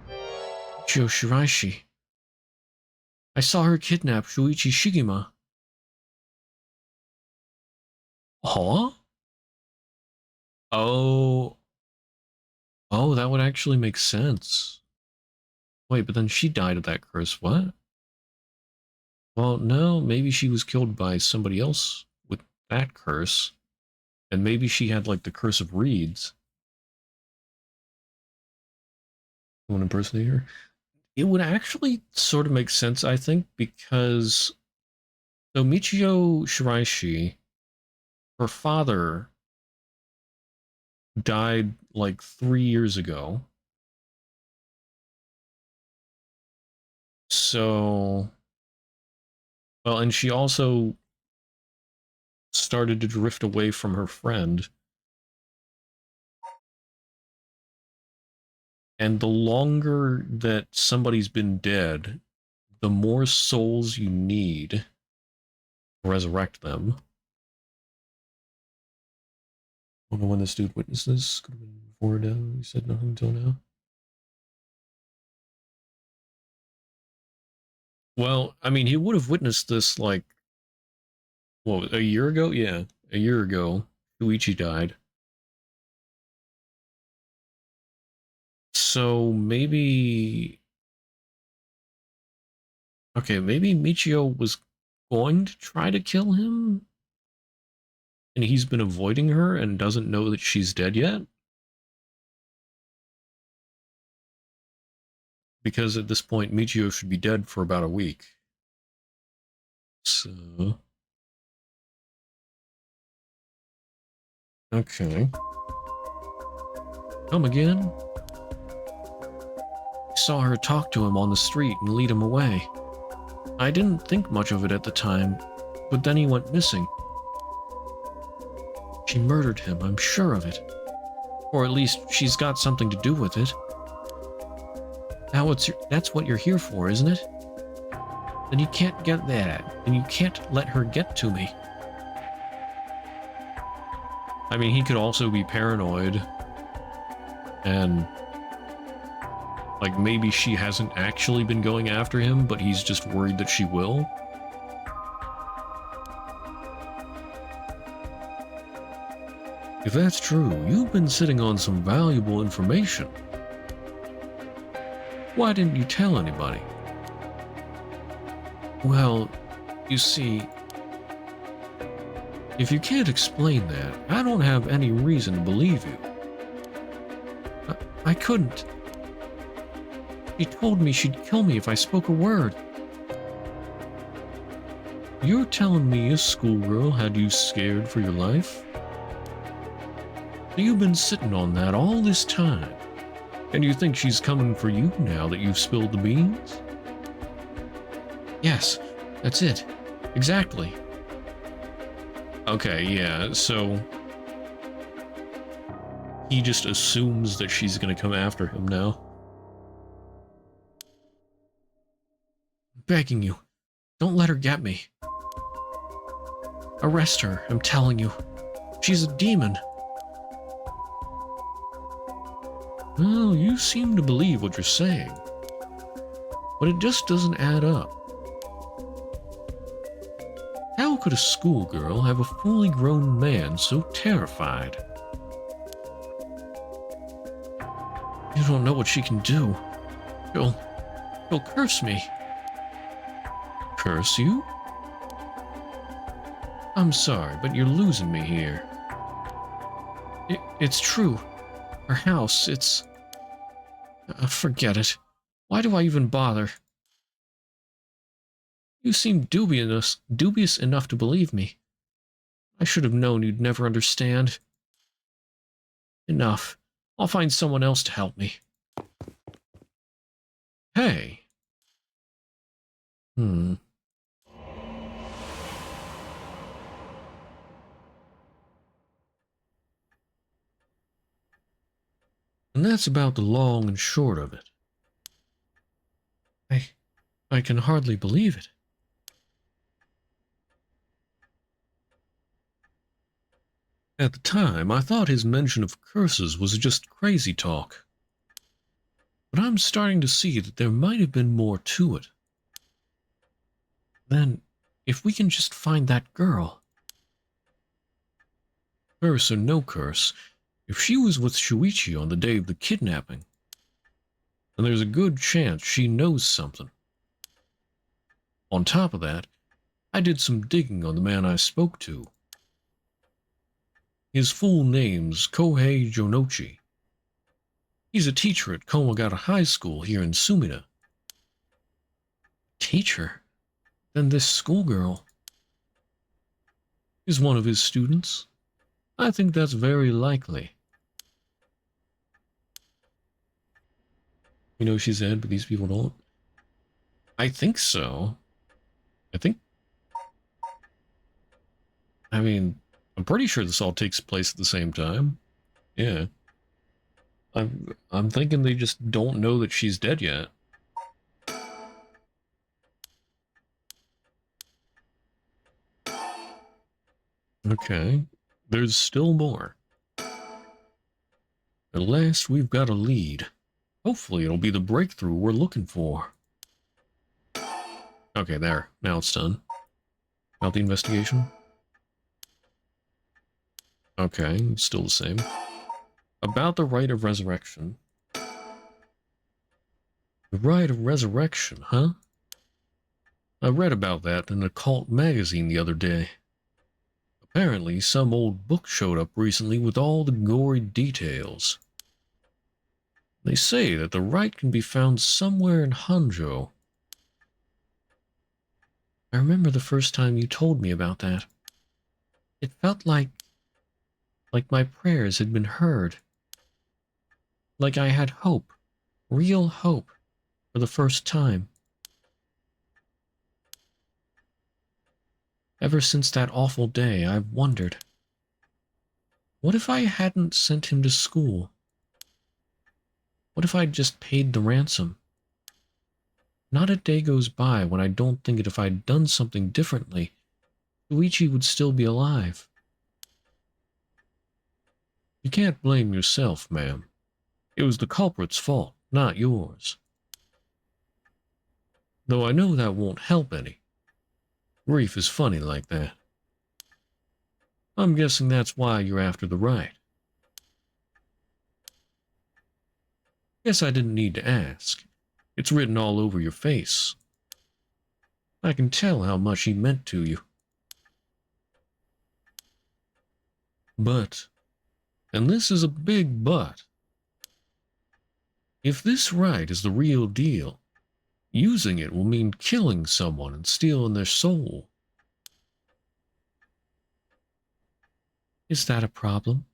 Michio Shiraishi. I saw her kidnap Shuichi Shigima. Huh? Oh, oh, that would actually make sense. Wait, but then she died of that curse. What? Well, no, maybe she was killed by somebody else with that curse. And maybe she had, like, the curse of reeds. One impersonator. It would actually sort of make sense, I think, because so Michio Shiraishi, her father died like 3 years ago. So, well, and she also started to drift away from her friend. And the longer that somebody's been dead, the more souls you need to resurrect them. I don't know when this dude witnessed this. Could have been before now. He said nothing until now. Well, I mean, he would have witnessed this like, what, a year ago? Yeah, a year ago. Shuichi died. So maybe, okay, maybe Michio was going to try to kill him, and he's been avoiding her and doesn't know that she's dead yet. Because at this point, Michio should be dead for about a week. So, okay. Come again? I saw her talk to him on the street and lead him away. I didn't think much of it at the time, but then he went missing. She murdered him, I'm sure of it. Or at least she's got something to do with it. That's what you're here for, isn't it? Then you can't get that, and you can't let her get to me. I mean, he could also be paranoid, and like maybe she hasn't actually been going after him, but he's just worried that she will. If that's true, you've been sitting on some valuable information. Why didn't you tell anybody? Well, you see, if you can't explain that, I don't have any reason to believe you. I couldn't. She told me she'd kill me if I spoke a word. You're telling me a schoolgirl had you scared for your life? So you've been sitting on that all this time, and you think she's coming for you now that you've spilled the beans? Yes, that's it. Exactly. Okay, yeah, so he just assumes that she's gonna come after him now. I'm begging you, don't let her get me. Arrest her, I'm telling you. She's a demon. Well, you seem to believe what you're saying, but it just doesn't add up. How could a schoolgirl have a fully grown man so terrified? You don't know what she can do. She'll curse me. Curse you? I'm sorry, but you're losing me here. It's true. Her house, it's... forget it. Why do I even bother? You seem dubious enough to believe me. I should have known you'd never understand. Enough. I'll find someone else to help me. Hey. And that's about the long and short of it. I can hardly believe it. At the time, I thought his mention of curses was just crazy talk. But I'm starting to see that there might have been more to it. Then, if we can just find that girl... Curse or no curse, If she was with Shuichi on the day of the kidnapping, then there's a good chance she knows something. On top of that, I did some digging on the man I spoke to. His full name's Kohei Jonochi. He's a teacher at Komagata High School here in Sumida. Teacher? Then this schoolgirl is one of his students? I think that's very likely. You know she's dead, but these people don't? I think so. I mean, I'm pretty sure this all takes place at the same time. Yeah. I'm thinking they just don't know that she's dead yet. Okay. There's still more. At last, we've got a lead. Hopefully it'll be the breakthrough we're looking for. Okay, there. Now it's done. About the investigation? Okay, it's still the same. About the rite of resurrection. The rite of resurrection, huh? I read about that in an occult magazine the other day. Apparently, some old book showed up recently with all the gory details. They say that the rite can be found somewhere in Honjo. I remember the first time you told me about that. It felt like my prayers had been heard. Like I had hope, real hope, for the first time. Ever since that awful day, I've wondered, what if I hadn't sent him to school? What if I'd just paid the ransom? Not a day goes by when I don't think that if I'd done something differently, Luigi would still be alive. You can't blame yourself, ma'am. It was the culprit's fault, not yours. Though I know that won't help any. Grief is funny like that. I'm guessing that's why you're after the rite. Guess I didn't need to ask. It's written all over your face. I can tell how much he meant to you. But, and this is a big but, if this rite is the real deal, using it will mean killing someone and stealing their soul. Is that a problem?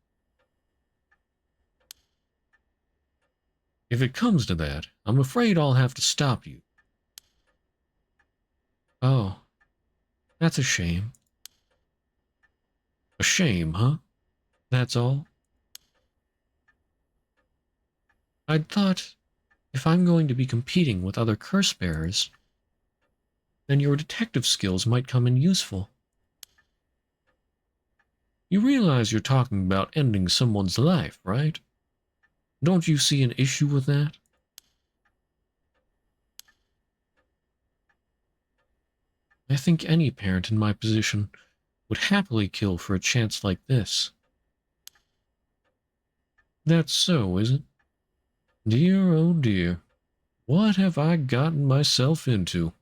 If it comes to that, I'm afraid I'll have to stop you. Oh, that's a shame. A shame, huh? That's all? I'd thought, if I'm going to be competing with other curse bearers, then your detective skills might come in useful. You realize you're talking about ending someone's life, right? Don't you see an issue with that? I think any parent in my position would happily kill for a chance like this. That's so, is it? Dear, oh dear. What have I gotten myself into?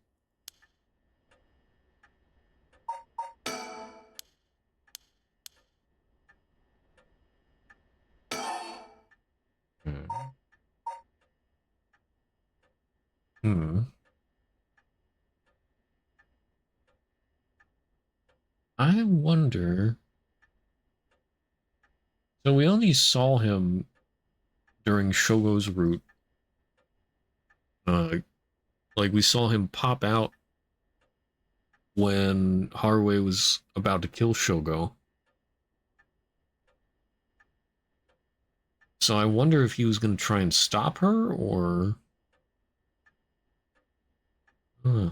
Hmm. I wonder... So we only saw him during Shogo's route. Like we saw him pop out when Haruwe was about to kill Shogo. So I wonder if he was going to try and stop her, or... Huh.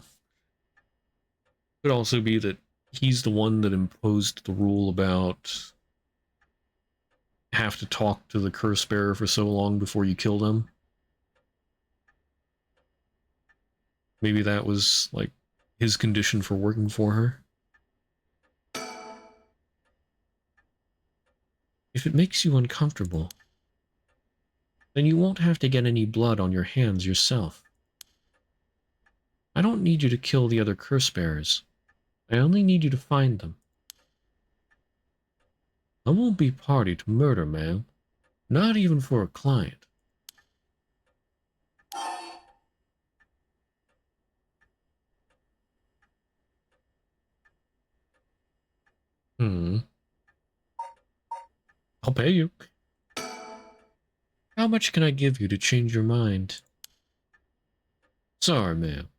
Could also be that he's the one that imposed the rule about have to talk to the curse bearer for so long before you kill them. Maybe that was, like, his condition for working for her. If If it makes you uncomfortable, then you won't have to get any blood on your hands yourself. I don't need you to kill the other curse bearers. I only need you to find them. I won't be party to murder, ma'am. Not even for a client. I'll pay you. How much can I give you to change your mind? Sorry, ma'am,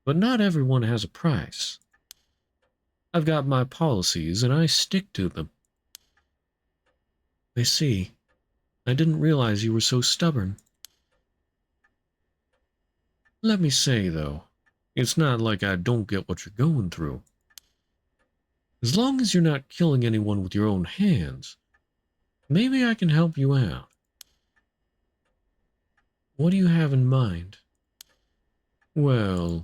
but not everyone has a price. I've got my policies and I stick to them. I see. I didn't realize you were so stubborn. Let me say, though, it's not like I don't get what you're going through. As long as you're not killing anyone with your own hands, maybe I can help you out. What do you have in mind? Well,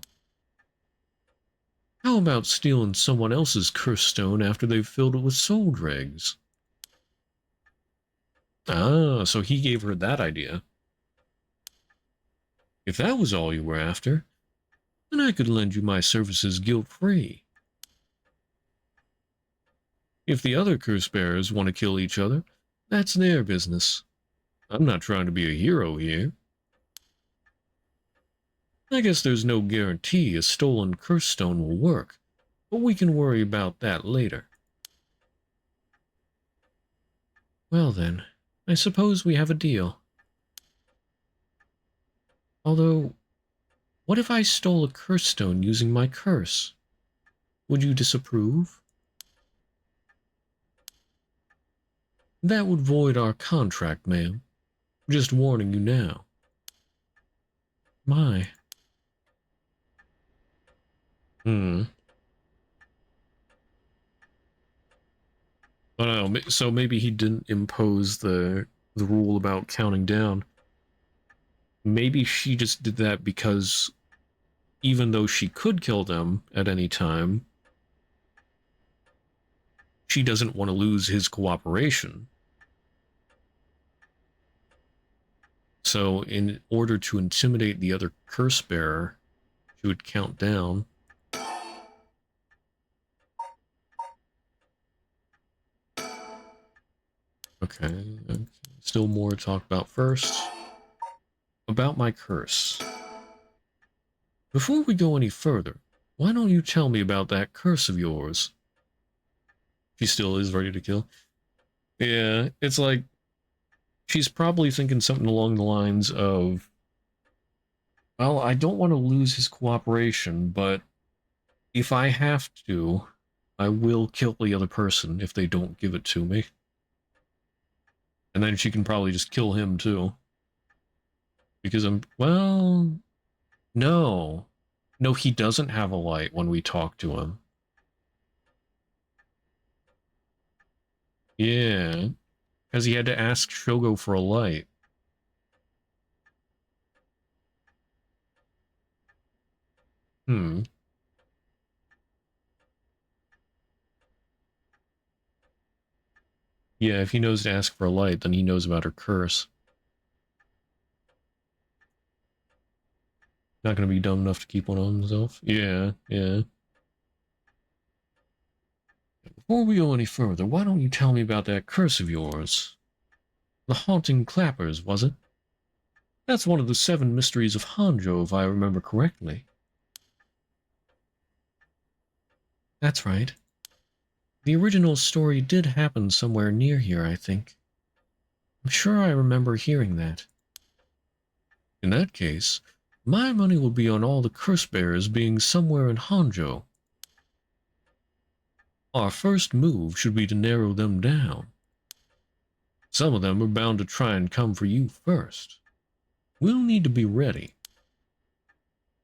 how about stealing someone else's curse stone after they've filled it with soul dregs? Ah, so he gave her that idea. If that was all you were after, then I could lend you my services guilt-free. If the other curse bearers want to kill each other, that's their business. I'm not trying to be a hero here. I guess there's no guarantee a stolen curse stone will work, but we can worry about that later. Well then, I suppose we have a deal. Although, what if I stole a curse stone using my curse? Would you disapprove? That would void our contract, ma'am. Just warning you now. My. I don't know, so maybe he didn't impose the rule about counting down. Maybe she just did that because even though she could kill them at any time, she doesn't want to lose his cooperation. So in order to intimidate the other curse bearer, she would count down. Okay, still more to talk about first. About my curse. Before we go any further, why don't you tell me about that curse of yours? She still is ready to kill. Yeah, it's like, she's probably thinking something along the lines of, well, I don't want to lose his cooperation, but if I have to, I will kill the other person if they don't give it to me. And then she can probably just kill him too. Because well, no. No, he doesn't have a light when we talk to him. Yeah, because he had to ask Shogo for a light. Yeah, if he knows to ask for a light, then he knows about her curse. Not going to be dumb enough to keep one on himself? Yeah, yeah. Before we go any further, why don't you tell me about that curse of yours? The haunting clappers, was it? That's one of the 7 mysteries of Honjo, if I remember correctly. That's right. The original story did happen somewhere near here, I think. I'm sure I remember hearing that. In that case, my money will be on all the curse bearers being somewhere in Honjo. Our first move should be to narrow them down. Some of them are bound to try and come for you first. We'll need to be ready.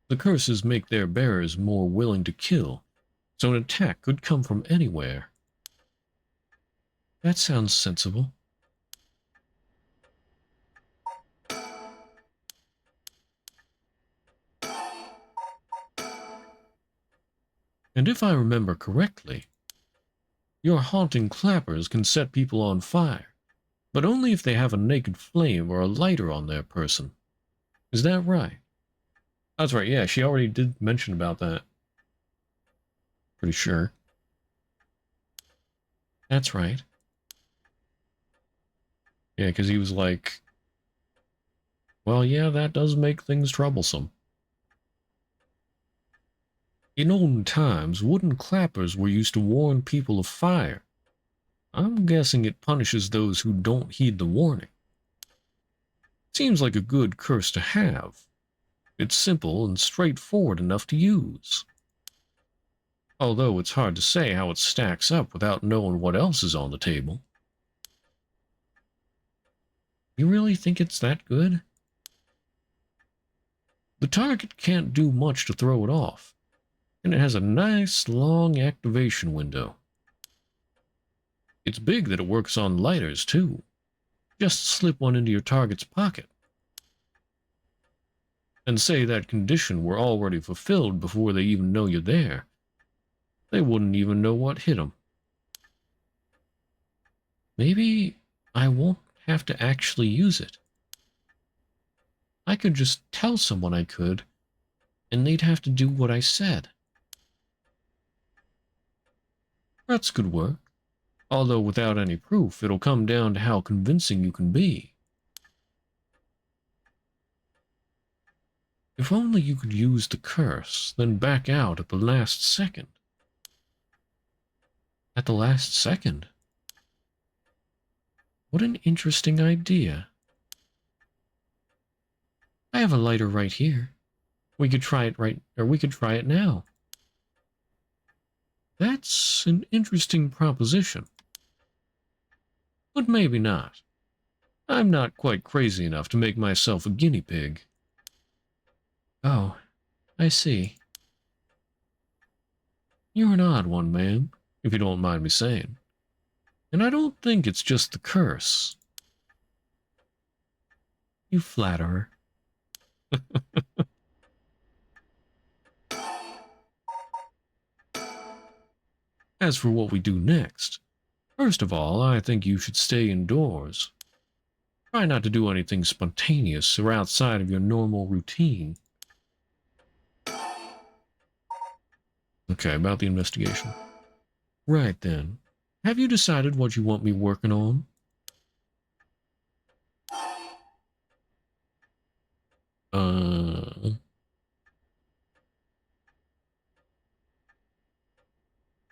The curses make their bearers more willing to kill, so an attack could come from anywhere. That sounds sensible. And if I remember correctly, your haunting clappers can set people on fire, but only if they have a naked flame or a lighter on their person. Is that right? That's right, yeah, she already did mention about that. Pretty sure. That's right. Yeah, because he was like, well, yeah, that does make things troublesome. In olden times, wooden clappers were used to warn people of fire. I'm guessing it punishes those who don't heed the warning. Seems like a good curse to have. It's simple and straightforward enough to use. Although it's hard to say how it stacks up without knowing what else is on the table. You really think it's that good? The target can't do much to throw it off, and it has a nice long activation window. It's big that it works on lighters, too. Just slip one into your target's pocket. And say that condition were already fulfilled before they even know you're there. They wouldn't even know what hit them. Maybe I won't have to actually use it. I could just tell someone I could, and they'd have to do what I said. That's good work. Although without any proof, it'll come down to how convincing you can be. If only you could use the curse, then back out at the last second. At the last second? What an interesting idea. I have a lighter right here. We could try it now. That's an interesting proposition. But maybe not. I'm not quite crazy enough to make myself a guinea pig. Oh, I see. You're an odd one, ma'am, if you don't mind me saying. And I don't think it's just the curse. You flatterer. As for what we do next, first of all, I think you should stay indoors. Try not to do anything spontaneous or outside of your normal routine. Okay, about the investigation. Right then. Have you decided what you want me working on?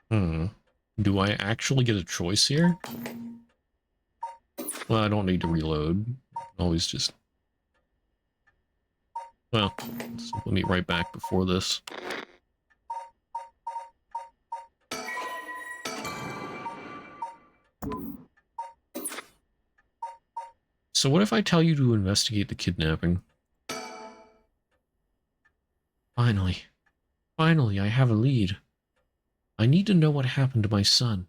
Hmm. Do I actually get a choice here? Well, I don't need to reload. Always just... Well, let me right back before this. So what if I tell you to investigate the kidnapping? Finally. Finally, I have a lead. I need to know what happened to my son.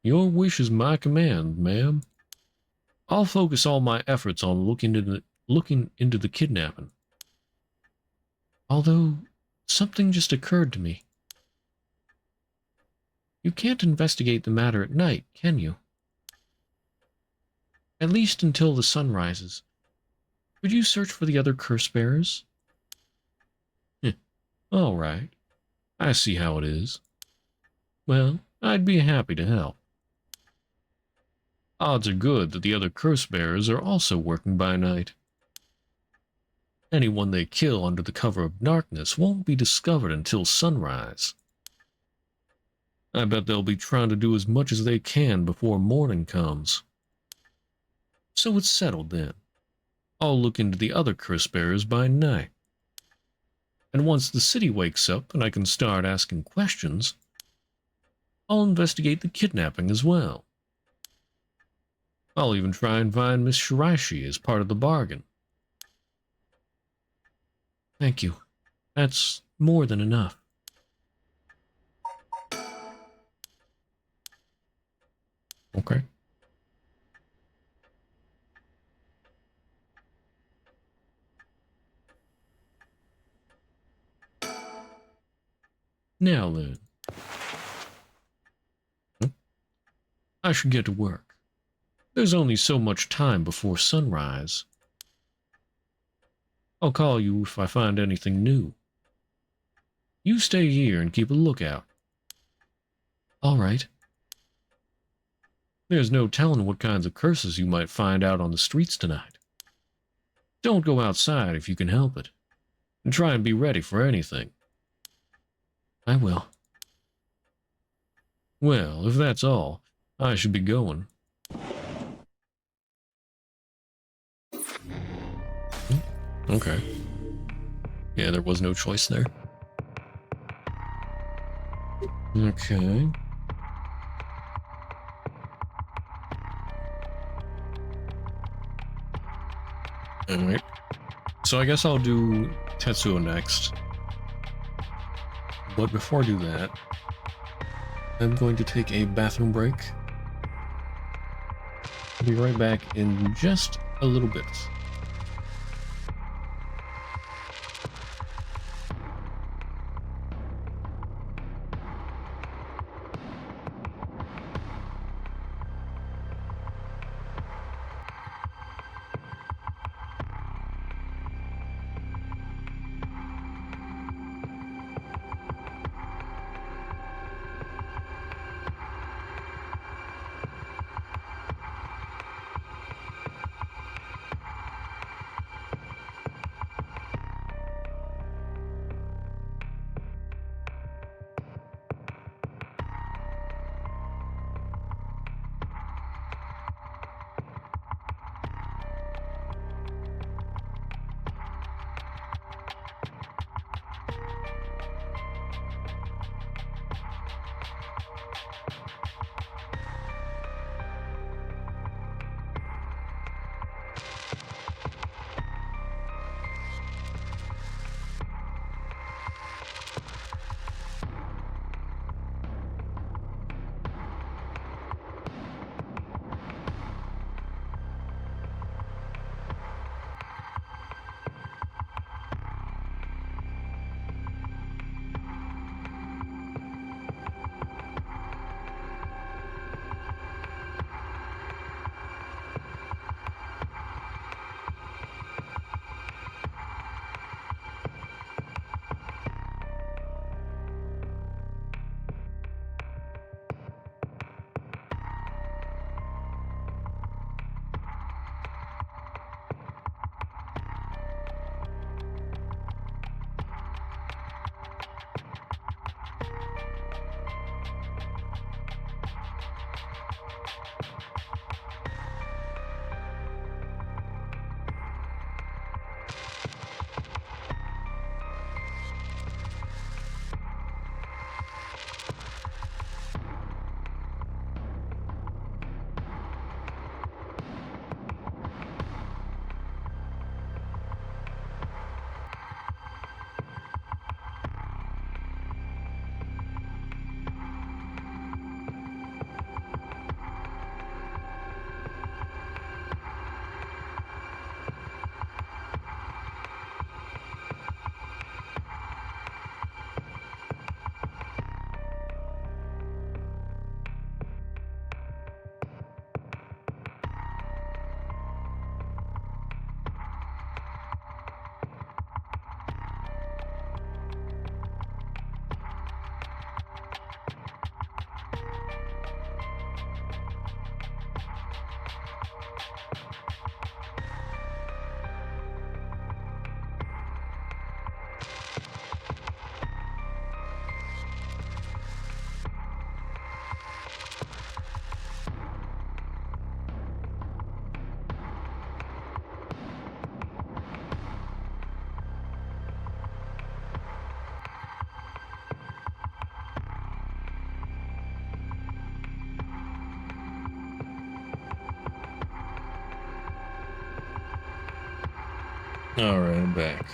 Your wish is my command, ma'am. I'll focus all my efforts on looking into the kidnapping. Although, something just occurred to me. You can't investigate the matter at night, can you? At least until the sun rises. Could you search for the other curse bearers? All right. I see how it is. Well, I'd be happy to help. Odds are good that the other curse bearers are also working by night. Anyone they kill under the cover of darkness won't be discovered until sunrise. I bet they'll be trying to do as much as they can before morning comes. So it's settled then. I'll look into the other curse bearers by night. And once the city wakes up and I can start asking questions, I'll investigate the kidnapping as well. I'll even try and find Miss Shiraishi as part of the bargain. Thank you. That's more than enough. Okay. Now then. I should get to work. There's only so much time before sunrise. I'll call you if I find anything new. You stay here and keep a lookout. All right. There's no telling what kinds of curses you might find out on the streets tonight. Don't go outside if you can help it, and try and be ready for anything. I will. Well, if that's all, I should be going. Okay. Yeah, there was no choice there. Okay. Alright. So I guess I'll do Tetsuo next. But before I do that, I'm going to take a bathroom break. I'll be right back in just a little bit. Alright, I'm back.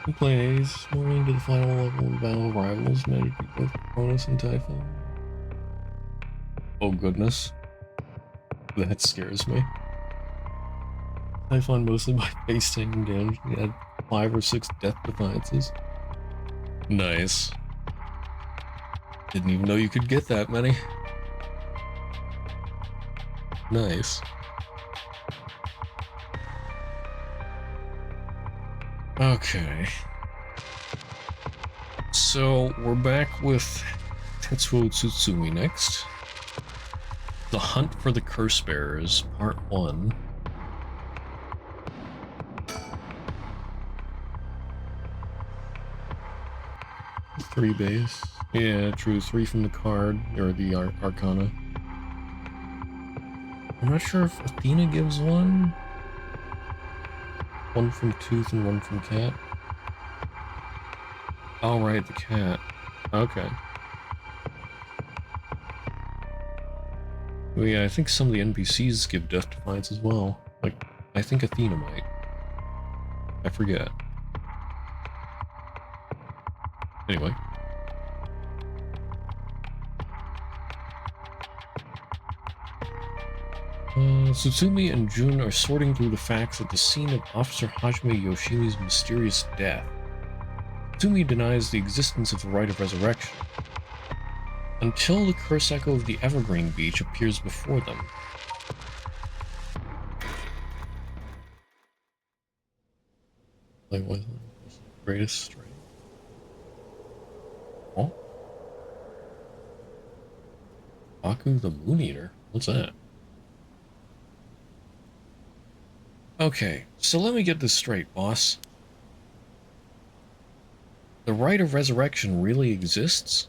I'm playing Ace this morning to the final level of Battle of Rivals, managed to beat both Cronus and Typhon. Oh goodness. That scares me. Typhon mostly by face taking damage. He had 5 or 6 death defiances. Nice. Didn't even know you could get that many. Nice. Okay. So, we're back with Tetsuo Tsutsumi next. The Hunt for the Curse Bearers, Part 1. Three base. Yeah, true. 3 from the card, or the Arcana. I'm not sure if Athena gives one. 1 from Tooth and 1 from Cat. Oh, right, the cat. Okay. Well, yeah, I think some of the NPCs give Death Defiance as well. Like, I think Athena might. I forget. Anyway. Tsutsumi and Jun are sorting through the facts at the scene of Officer Hajime Yoshimi's mysterious death. Tsutsumi denies the existence of the Rite of Resurrection, until the curse echo of the Evergreen Beach appears before them. Like, what? Greatest strength. Oh? Baku the Moon Eater? What's that? Okay, so let me get this straight, boss. The Rite of Resurrection really exists?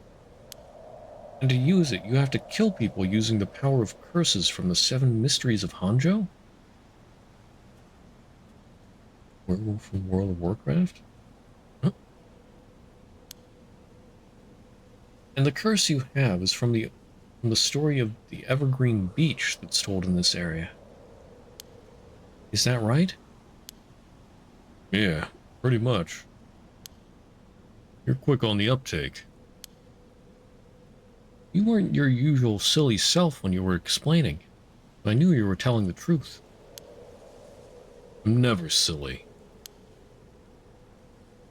And to use it, you have to kill people using the power of curses from the 7 mysteries of Honjo? Werewolf from World of Warcraft? Huh? And the curse you have is from the story of the Evergreen Beach that's told in this area. Is that right? Yeah, pretty much. You're quick on the uptake. You weren't your usual silly self when you were explaining. I knew you were telling the truth. I'm never silly.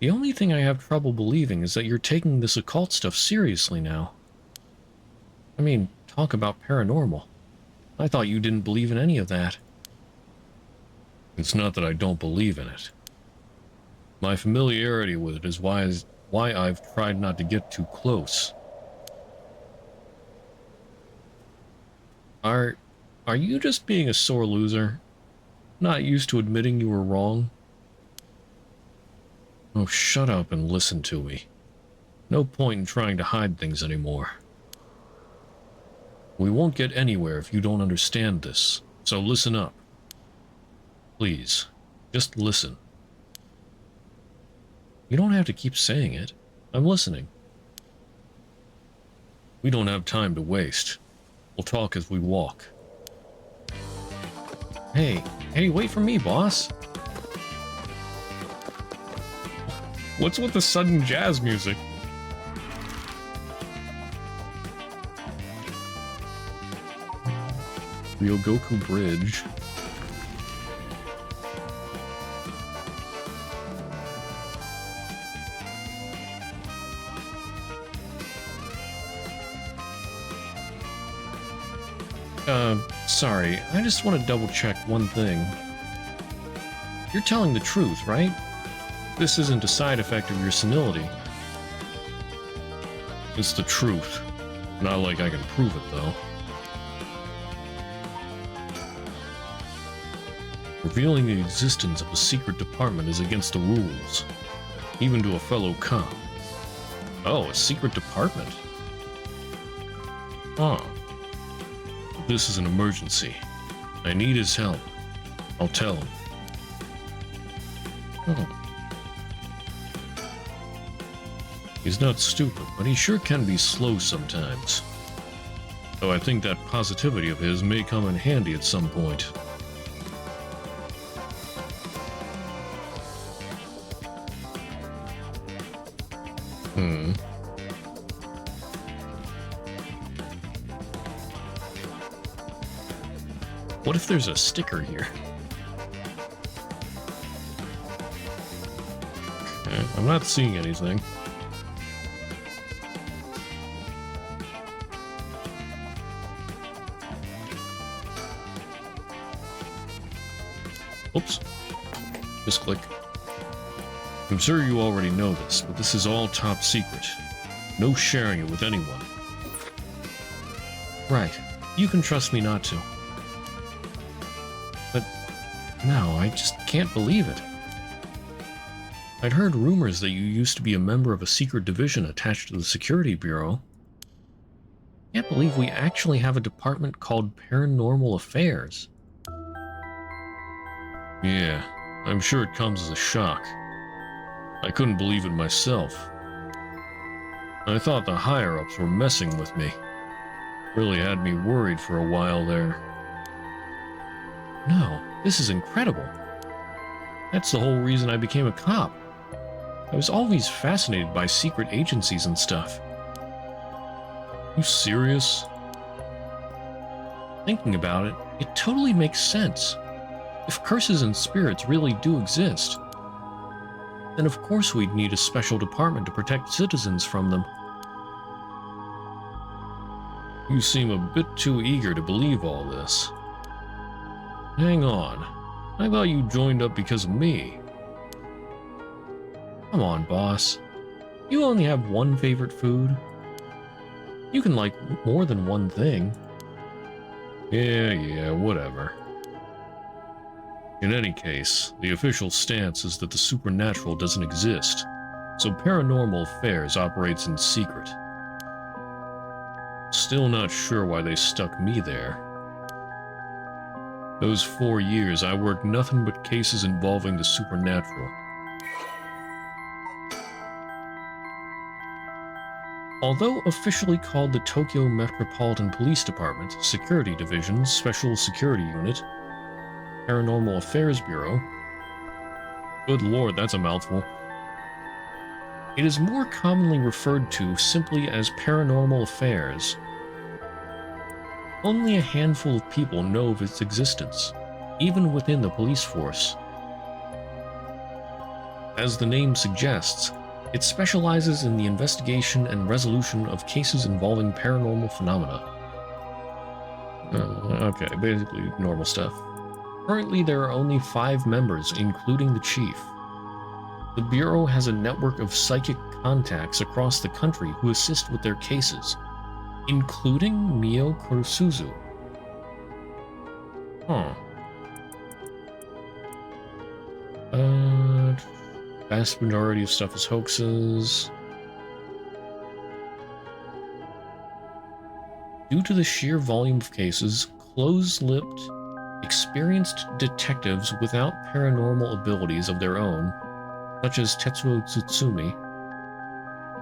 The only thing I have trouble believing is that you're taking this occult stuff seriously now. I mean, talk about paranormal. I thought you didn't believe in any of that. It's not that I don't believe in it. My familiarity with it is why I've tried not to get too close. Are you just being a sore loser? Not used to admitting you were wrong? Oh, shut up and listen to me. No point in trying to hide things anymore. We won't get anywhere if you don't understand this, so listen up. Please, just listen. You don't have to keep saying it. I'm listening. We don't have time to waste. We'll talk as we walk. Hey, wait for me, boss. What's with the sudden jazz music? Ryogoku Bridge. Sorry, I just want to double check one thing. You're telling the truth, right? This isn't a side effect of your senility. It's the truth. Not like I can prove it, though. Revealing the existence of a secret department is against the rules, even to a fellow cop. Oh, a secret department? Huh. This is an emergency. I need his help. I'll tell him. Oh. He's not stupid, but he sure can be slow sometimes. Though I think that positivity of his may come in handy at some point. What if there's a sticker here? Okay, I'm not seeing anything. Misclick. I'm sure you already know this, but this is all top secret. No sharing it with anyone. Right. You can trust me not to. But no, I just can't believe it. I'd heard rumors that you used to be a member of a secret division attached to the Security Bureau. Can't believe we actually have a department called Paranormal Affairs. Yeah, I'm sure it comes as a shock. I couldn't believe it myself. I thought the higher-ups were messing with me. Really had me worried for a while there. No, this is incredible. That's the whole reason I became a cop. I was always fascinated by secret agencies and stuff. You serious? Thinking about it, it totally makes sense. If curses and spirits really do exist, then of course we'd need a special department to protect citizens from them. You seem a bit too eager to believe all this. Hang on. I thought you joined up because of me. Come on, boss. You only have one favorite food. You can like more than one thing. Yeah, whatever. In any case, the official stance is that the supernatural doesn't exist, so Paranormal Affairs operates in secret. Still not sure why they stuck me there. Those 4 years, I worked nothing but cases involving the supernatural. Although officially called the Tokyo Metropolitan Police Department, Security Division, Special Security Unit, Paranormal Affairs Bureau, good lord, that's a mouthful, it is more commonly referred to simply as Paranormal Affairs. Only a handful of people know of its existence, even within the police force. As the name suggests, it specializes in the investigation and resolution of cases involving paranormal phenomena. Okay, basically normal stuff. Currently, there are only 5 members, including the chief. The Bureau has a network of psychic contacts across the country who assist with their cases, including Mio Kurosuzu. Vast majority of stuff is hoaxes. Due to the sheer volume of cases, close-lipped, experienced detectives without paranormal abilities of their own, such as Tetsuo Tsutsumi,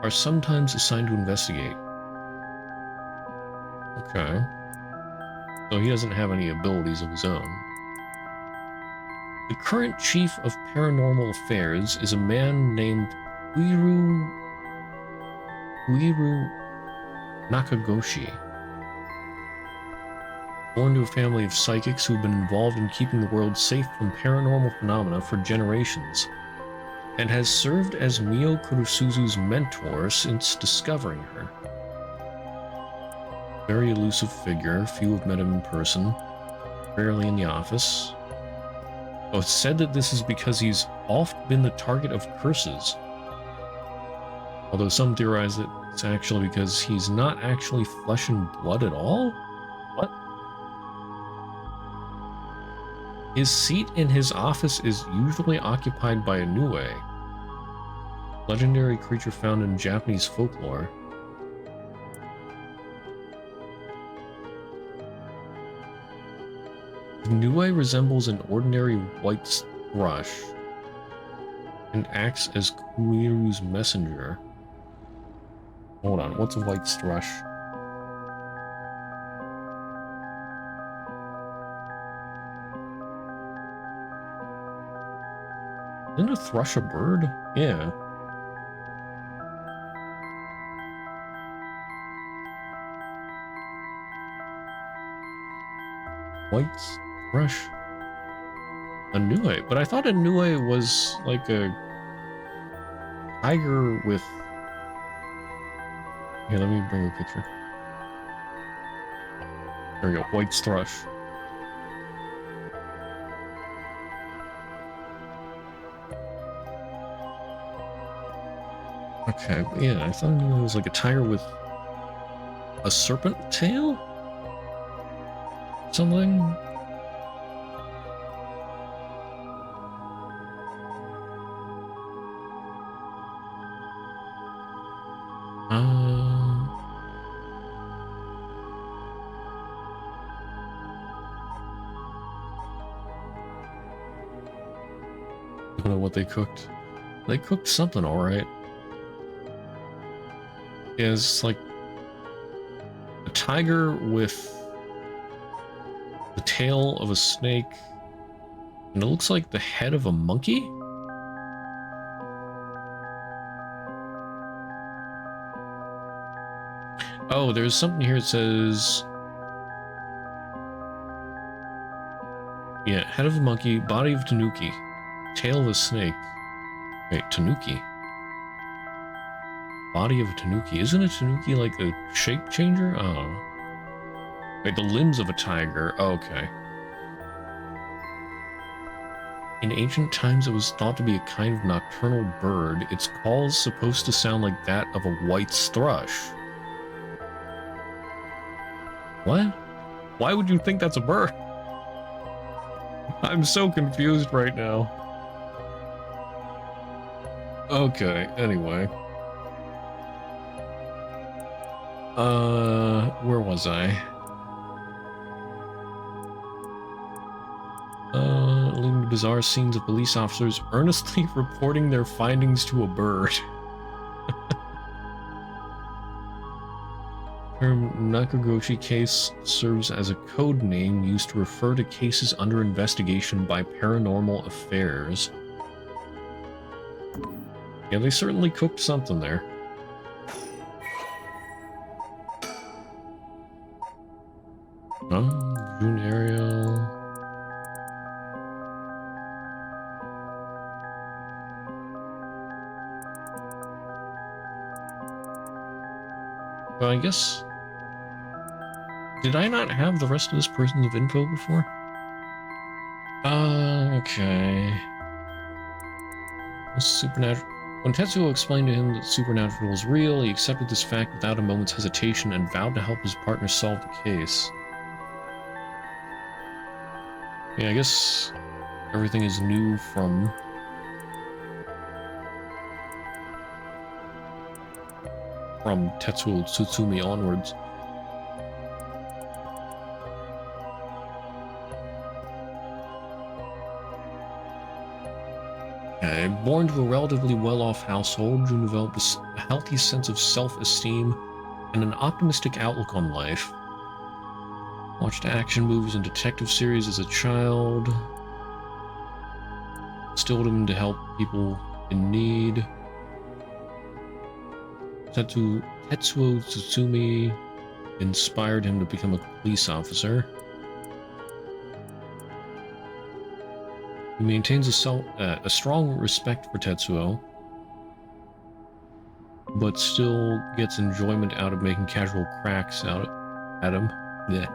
are sometimes assigned to investigate. Okay. So he doesn't have any abilities of his own. The current chief of Paranormal Affairs is a man named Uiru Nakagoshi. Born to a family of psychics who've been involved in keeping the world safe from paranormal phenomena for generations, and has served as Mio Kurosuzu's mentor since discovering her. Very elusive figure, few have met him in person, rarely in the office. Oh, it's said that this is because he's often been the target of curses. Although some theorize that it's actually because he's not actually flesh and blood at all? What? His seat in his office is usually occupied by a Nue, legendary creature found in Japanese folklore. Nue resembles an ordinary white thrush and acts as Kuiru's messenger. Hold on, what's a white thrush? Isn't a thrush a bird? Yeah. White thrush. A Nue, but I thought a Nue was like a tiger with... Here, let me bring a picture. There we go, white thrush. Okay, yeah, I thought it was like a tiger with a serpent tail? Something? I don't know what they cooked. They cooked something alright. Yeah, it's like a tiger with the tail of a snake, and it looks like the head of a monkey? Oh, there's something here that says... Yeah, head of a monkey, body of tanuki, tail of a snake. Wait, tanuki? Body of a tanuki. Isn't a tanuki like a shape changer? Oh. Wait, the limbs of a tiger. Oh, okay. In ancient times, it was thought to be a kind of nocturnal bird. Its call is supposed to sound like that of a white's thrush. What? Why would you think that's a bird? I'm so confused right now. Okay, anyway. Where was I? Leading to bizarre scenes of police officers earnestly reporting their findings to a bird. The term Nakagoshi case serves as a code name used to refer to cases under investigation by Paranormal Affairs. Yeah, they certainly cooked something there. June Ariel. Well, I guess... Did I not have the rest of this person's info before? Okay. Supernatural. When Tetsuo explained to him that supernatural was real, he accepted this fact without a moment's hesitation and vowed to help his partner solve the case. Yeah, I guess everything is new from Tetsuo Tsutsumi onwards. Born to a relatively well-off household, Jun developed a healthy sense of self-esteem and an optimistic outlook on life. Watched action movies and detective series as a child. Instilled him to help people in need. Tetsuo Tsutsumi inspired him to become a police officer. He maintains a strong respect for Tetsuo, but still gets enjoyment out of making casual cracks at him. Yeah.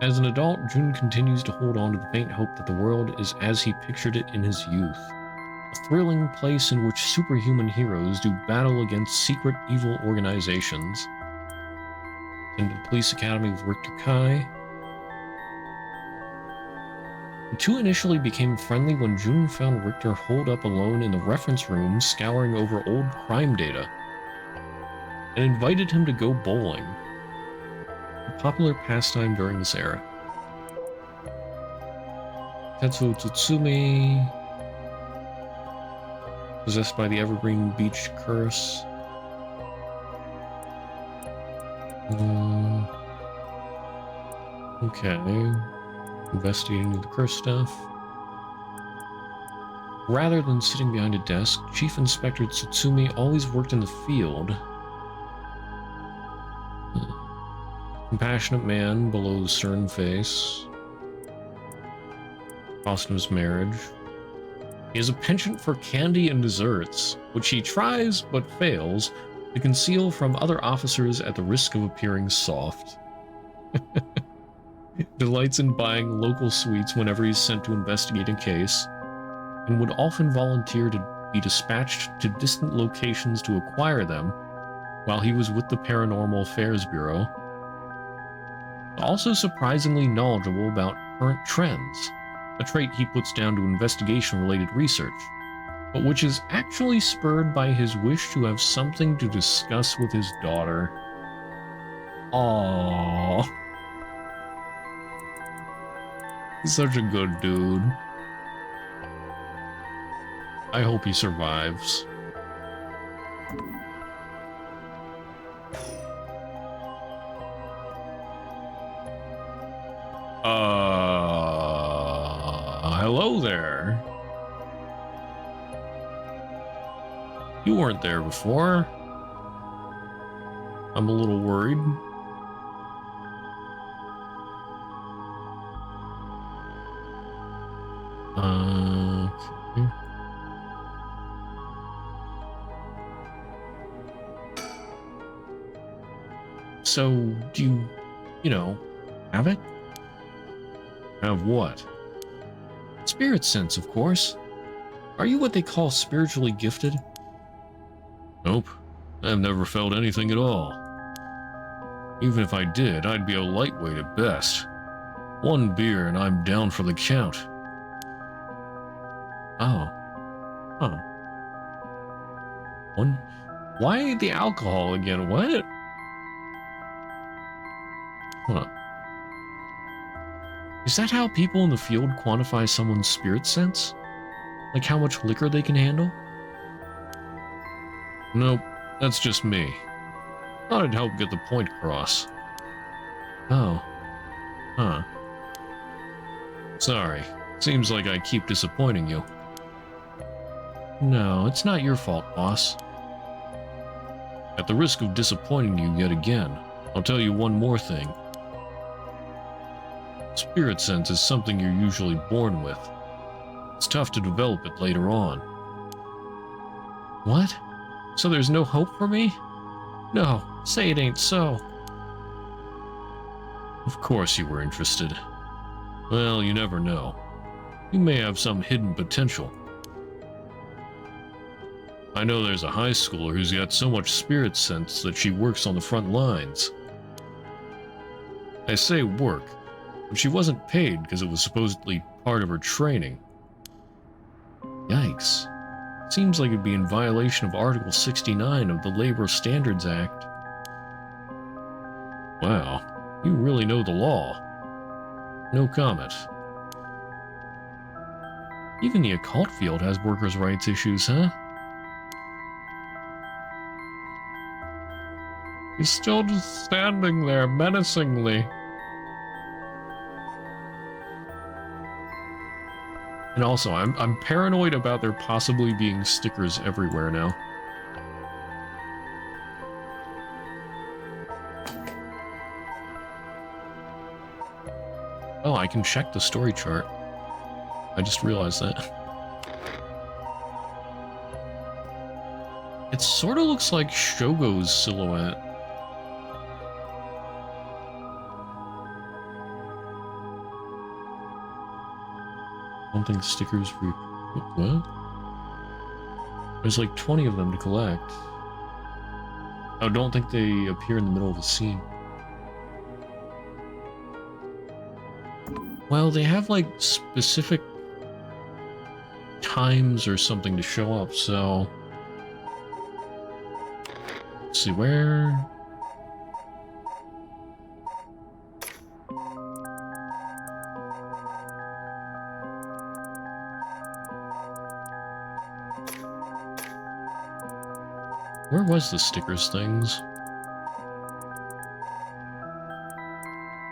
As an adult, Jun continues to hold on to the faint hope that the world is as he pictured it in his youth. A thrilling place in which superhuman heroes do battle against secret evil organizations. Into the police academy with Richter Kai. The two initially became friendly when Jun found Richter holed up alone in the reference room scouring over old crime data, and invited him to go bowling, a popular pastime during this era. Tetsuo Tsutsumi, possessed by the Evergreen Beach curse. Okay. Investigating the curse stuff. Rather than sitting behind a desk, Chief Inspector Tsutsumi always worked in the field. Compassionate man below the stern face. Cost him his marriage. He has a penchant for candy and desserts, which he tries, but fails, to conceal from other officers at the risk of appearing soft. Delights in buying local sweets whenever he's sent to investigate a case. and would often volunteer to be dispatched to distant locations to acquire them while he was with the Paranormal Affairs Bureau. Also surprisingly knowledgeable about current trends, a trait he puts down to investigation-related research, but which is actually spurred by his wish to have something to discuss with his daughter. Aww. He's such a good dude. I hope he survives. Hello there. You weren't there before. I'm a little worried. Okay. So, do you know, have it? Have what? Spirit sense, of course. Are you what they call spiritually gifted? Nope. I've never felt anything at all. Even if I did, I'd be a lightweight at best. One beer and I'm down for the count. Oh. Huh. Why the alcohol again? What? Huh. Is that how people in the field quantify someone's spirit sense? Like how much liquor they can handle? Nope, that's just me. Thought it'd help get the point across. Oh. Huh. Sorry. Seems like I keep disappointing you. No, it's not your fault, boss. At the risk of disappointing you yet again, I'll tell you one more thing. Spirit sense is something you're usually born with. It's tough to develop it later on. What? So there's no hope for me? No, say it ain't so. Of course you were interested. Well, you never know. You may have some hidden potential. I know there's a high schooler who's got so much spirit sense that she works on the front lines. I say work, but she wasn't paid because it was supposedly part of her training. Yikes. Seems like it'd be in violation of Article 69 of the Labor Standards Act. Wow, you really know the law. No comment. Even the occult field has workers' rights issues, huh? He's still just standing there menacingly. And also, I'm paranoid about there possibly being stickers everywhere now. Oh, I can check the story chart. I just realized that. It sort of looks like Shogo's silhouette. I don't think stickers for... What? There's like 20 of them to collect. I don't think they appear in the middle of a scene. Well, they have like specific times or something to show up, so... Let's see, where... Where was the stickers things?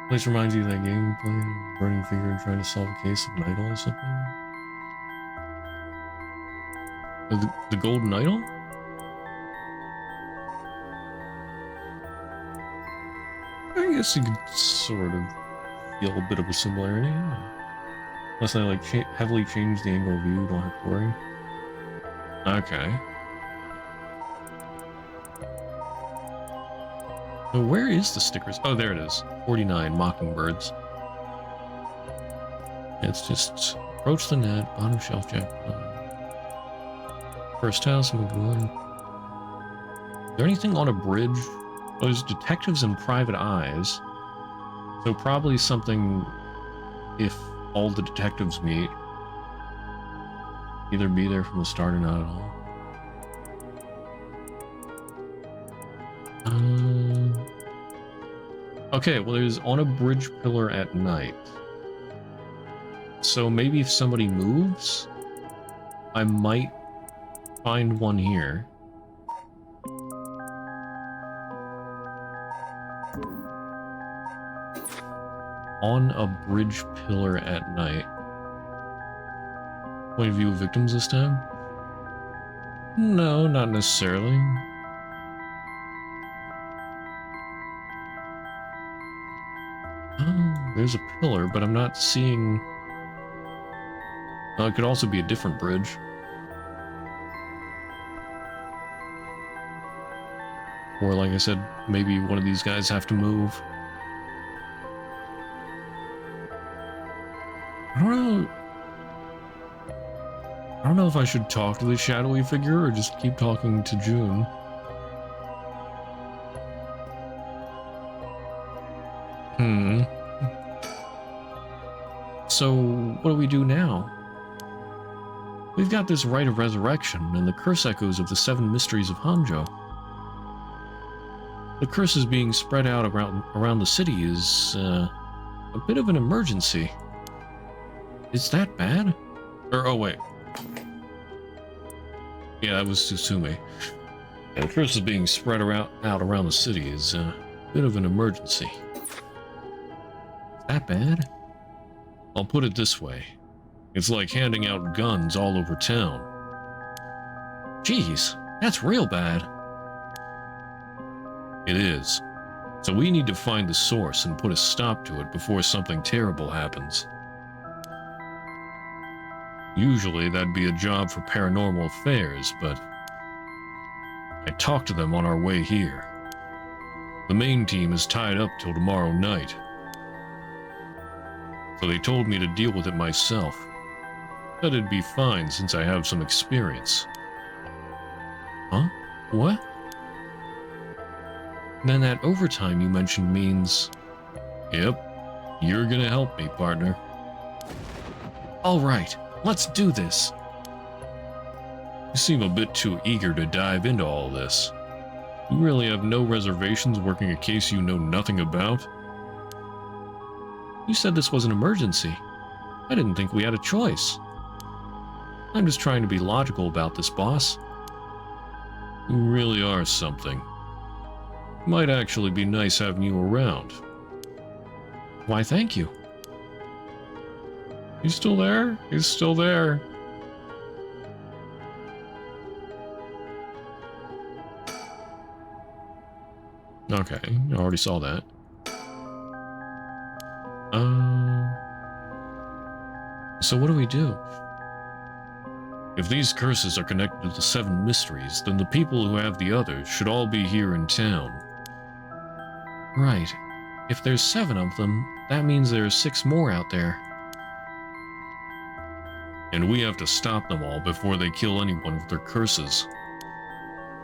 Place reminds you of that game you played, burning finger and trying to solve a case of an idol or something? The golden idol? I guess you could sort of feel a bit of a similarity. Unless I like heavily change the angle of view, don't have to worry. Okay. So where is the stickers? Oh, there it is. 49 Mockingbirds. It's just Approach the net, bottom shelf check. First house, move one. Is there anything on a bridge? Oh, there's detectives and private eyes. So probably something if all the detectives meet. Either be there from the start or not at all. Okay, well there's on a bridge pillar at night. So maybe if somebody moves, I might find one here. On a bridge pillar at night. Point of view of victims this time? No, not necessarily. Oh, there's a pillar, but I'm not seeing... it could also be a different bridge. Or, like I said, maybe one of these guys have to move. I don't know if I should talk to the shadowy figure or just keep talking to June. So, what do we do now? We've got this rite of resurrection and the curse echoes of the 7 mysteries of Honjo. The curse is being spread out around the city is a bit of an emergency. Is that bad? Or, oh wait. Yeah, that was Susume. Yeah, the curse is being spread out around the city is a bit of an emergency. Is that bad? I'll put it this way. It's like handing out guns all over town. Jeez, that's real bad. It is. So we need to find the source and put a stop to it before something terrible happens. Usually that'd be a job for paranormal affairs, but I talked to them on our way here. The main team is tied up till tomorrow night. So they told me to deal with it myself. Said it'd be fine since I have some experience. Huh? What? Then that overtime you mentioned means... Yep, you're gonna help me, partner. Alright, let's do this. You seem a bit too eager to dive into all this. You really have no reservations working a case you know nothing about? You said this was an emergency. I didn't think we had a choice. I'm just trying to be logical about this, boss. You really are something. Might actually be nice having you around. Why, thank you. He's still there? He's still there. Okay, I already saw that. So what do we do? If these curses are connected to the 7 mysteries, then the people who have the others should all be here in town. Right. If there's 7 of them, that means there's 6 more out there. And we have to stop them all before they kill anyone with their curses.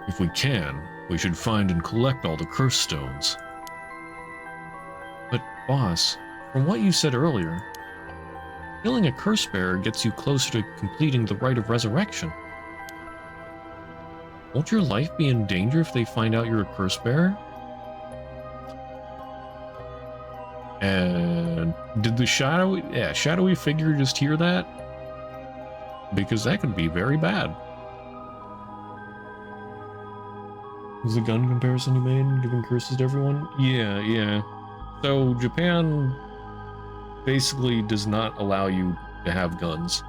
If we can, we should find and collect all the curse stones. But, boss, from what you said earlier, killing a curse bearer gets you closer to completing the rite of resurrection. Won't your life be in danger if they find out you're a curse bearer? And did the shadowy figure just hear that? Because that could be very bad. Was the gun comparison you made giving curses to everyone? Yeah. So Japan basically does not allow you to have guns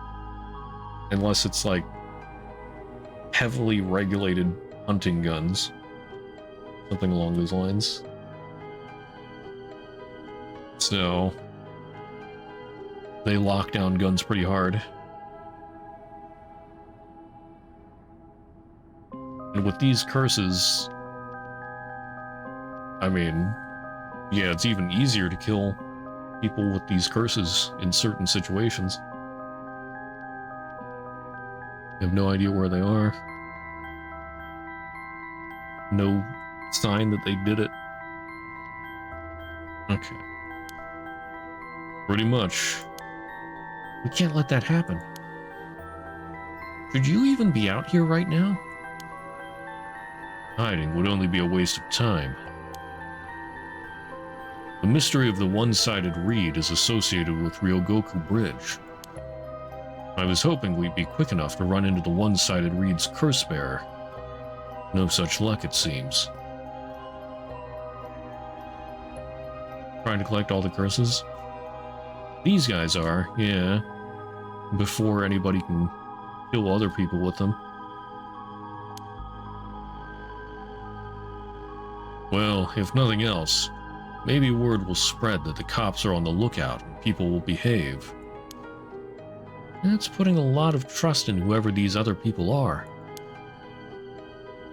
unless it's like heavily regulated hunting guns, something along those lines. So they lock down guns pretty hard. And with these curses, I mean, yeah, it's even easier to kill people with these curses in certain situations. have no idea where they are. No sign that they did it. Okay. Pretty much. We can't let that happen. Should you even be out here right now? Hiding would only be a waste of time. The mystery of the one-sided reed is associated with Ryogoku Bridge. I was hoping we'd be quick enough to run into the one-sided reed's curse bearer. No such luck, it seems. Trying to collect all the curses? These guys are, yeah. Before anybody can kill other people with them. Well, if nothing else, maybe word will spread that the cops are on the lookout and people will behave. That's putting a lot of trust in whoever these other people are.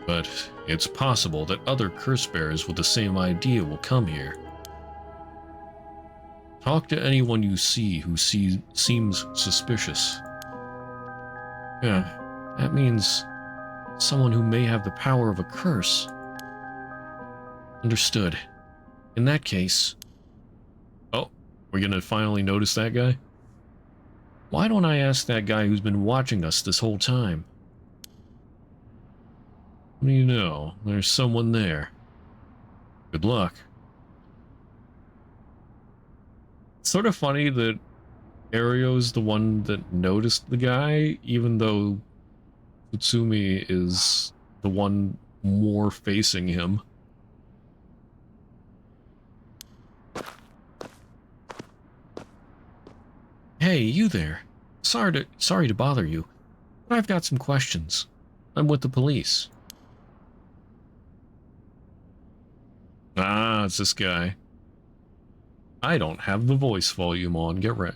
But it's possible that other curse bearers with the same idea will come here. Talk to anyone you see who seems suspicious. Yeah, that means someone who may have the power of a curse. Understood. In that case... Oh, we're gonna finally notice that guy? Why don't I ask that guy who's been watching us this whole time? What do you know? There's someone there. Good luck. It's sort of funny that Ario's the one that noticed the guy, even though Utsumi is the one more facing him. Hey, you there. Sorry to bother you, but I've got some questions. I'm with the police. Ah, it's this guy. I don't have the voice volume on. Get right.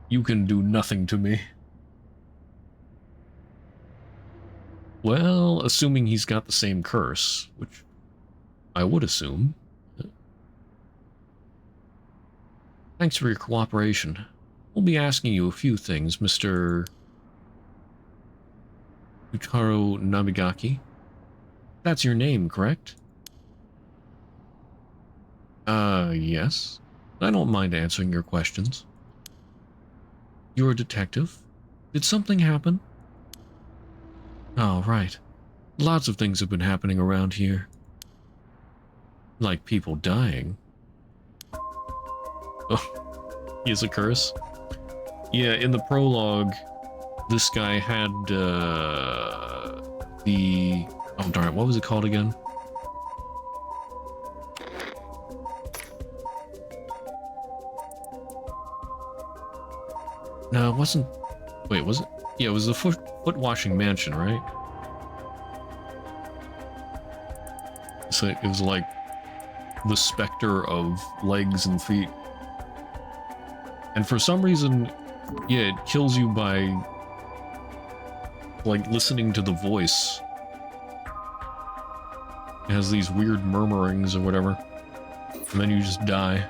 You can do nothing to me. Well, assuming he's got the same curse, which I would assume. Thanks for your cooperation. We'll be asking you a few things, Mr. Utaro Namigaki. That's your name, correct? Yes. I don't mind answering your questions. You're a detective? Did something happen? Oh, right. Lots of things have been happening around here. Like people dying. Oh, he has a curse? Yeah, in the prologue, this guy had, the... Oh, darn it, what was it called again? No, it wasn't... Wait, was it? Yeah, it was the foot washing mansion, right? So it was like the specter of legs and feet. And for some reason, yeah, it kills you by, like, listening to the voice. It has these weird murmurings or whatever. And then you just die.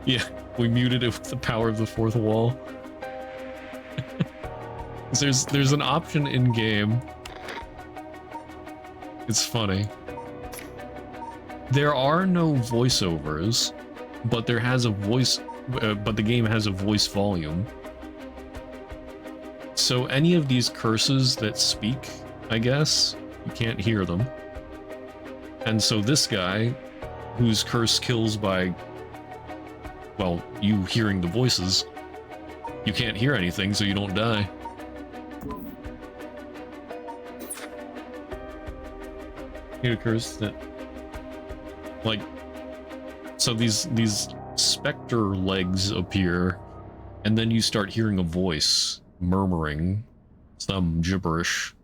Yeah, we muted it with the power of the fourth wall. There's an option in game. It's funny. There are no voiceovers, but there has a voice, but the game has a voice volume. So any of these curses that speak, I guess, you can't hear them. And so this guy, whose curse kills by, well, you hearing the voices, you can't hear anything, so you don't die. It occurs that, like, so these specter legs appear, and then you start hearing a voice murmuring some gibberish,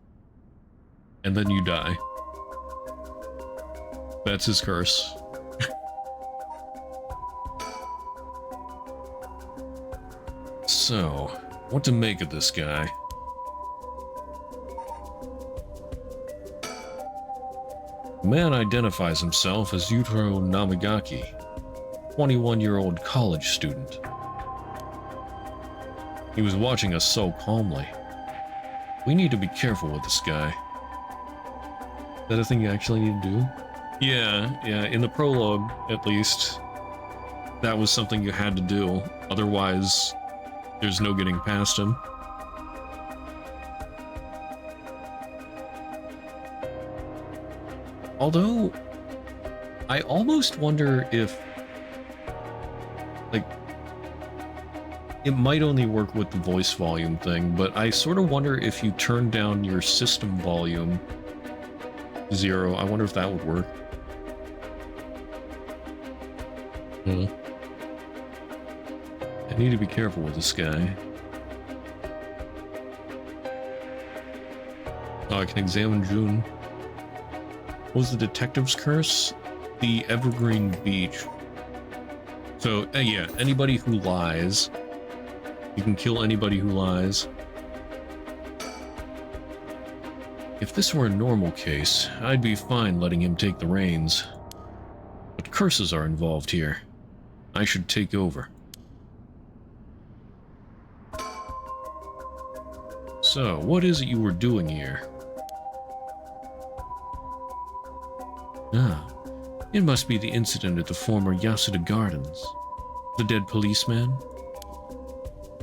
and then you die. That's his curse. So, what to make of this guy? The man identifies himself as Yutaro Namigaki, 21-year-old college student. He was watching us so calmly. We need to be careful with this guy. Is that a thing you actually need to do? Yeah, in the prologue, at least, that was something you had to do. Otherwise, there's no getting past him. Although, I almost wonder if, like, it might only work with the voice volume thing, but I sort of wonder if you turn down your system volume 0, I wonder if that would work. I need to be careful with this guy. Oh, I can examine June. What was the detective's curse? The Evergreen Beach. So, yeah, anybody who lies. You can kill anybody who lies. If this were a normal case, I'd be fine letting him take the reins. But curses are involved here. I should take over. So, what is it you were doing here? Ah, it must be the incident at the former Yasuda Gardens. The dead policeman?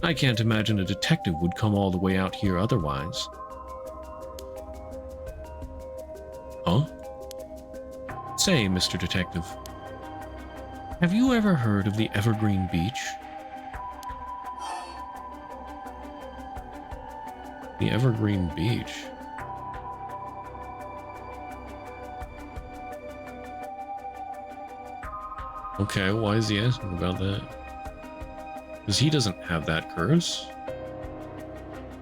I can't imagine a detective would come all the way out here otherwise. Huh? Say, Mr. Detective, have you ever heard of the Evergreen Beach? The Evergreen Beach? Okay, why is he asking about that? Because he doesn't have that curse.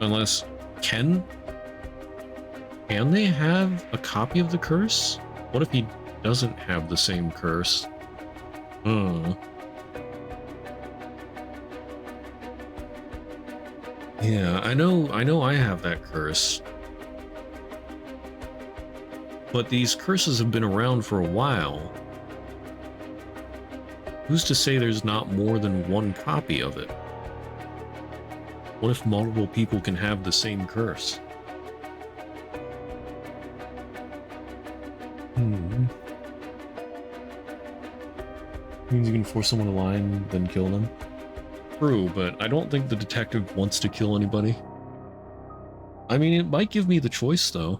Unless, can they have a copy of the curse? What if he doesn't have the same curse? Yeah, I know I have that curse. But these curses have been around for a while. Who's to say there's not more than one copy of it? What if multiple people can have the same curse? Means you can force someone to lie and then kill them? True, but I don't think the detective wants to kill anybody. I mean, it might give me the choice, though.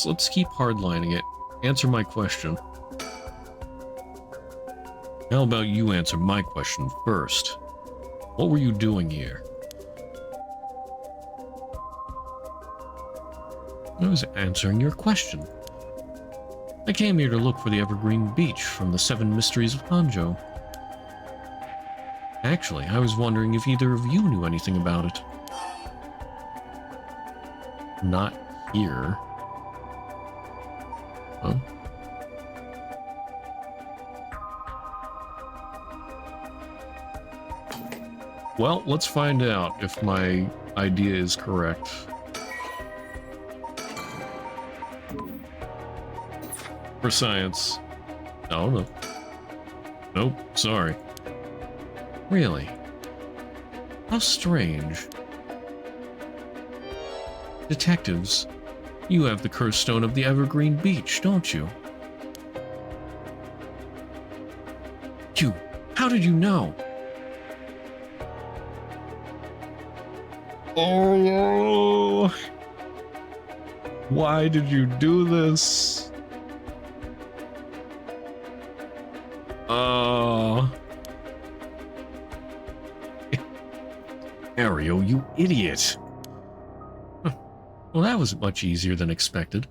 Let's keep hardlining it. Answer my question. How about you answer my question first? What were you doing here? I was answering your question. I came here to look for the Evergreen Beach from the 7 Mysteries of Honjo. Actually, I was wondering if either of you knew anything about it. Not here. Huh? Well, let's find out if my idea is correct. For science. Oh, no. Nope, sorry. Really? How strange. Detectives, you have the curse stone of the Evergreen Beach, don't you? How did you know? Oh! Why did you do this? Ario, you idiot! Well, that was much easier than expected.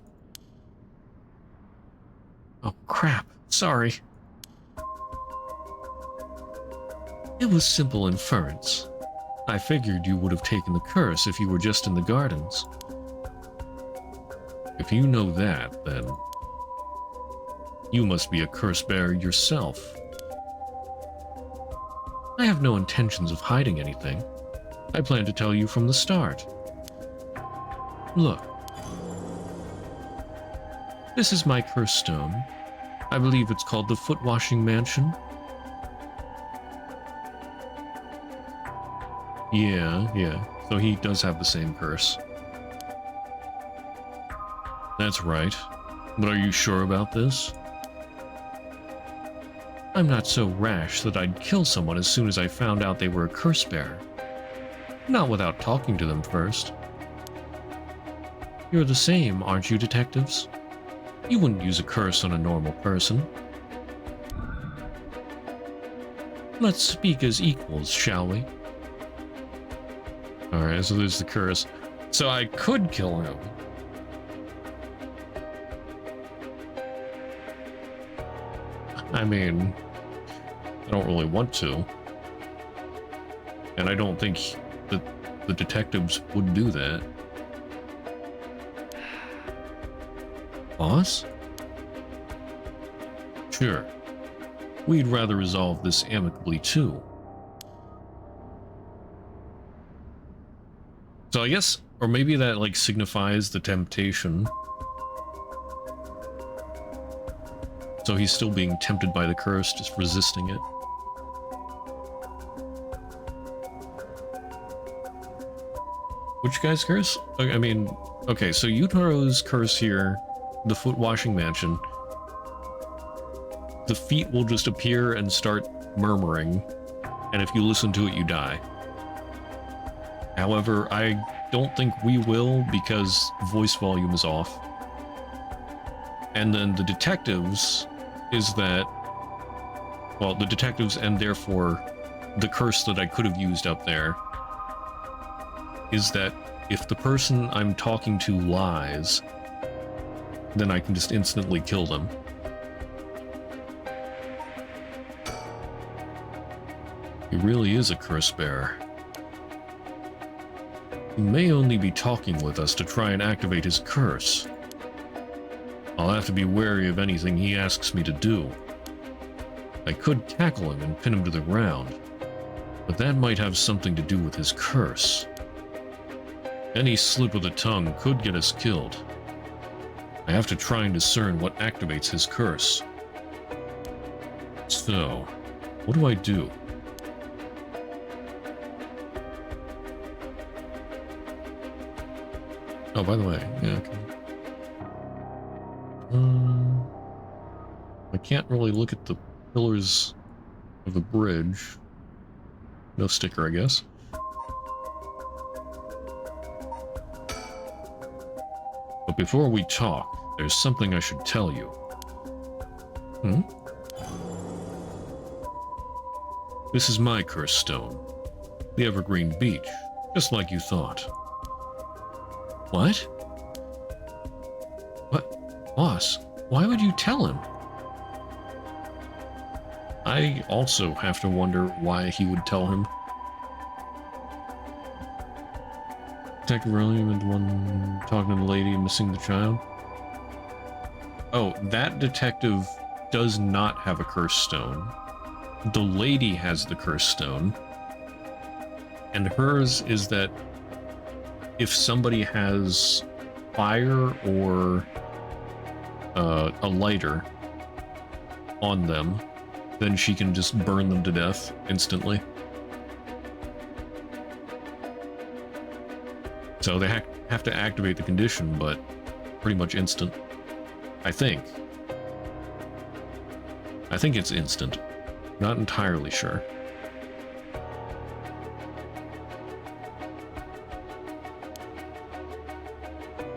Oh, crap. Sorry. It was simple inference. I figured you would have taken the curse if you were just in the gardens. If you know that, then you must be a curse bearer yourself. I have no intentions of hiding anything. I plan to tell you from the start. Look. This is my curse stone. I believe it's called the Foot Washing Mansion. Yeah. So he does have the same curse. That's right. But are you sure about this? I'm not so rash that I'd kill someone as soon as I found out they were a curse bearer. Not without talking to them first. You're the same, aren't you, detectives? You wouldn't use a curse on a normal person. Let's speak as equals, shall we? Alright, so there's the curse. So I could kill him. I mean, I don't really want to. And I don't think that the detectives would do that. Boss? Sure. We'd rather resolve this amicably too. So I guess, or maybe that like signifies the temptation. So he's still being tempted by the curse, just resisting it. Which guy's curse? I mean, okay, so Yutaro's curse here, the Foot Washing Mansion. The feet will just appear and start murmuring, and if you listen to it, you die. However, I don't think we will because voice volume is off. And then the detectives is that, well, the detectives and therefore the curse that I could have used up there is that if the person I'm talking to lies, then I can just instantly kill them. He really is a curse bearer. He may only be talking with us to try and activate his curse. I'll have to be wary of anything he asks me to do. I could tackle him and pin him to the ground, but that might have something to do with his curse. Any slip of the tongue could get us killed. I have to try and discern what activates his curse. So, what do I do? Oh, by the way, yeah, okay. I can't really look at the pillars of the bridge. No sticker, I guess. But before we talk, there's something I should tell you. This is my curse stone. The Evergreen Beach, just like you thought. What? What? Boss, why would you tell him? I also have to wonder why he would tell him. Detective William and the one talking to the lady missing the child. Oh, that detective does not have a curse stone. The lady has the curse stone. And hers is that if somebody has fire or a lighter on them, then she can just burn them to death instantly. So they have to activate the condition, but pretty much instant. I think it's instant. Not entirely sure.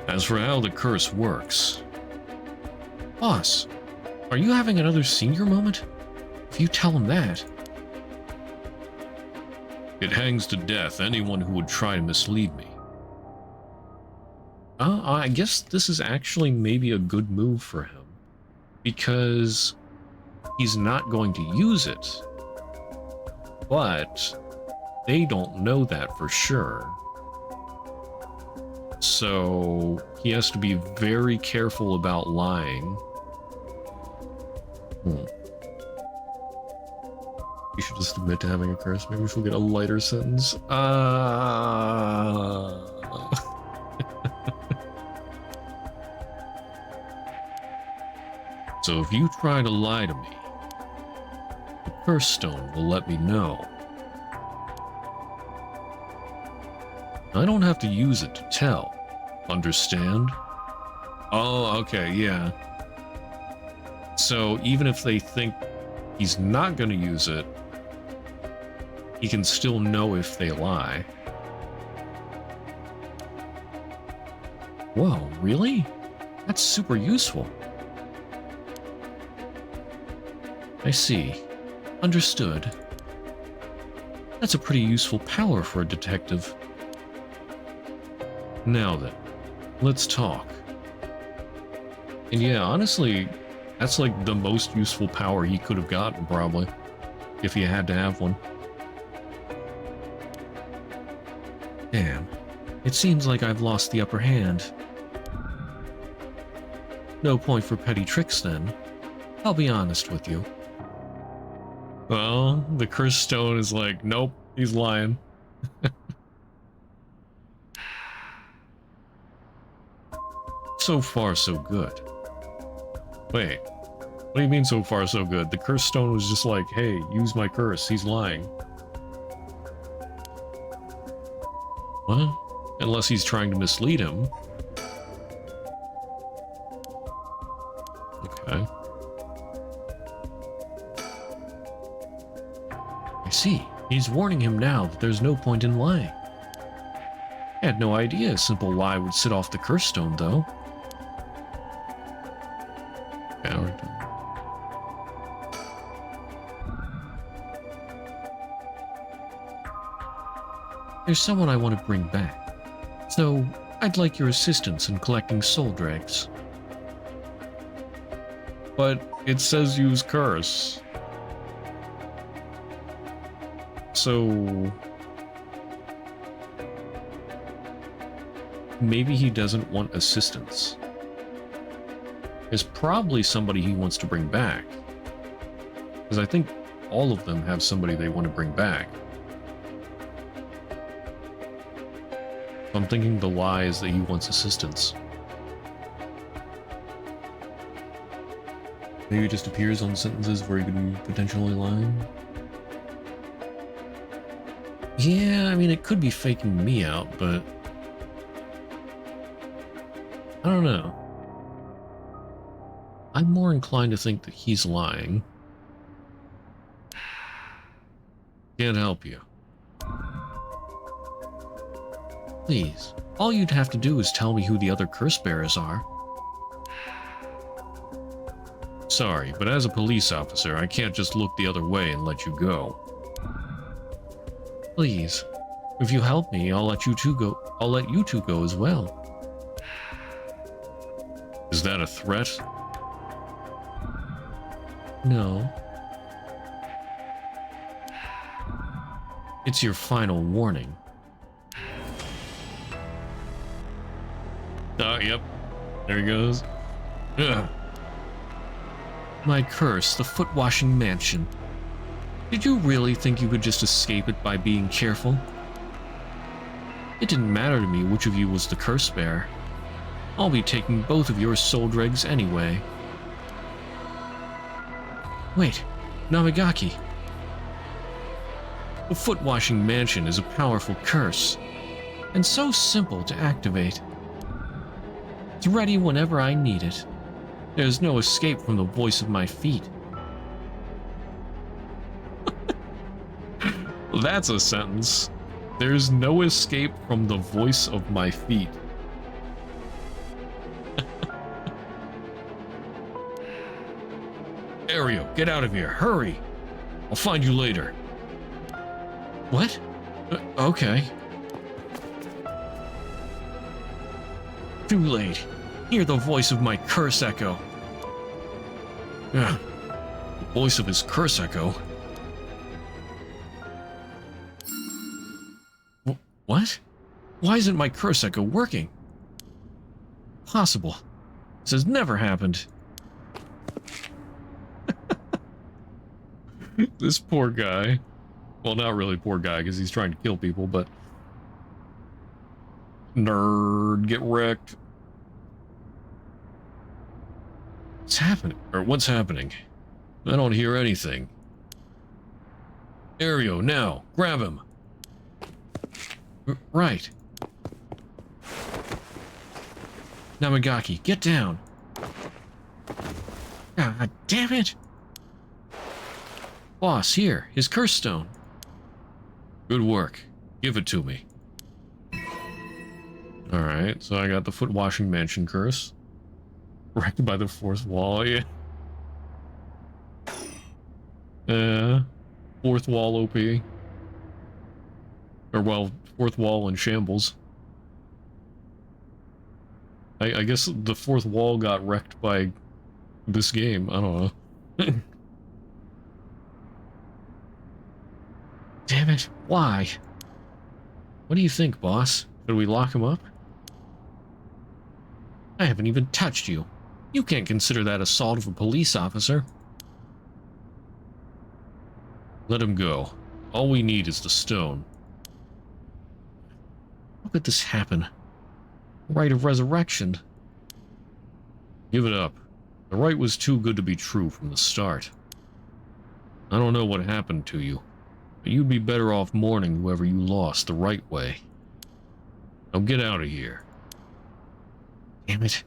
As for how the curse works... Boss, are you having another senior moment? If you tell him that... It hangs to death anyone who would try to mislead me. I guess this is actually maybe a good move for him. Because he's not going to use it. But they don't know that for sure. So he has to be very careful about lying. You should just admit to having a curse. Maybe she'll get a lighter sentence. So if you try to lie to me, the curse stone will let me know. I don't have to use it to tell. Understand? Oh, okay, yeah. So even if they think he's not going to use it, he can still know if they lie. Whoa, really? That's super useful. I see. Understood. That's a pretty useful power for a detective. Now then, let's talk. And yeah, honestly, that's like the most useful power he could have gotten, probably, if he had to have one. Damn, it seems like I've lost the upper hand. No point for petty tricks then. I'll be honest with you. Well, the cursed stone is like, nope, he's lying. So far, so good. Wait, what do you mean so far, so good? The cursed stone was just like, hey, use my curse, he's lying. What? Unless he's trying to mislead him. Okay. I see. He's warning him now that there's no point in lying. I had no idea a simple lie would set off the curse stone, though. There's someone I want to bring back, so I'd like your assistance in collecting soul dregs. But it says use curse. So maybe he doesn't want assistance. There's probably somebody he wants to bring back. Because I think all of them have somebody they want to bring back. I'm thinking the lie is that he wants assistance. Maybe it just appears on sentences where he could be potentially lying. Yeah, I mean, it could be faking me out, but I don't know. I'm more inclined to think that he's lying. Can't help you. Please, all you'd have to do is tell me who the other curse bearers are. Sorry, but as a police officer, I can't just look the other way and let you go. Please, if you help me, I'll let you two go as well. Is that a threat? No. It's your final warning. Yep. There he goes. Ugh. My curse, the foot-washing mansion. Did you really think you could just escape it by being careful? It didn't matter to me which of you was the curse bearer. I'll be taking both of your soul dregs anyway. Wait, Namigaki. The foot-washing mansion is a powerful curse, and so simple to activate. It's ready whenever I need it. There's no escape from the voice of my feet. That's a sentence. There's no escape from the voice of my feet. Ario, get out of here, hurry! I'll find you later. What? Okay. Too late. Hear the voice of my curse echo. The voice of his curse echo? What? Why isn't my curse echo working? Possible. This has never happened. This poor guy. Well, not really poor guy, because he's trying to kill people, but... Nerd, get wrecked. What's happening? Or what's happening? I don't hear anything. Ario, now! Grab him! Right. Namagaki, get down! God damn it! Boss, here, his curse stone. Good work. Give it to me. Alright, so I got the foot washing mansion curse. Wrecked by the fourth wall, yeah. Fourth wall OP. Or, well, fourth wall in shambles. I guess the fourth wall got wrecked by this game. I don't know. Damn it. Why? What do you think, boss? Should we lock him up? I haven't even touched you. You can't consider that assault of a police officer. Let him go. All we need is the stone. How could this happen? Rite of resurrection. Give it up. The rite was too good to be true from the start. I don't know what happened to you, but you'd be better off mourning whoever you lost the right way. Now get out of here. Damn it.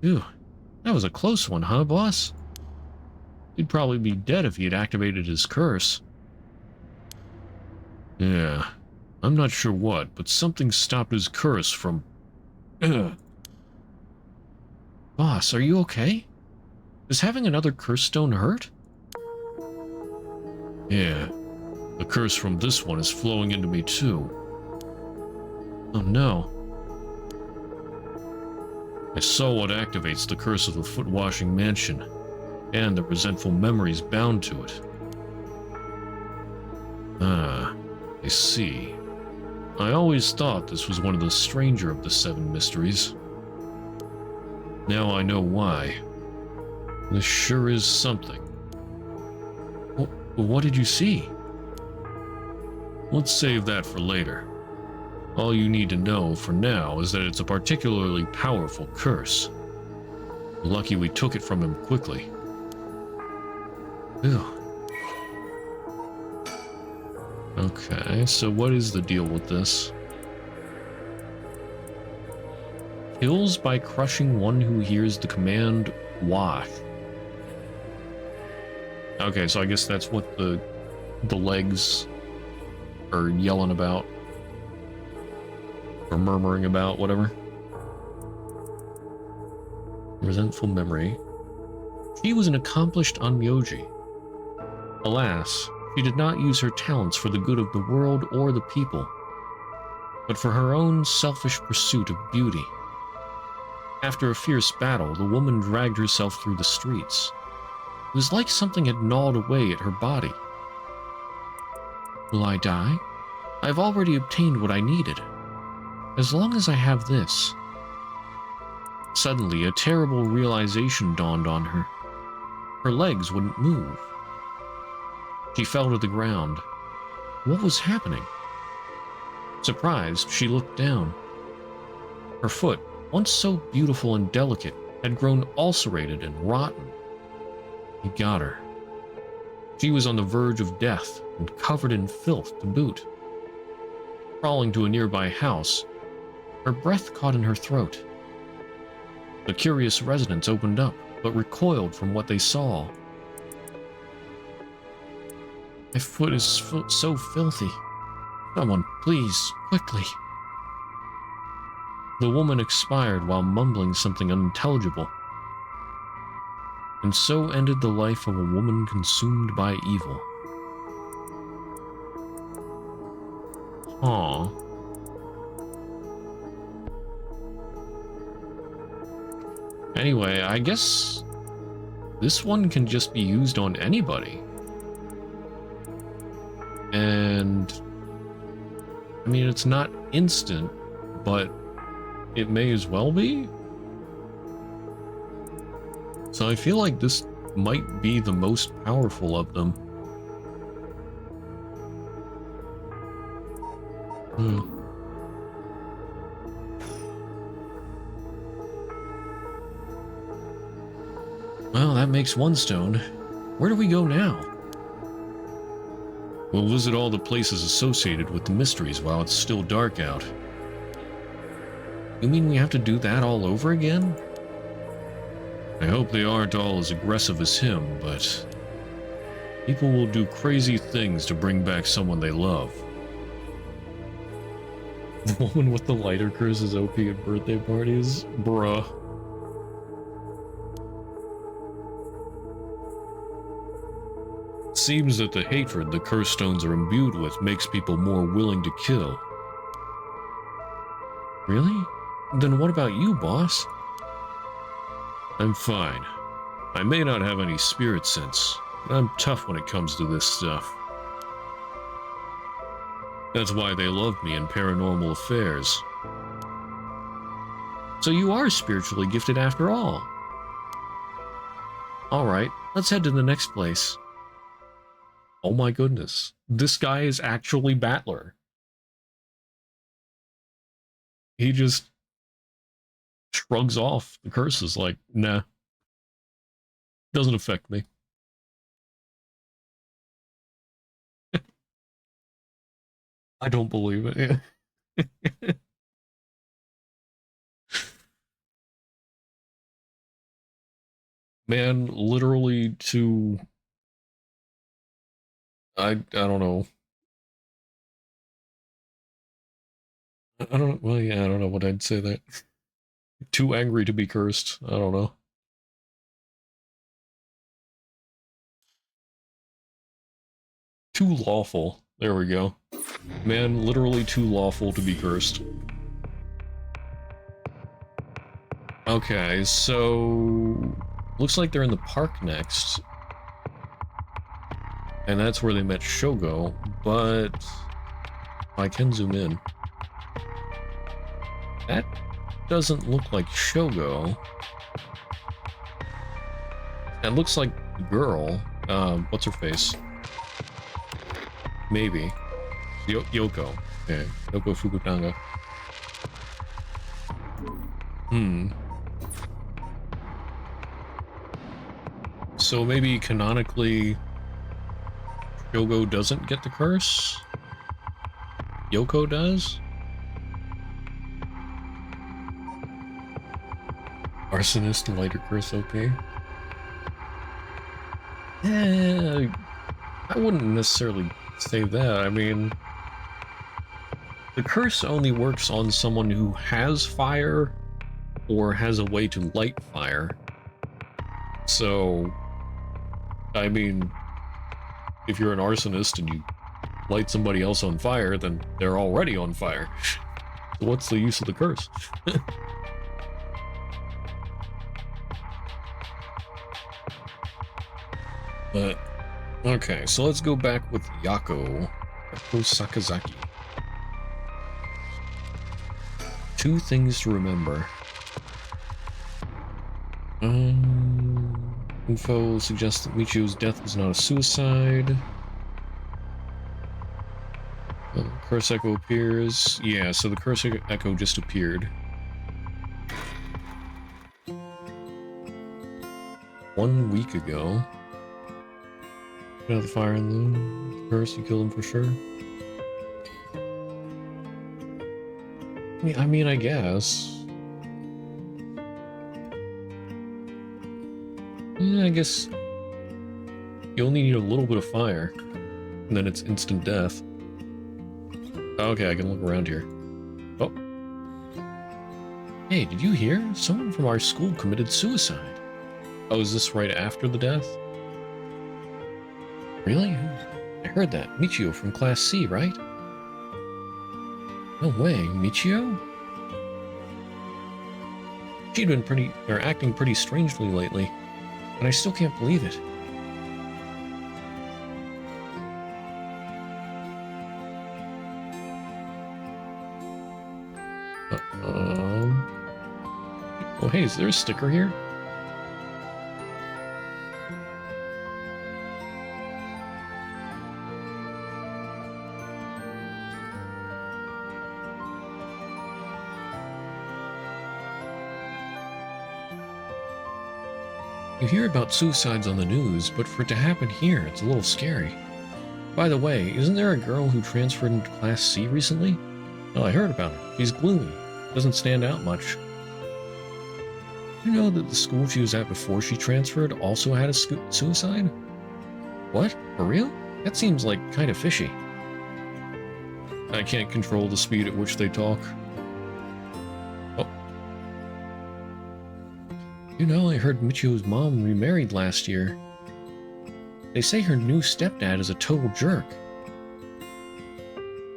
Phew. That was a close one, huh, boss? He'd probably be dead if he had activated his curse. Yeah. I'm not sure what, but something stopped his curse from... Boss, are you okay? Does having another curse stone hurt? Yeah. The curse from this one is flowing into me too. Oh no. I saw what activates the curse of the foot washing mansion, and the resentful memories bound to it. Ah, I see. I always thought this was one of the stranger of the 7 mysteries. Now I know why. This sure is something. What did you see? Let's save that for later. All you need to know for now is that it's a particularly powerful curse. Lucky we took it from him quickly. Ew. Okay, so what is the deal with this? Kills by crushing one who hears the command wash. Okay, so I guess that's what the legs are yelling about. Or murmuring about, whatever. Resentful memory. She was an accomplished onmyoji. Alas, she did not use her talents for the good of the world or the people, but for her own selfish pursuit of beauty. After a fierce battle, the woman dragged herself through the streets. It was like something had gnawed away at her body. Will I die? I've already obtained what I needed. As long as I have this. Suddenly, a terrible realization dawned on her. Her legs wouldn't move. She fell to the ground. What was happening? Surprised, she looked down. Her foot, once so beautiful and delicate, had grown ulcerated and rotten. He got her. She was on the verge of death and covered in filth to boot. Crawling to a nearby house, her breath caught in her throat. The curious residents opened up, but recoiled from what they saw. My foot is so filthy. Someone, please, quickly. The woman expired while mumbling something unintelligible. And so ended the life of a woman consumed by evil. Aww. Anyway, I guess this one can just be used on anybody. And I mean, it's not instant, but it may as well be. So I feel like this might be the most powerful of them. Well, that makes one stone. Where do we go now? We'll visit all the places associated with the mysteries while it's still dark out. You mean we have to do that all over again? I hope they aren't all as aggressive as him, but people will do crazy things to bring back someone they love. The woman with the lighter curses OP at birthday parties? Bruh. Seems that the hatred the curse stones are imbued with makes people more willing to kill. Really? Then what about you, boss? I'm fine. I may not have any spirit sense, but I'm tough when it comes to this stuff. That's why they love me in paranormal affairs. So you are spiritually gifted after all. Alright, let's head to the next place. Oh my goodness. This guy is actually Battler. He just shrugs off the curses like, nah. Doesn't affect me. I don't believe it. Man, literally to... I don't know. I don't, well, yeah, I don't know what I'd say that. Too angry to be cursed. I don't know. Too lawful. There we go. Man, literally too lawful to be cursed. Okay, so... Looks like they're in the park next. And that's where they met Shogo, but... I can zoom in. That doesn't look like Shogo. That looks like the girl. What's her face? Maybe. Yoko. Okay. Yoko Fukutanga. So maybe canonically Shogo doesn't get the curse? Yoko does? Arsonist and lighter curse OP? I wouldn't necessarily say that. I mean, the curse only works on someone who has fire or has a way to light fire. So, I mean, if you're an arsonist and you light somebody else on fire, then they're already on fire. So what's the use of the curse? But, okay, so let's go back with Yako Sakazaki. 2 things to remember. Info suggests that Michio's death was not a suicide. Curse Echo appears. Yeah, so the Curse Echo just appeared. 1 week ago. Put out the fire in the curse, you killed him for sure. I mean, I guess. Yeah, I guess you only need a little bit of fire, and then it's instant death. Okay, I can look around here. Oh. Hey, did you hear? Someone from our school committed suicide. Oh, is this right after the death? Really? I heard that. Michio from Class C, right? No way, Michio? She'd been acting pretty strangely lately, and I still can't believe it. Oh, hey, is there a sticker here? You hear about suicides on the news, but for it to happen here, it's a little scary. By the way, isn't there a girl who transferred into Class C recently? Oh, I heard about her. She's gloomy. Doesn't stand out much. You know that the school she was at before she transferred also had a suicide? What? For real? That seems like kind of fishy. I can't control the speed at which they talk. Oh. You know, I heard Michio's mom remarried last year. They say her new stepdad is a total jerk.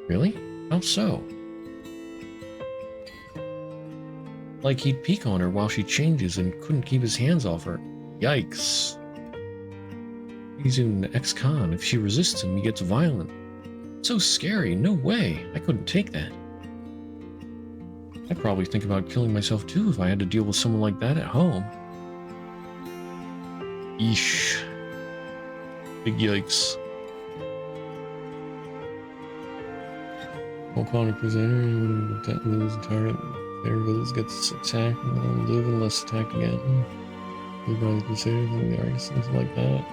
Really? How so? Like he'd peek on her while she changes and couldn't keep his hands off her. Yikes. He's an ex-con. If she resists him, he gets violent. So scary. No way. I couldn't take that. I'd probably think about killing myself too if I had to deal with someone like that at home. Eesh. Big yikes. Volcanic presenter, that moves target. Their village gets attacked and they'll live unless attacked again. Live by the Crusaders and the artists, things like that.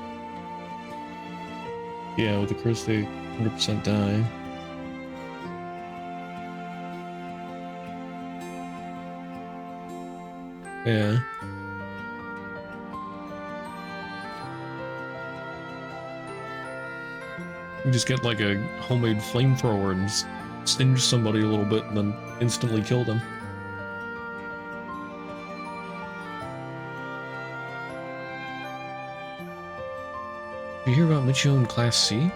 Yeah, with the curse they 100% die. Yeah. You just get like a homemade flamethrower and just stinge somebody a little bit and then instantly kill them. Did you hear about Michio in Class C?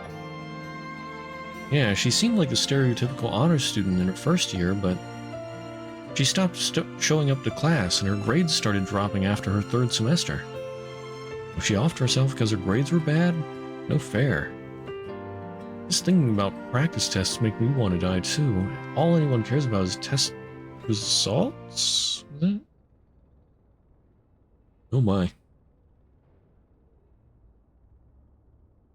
Yeah, she seemed like the stereotypical honors student in her first year, but she stopped showing up to class and her grades started dropping after her third semester. Was she off to herself because her grades were bad? No fair. Just thinking about practice tests make me want to die too. All anyone cares about is test results? Is it? Oh my.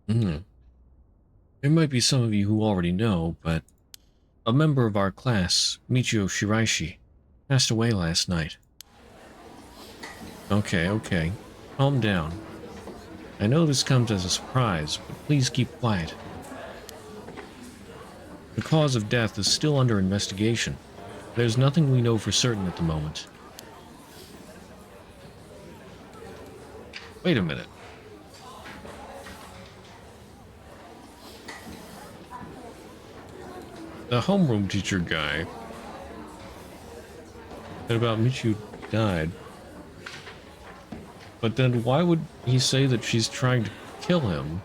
There might be some of you who already know, but a member of our class, Michio Shiraishi, passed away last night. Okay. Calm down. I know this comes as a surprise, but please keep quiet. The cause of death is still under investigation. There's nothing we know for certain at the moment. Wait a minute. The homeroom teacher guy said about Michiu died. But then why would he say that she's trying to kill him?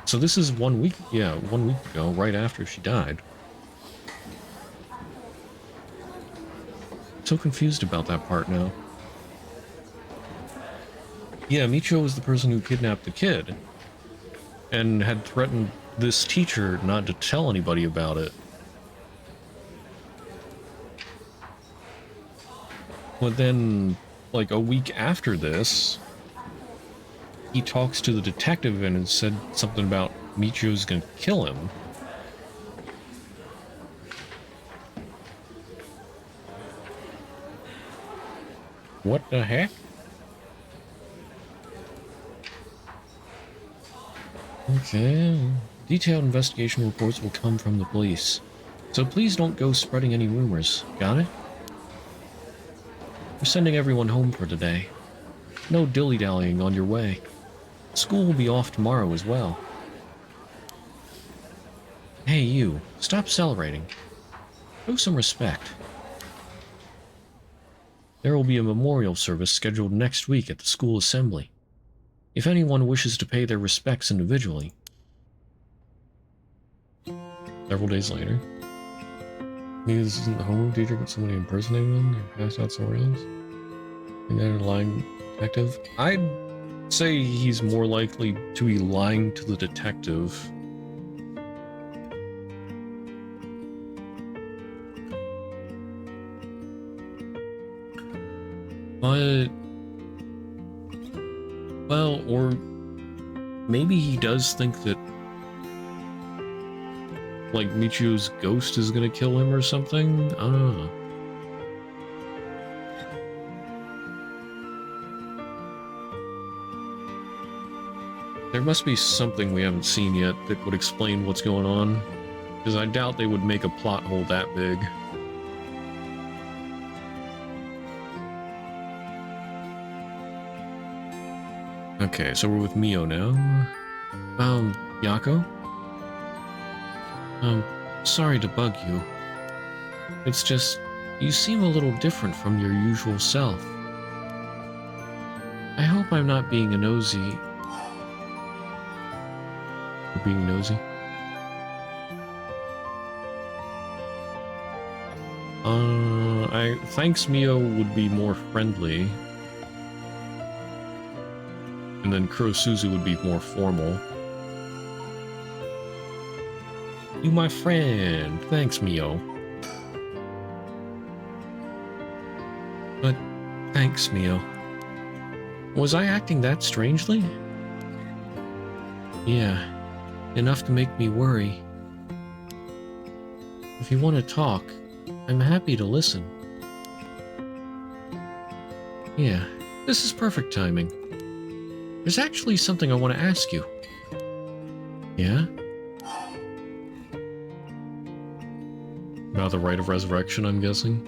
So this is 1 week, yeah, 1 week ago, right after she died. So confused about that part now. Yeah, Michio was the person who kidnapped the kid. And had threatened this teacher not to tell anybody about it. But then, like a week after this, he talks to the detective and had said something about Michio's gonna kill him. What the heck? Okay. Detailed investigation reports will come from the police. So please don't go spreading any rumors. Got it? We're sending everyone home for today. No dilly-dallying on your way. School will be off tomorrow as well. Hey you, stop celebrating. Show some respect. There will be a memorial service scheduled next week at the school assembly. If anyone wishes to pay their respects individually. Several days later. Maybe this isn't the homeroom teacher, but somebody impersonating them or passed out somewhere else. And then a lying detective. I'd say he's more likely to be lying to the detective. But... well, or maybe he does think that, like, Michio's ghost is gonna kill him or something? I don't know. must be something we haven't seen yet that would explain what's going on, because I doubt they would make a plot hole that big. Okay, so we're with Mio now. Yako? Sorry to bug you. It's just, you seem a little different from your usual self. I hope I'm not being a nosy. Being nosy? Thanks Mio would be more friendly. And then Kurosuzu would be more formal. You my friend. Thanks, Mio. But thanks, Mio. Was I acting that strangely? Yeah, enough to make me worry. If you want to talk, I'm happy to listen. Yeah, this is perfect timing. There's actually something I want to ask you. Yeah? About the rite of resurrection, I'm guessing.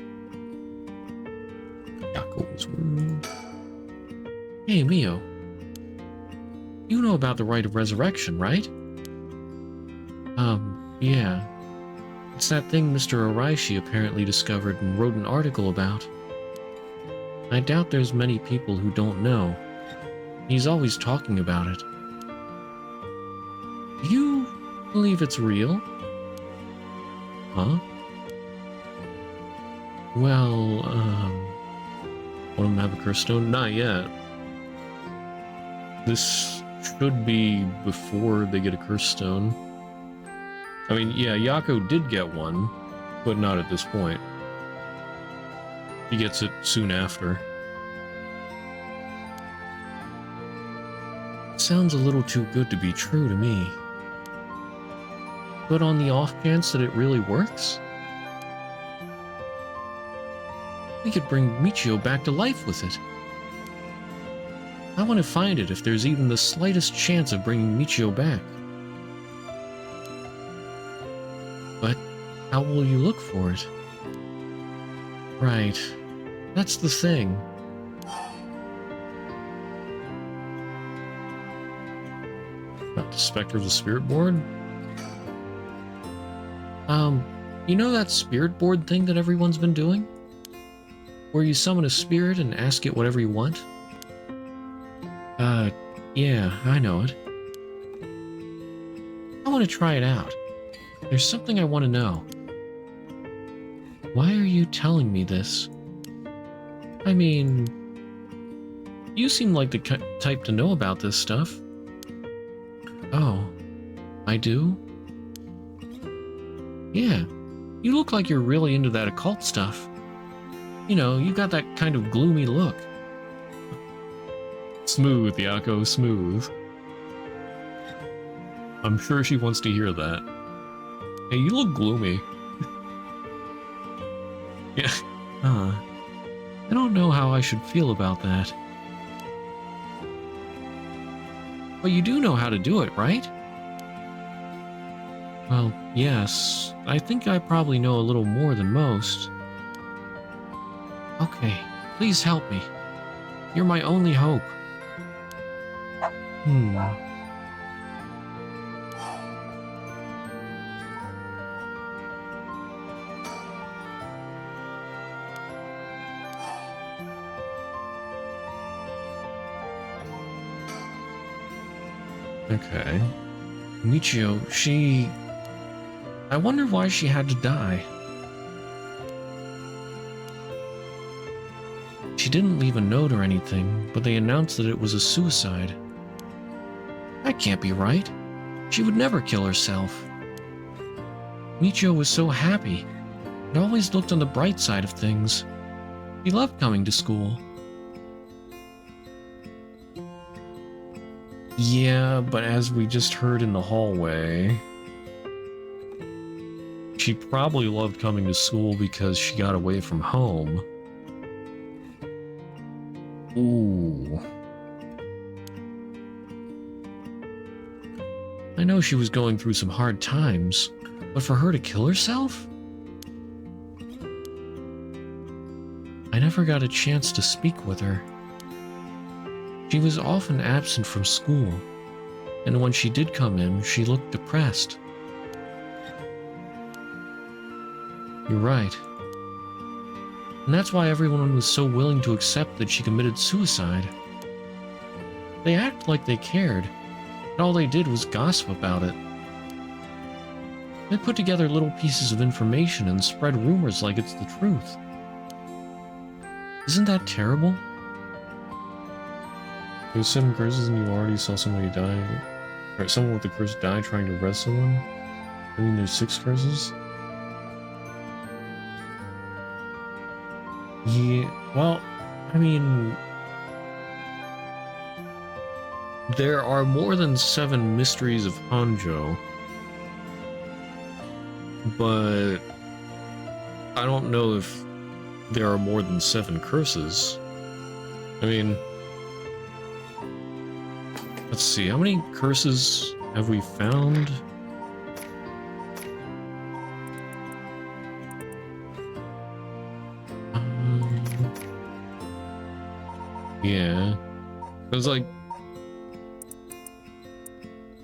Yako's world. Hey, Mio. You know about the rite of resurrection, right? Yeah. It's that thing Mr. Araishi apparently discovered and wrote an article about. I doubt there's many people who don't know. He's always talking about it. Do you believe it's real? Huh? Well, want them to have a curse stone? Not yet. This should be before they get a curse stone. I mean, yeah, Yako did get one, but not at this point. He gets it soon after. It sounds a little too good to be true to me. But on the off chance that it really works, we could bring Michio back to life with it. I want to find it if there's even the slightest chance of bringing Michio back. But how will you look for it? Right. That's the thing. Not the Spectre of the Spirit Board? You know that spirit board thing that everyone's been doing? Where you summon a spirit and ask it whatever you want? Yeah, I know it. I want to try it out. There's something I want to know. Why are you telling me this? I mean, you seem like the type to know about this stuff. Oh, I do? Yeah, you look like you're really into that occult stuff. You know, you got that kind of gloomy look. Smooth, Yako, smooth. I'm sure she wants to hear that. Hey, you look gloomy. Yeah. I don't know how I should feel about that. But you do know how to do it, right? Well, yes. I think I probably know a little more than most. Okay, please help me. You're my only hope. Okay. Michio, she... I wonder why she had to die. She didn't leave a note or anything, but they announced that it was a suicide. That can't be right. She would never kill herself. Michio was so happy and always looked on the bright side of things. He loved coming to school. Yeah, but as we just heard in the hallway, she probably loved coming to school because she got away from home. Ooh. know she was going through some hard times, but for her to kill herself? I never got a chance to speak with her. She was often absent from school, and when she did come in, she looked depressed. You're right. And that's why everyone was so willing to accept that she committed suicide. They act like they cared, and all they did was gossip about it. They put together little pieces of information and spread rumors like it's the truth. Isn't that terrible? There's 7 curses and you already saw somebody die. Or someone with the curse die trying to arrest someone? I mean, there's 6 curses? Yeah, well, I mean... There are more than 7 mysteries of Honjo. But... I don't know if there are more than 7 curses. I mean... Let's see, how many curses have we found? Yeah. There's like...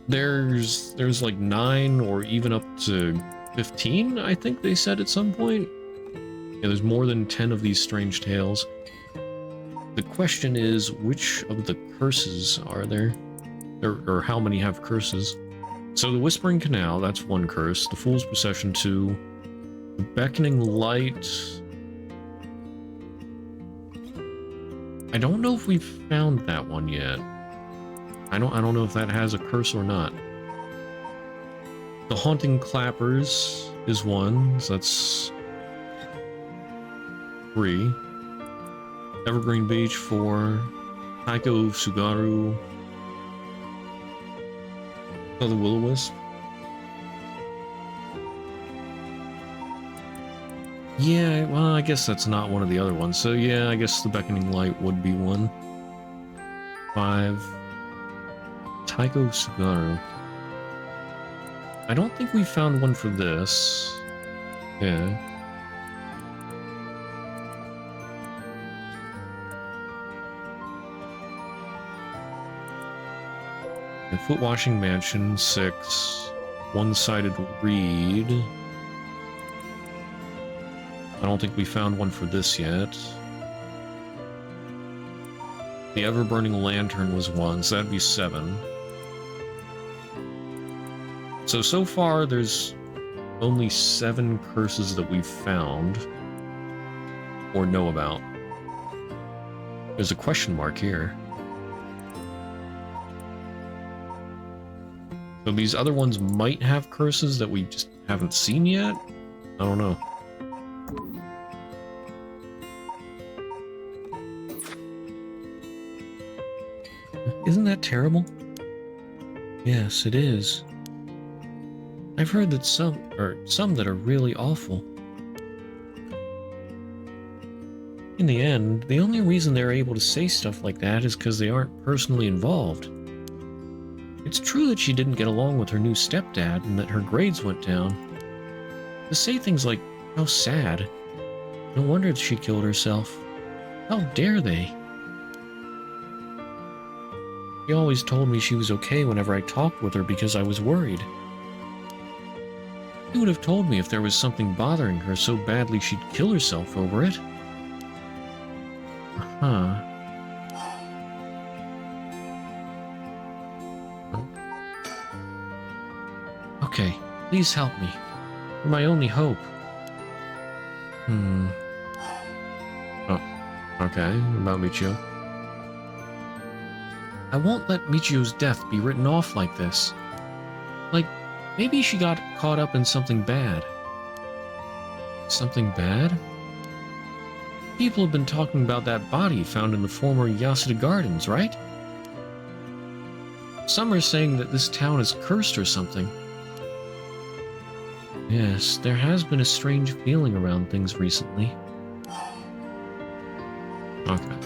There's like 9 or even up to 15, I think they said at some point. Yeah, there's more than 10 of these strange tales. The question is, which of the curses are there? Or how many have curses? So the Whispering Canal, that's 1 curse. The Fool's Procession, 2. The Beckoning Light... I don't know if we've found that one yet. I don't know if that has a curse or not. The Haunting Clappers is 1, so that's 3. Evergreen Beach, 4. Taiko Sugaru. Oh, the Will-O-Wisp. Yeah, well, I guess that's not one of the other ones. So yeah, I guess the Beckoning Light would be 1. 5. Taiko Sugaru. I don't think we found one for this. Yeah. The Foot Washing Mansion, 6. One-Sided Reed. I don't think we found one for this yet. The Ever-Burning Lantern was 1, so that'd be 7. So far, there's only 7 curses that we've found or know about. There's a question mark here. So these other ones might have curses that we just haven't seen yet? I don't know. Isn't that terrible? Yes, it is. I've heard that some that are really awful. In the end, the only reason they're able to say stuff like that is because they aren't personally involved. It's true that she didn't get along with her new stepdad and that her grades went down. To say things like, how sad. No wonder she killed herself. How dare they? She always told me she was okay whenever I talked with her because I was worried. She would have told me if there was something bothering her so badly she'd kill herself over it. Huh. Okay, please help me. You're my only hope. Oh, okay, about Michio. I won't let Michio's death be written off like this. Like, maybe she got caught up in something bad. Something bad? People have been talking about that body found in the former Yasuda Gardens, right? Some are saying that this town is cursed or something. Yes, there has been a strange feeling around things recently. Okay.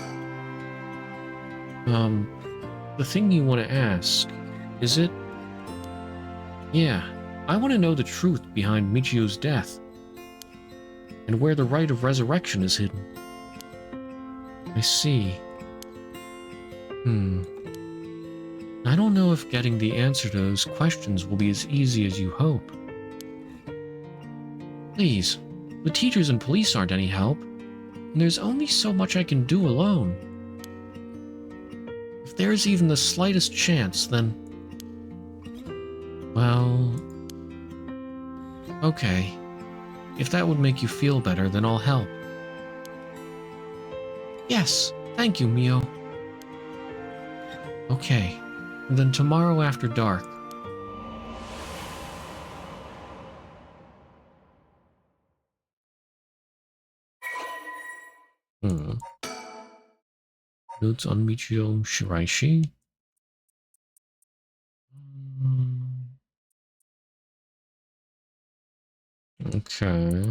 The thing you want to ask, is it... Yeah, I want to know the truth behind Michio's death, and where the rite of resurrection is hidden. I see. I don't know if getting the answer to those questions will be as easy as you hope. Please, the teachers and police aren't any help, and there's only so much I can do alone. If there's even the slightest chance, then... well... okay. If that would make you feel better, then I'll help. Yes, thank you, Mio. Okay, then tomorrow after dark. Notes on Michio Shiraishi. Okay.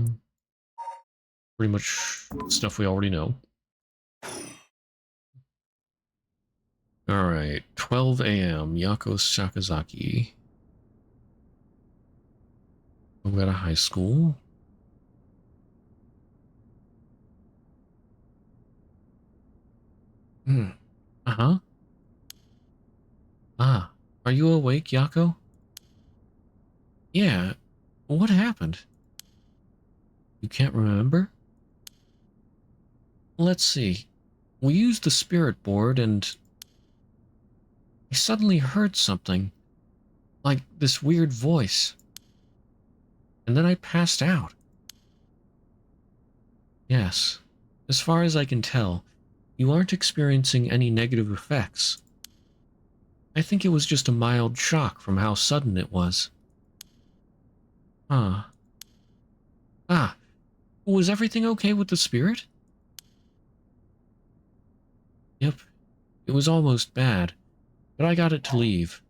Pretty much stuff we already know. Alright, 12 a.m. Yako Sakazaki. We got a high school. Uh-huh. Ah, are you awake, Yako? Yeah. What happened? You can't remember? Let's see. We used the spirit board and... I suddenly heard something. Like this weird voice. And then I passed out. Yes. As far as I can tell, you aren't experiencing any negative effects. I think it was just a mild shock from how sudden it was. Huh. Ah, was everything okay with the spirit? Yep, it was almost bad, but I got it to leave.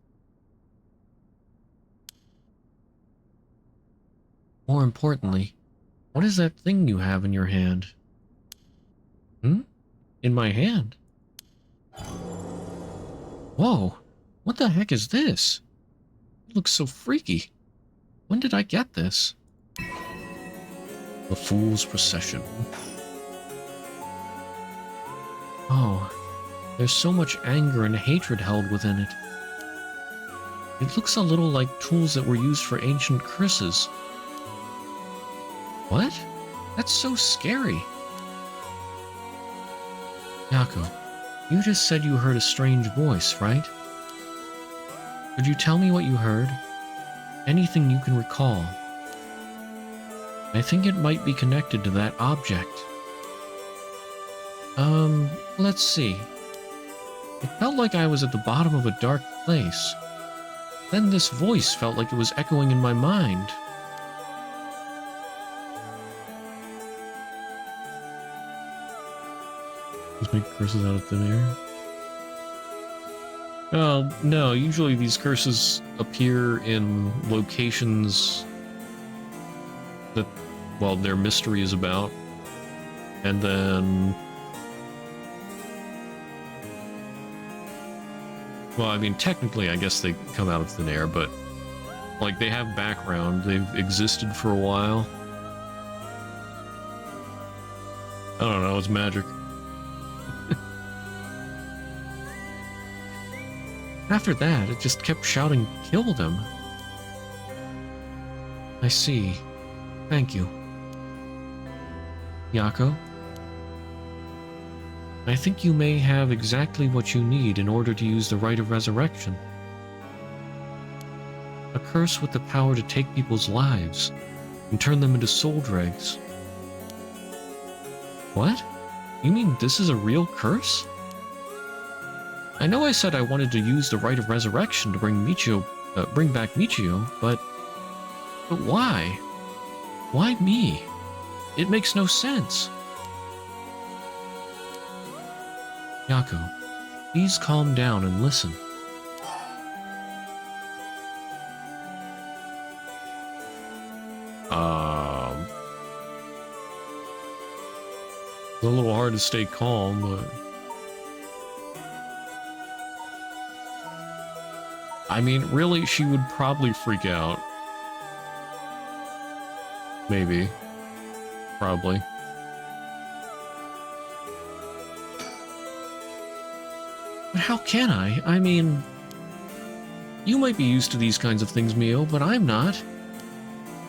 More importantly, what is that thing you have in your hand? In my hand? Whoa, what the heck is this? It looks so freaky. When did I get this? The Fool's Procession. Oh, there's so much anger and hatred held within it. It looks a little like tools that were used for ancient curses. What? That's so scary. Yako, you just said you heard a strange voice, right? Could you tell me what you heard? Anything you can recall. I think it might be connected to that object. Let's see. It felt like I was at the bottom of a dark place. Then this voice felt like it was echoing in my mind. Just make curses out of thin air? Oh, no, usually these curses appear in locations that, well, their mystery is about. And then... well, I mean, technically, I guess they come out of thin air, but, like, they have background. They've existed for a while. I don't know, it's magic. After that, it just kept shouting, "Kill them." I see. Thank you. Yako? I think you may have exactly what you need in order to use the rite of resurrection. A curse with the power to take people's lives and turn them into soul dregs. What? You mean this is a real curse? I know I said I wanted to use the rite of resurrection to bring back Michio, but why? Why me? It makes no sense. Yako, please calm down and listen. It's a little hard to stay calm, but... I mean, really, she would probably freak out. Maybe. Probably. But how can I? I mean, you might be used to these kinds of things, Mio, but I'm not.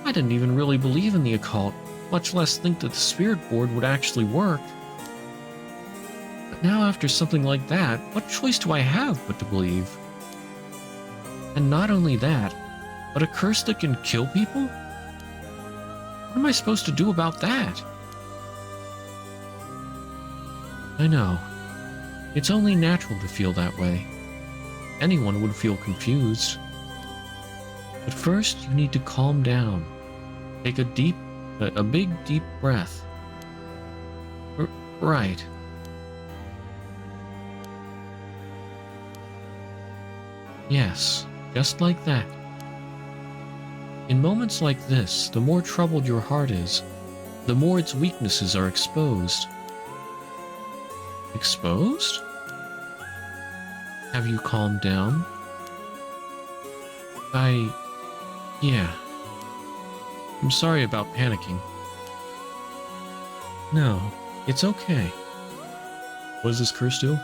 I didn't even really believe in the occult, much less think that the spirit board would actually work. But now after something like that, what choice do I have but to believe? And not only that, but a curse that can kill people? What am I supposed to do about that? I know. It's only natural to feel that way. Anyone would feel confused. But first, you need to calm down. Take a big deep breath. Right. Yes, just like that. In moments like this, the more troubled your heart is, the more its weaknesses are exposed. Exposed? Have you calmed down? Yeah. I'm sorry about panicking. No, it's okay. What does this curse do?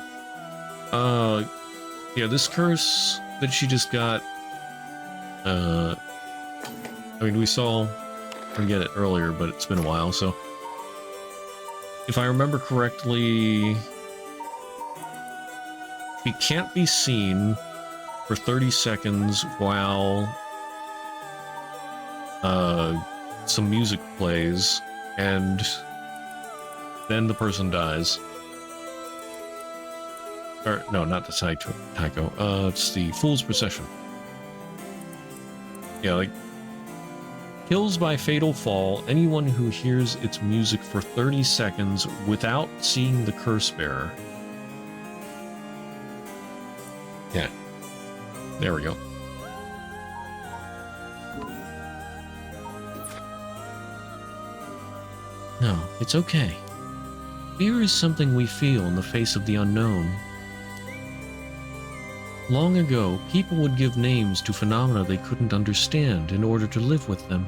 Yeah, this curse that she just got, I mean, we saw her get it earlier, but it's been a while, so if I remember correctly, she can't be seen for 30 seconds while some music plays, and then the person dies. Or, no, not the Taiko. It's the Fool's Procession. Yeah, like, kills by fatal fall anyone who hears its music for 30 seconds without seeing the curse bearer. Yeah. There we go. No, it's okay. Fear is something we feel in the face of the unknown. Long ago, people would give names to phenomena they couldn't understand in order to live with them.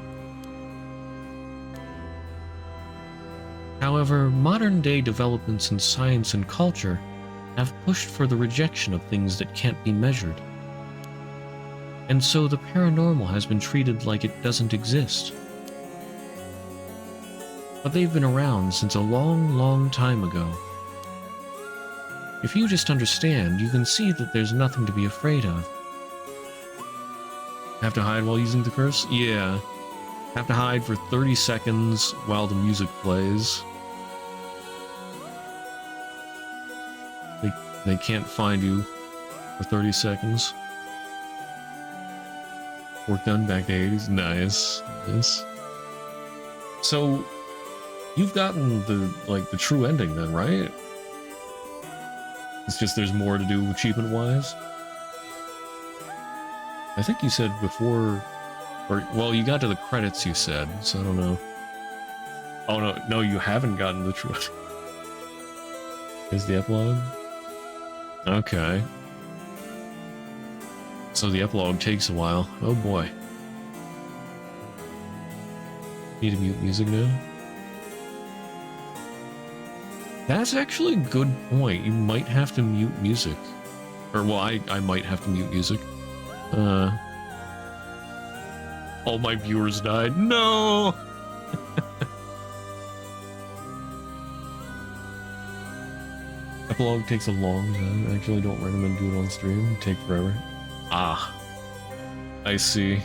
However, modern-day developments in science and culture have pushed for the rejection of things that can't be measured. And so the paranormal has been treated like it doesn't exist. But they've been around since a long, long time ago. If you just understand, you can see that there's nothing to be afraid of. Have to hide while using the curse? Yeah. Have to hide for 30 seconds while the music plays. They can't find you for 30 seconds. Work done back to 80s. Nice. Nice. So, you've gotten the true ending then, right? It's just there's more to do achievement-wise? I think you said before... Or, well, you got to the credits, you said, so I don't know. Oh, no, you haven't gotten the true... Is the epilogue? Okay. So the epilogue takes a while. Oh boy. Need to mute music now? That's actually a good point. You might have to mute music. Or, well, I might have to mute music. All my viewers died. No! Epilogue takes a long time. I actually don't recommend doing it on stream. It'd take forever. Ah. I see.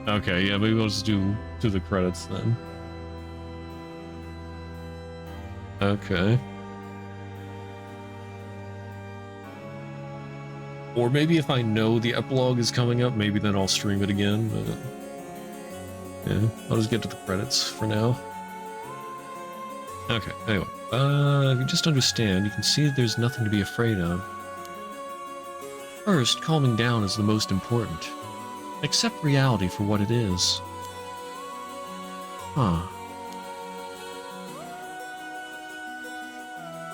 Okay, yeah, maybe we'll just do the credits then. Okay. Or maybe if I know the epilogue is coming up, maybe then I'll stream it again, but... yeah, I'll just get to the credits for now. Okay, anyway. If you just understand, you can see that there's nothing to be afraid of. First, calming down is the most important. Accept reality for what it is. Huh.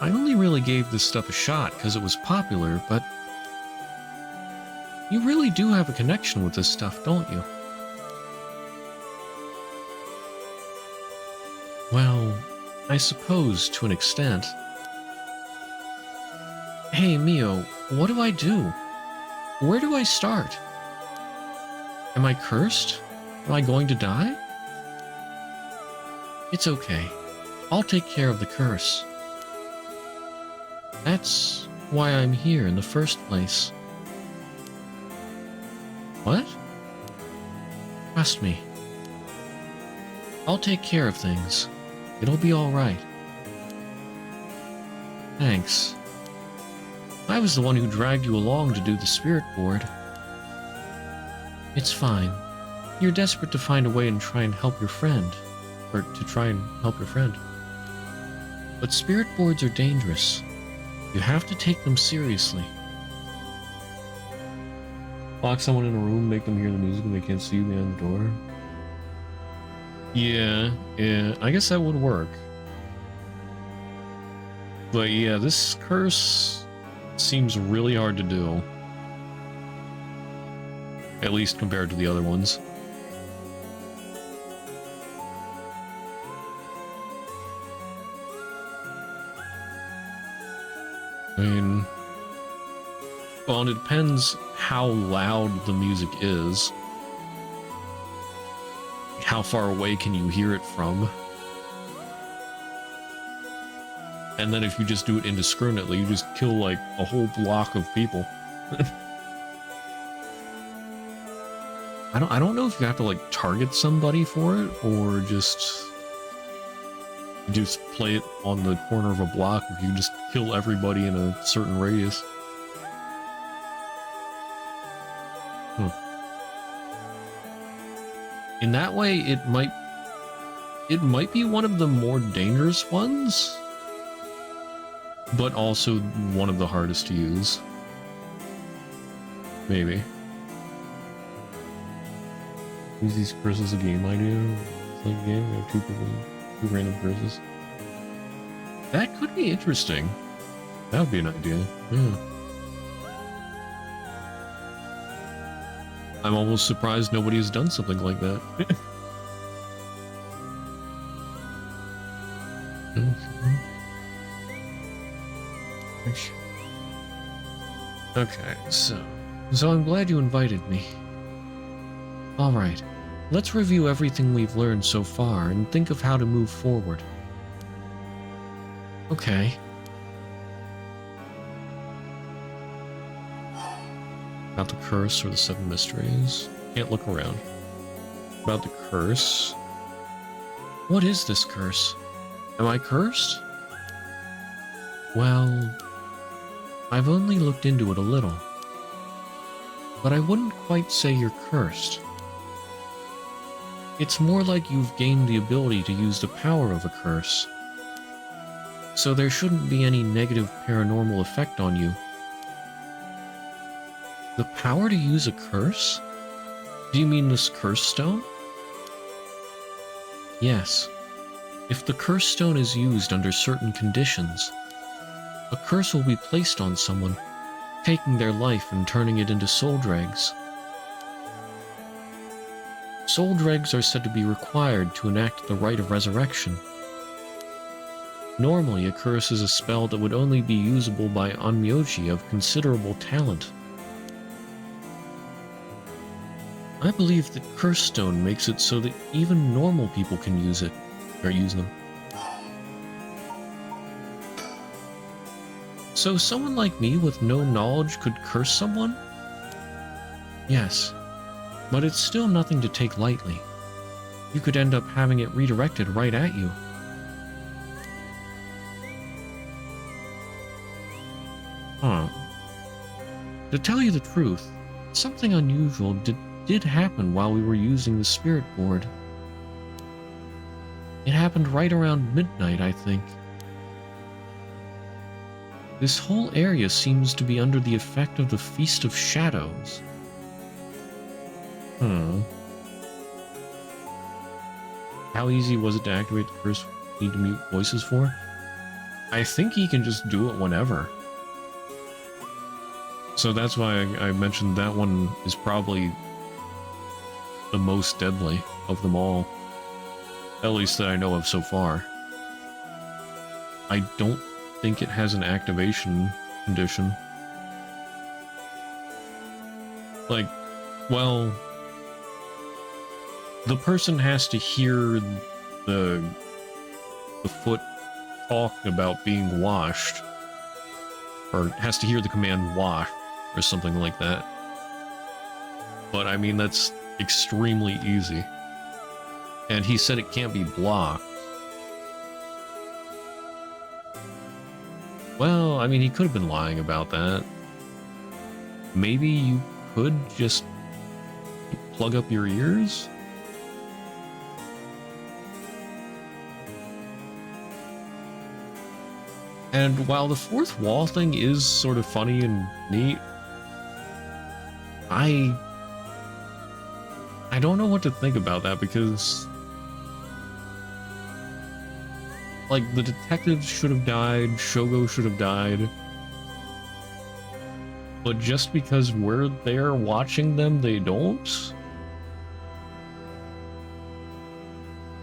I only really gave this stuff a shot because it was popular, but You really do have a connection with this stuff, don't you? Well, I suppose to an extent. Hey, Mio, what do I do? Where do I start? Am I cursed? Am I going to die? It's okay. I'll take care of the curse. That's why I'm here in the first place. What? Trust me. I'll take care of things. It'll be alright. Thanks. I was the one who dragged you along to do the spirit board. It's fine. You're desperate to find a way and try and help your friend. Or to try and help your friend. But spirit boards are dangerous. You have to take them seriously. Lock someone in a room, make them hear the music and they can't see you behind the door. Yeah, I guess that would work. But yeah, this curse seems really hard to do. At least compared to the other ones. I mean, well, it depends how loud the music is. How far away can you hear it from? And then if you just do it indiscriminately, you just kill like a whole block of people. I don't know if you have to like target somebody for it or just play it on the corner of a block if you just kill everybody in a certain radius. In that way, it might be one of the more dangerous ones, but also one of the hardest to use. Maybe. Use these curses a game idea? It's like a game, we have two random curses. That could be interesting. That would be an idea. Yeah. I'm almost surprised nobody has done something like that. Okay, so I'm glad you invited me. Alright, let's review everything we've learned so far and think of how to move forward. Okay. About the curse or the 7 mysteries. Can't look around. About the curse. What is this curse? Am I cursed? Well, I've only looked into it a little. But I wouldn't quite say you're cursed. It's more like you've gained the ability to use the power of a curse. So there shouldn't be any negative paranormal effect on you. The power to use a curse? Do you mean this curse stone? Yes. If the curse stone is used under certain conditions, a curse will be placed on someone, taking their life and turning it into soul dregs. Soul dregs are said to be required to enact the rite of resurrection. Normally, a curse is a spell that would only be usable by onmyoji of considerable talent. I believe that Curse Stone makes it so that even normal people can use it, or use them. So someone like me with no knowledge could curse someone? Yes, but it's still nothing to take lightly. You could end up having it redirected right at you. Huh. To tell you the truth, something unusual did happen while we were using the spirit board. It happened right around midnight, I think. This whole area seems to be under the effect of the Feast of Shadows. How easy was it to activate the curse we need to mute voices for? I think he can just do it whenever. So that's why I mentioned that one is probably the most deadly of them all. At least that I know of so far. I don't think it has an activation condition. Like, well, the person has to hear the foot talk about being washed, or has to hear the command wash, or something like that. But I mean, that's extremely easy. And he said it can't be blocked. Well, I mean, he could have been lying about that. Maybe you could just plug up your ears? And while the fourth wall thing is sort of funny and neat, I don't know what to think about that, because like, the detectives should have died, Shogo should have died, but just because we're there watching them, they don't?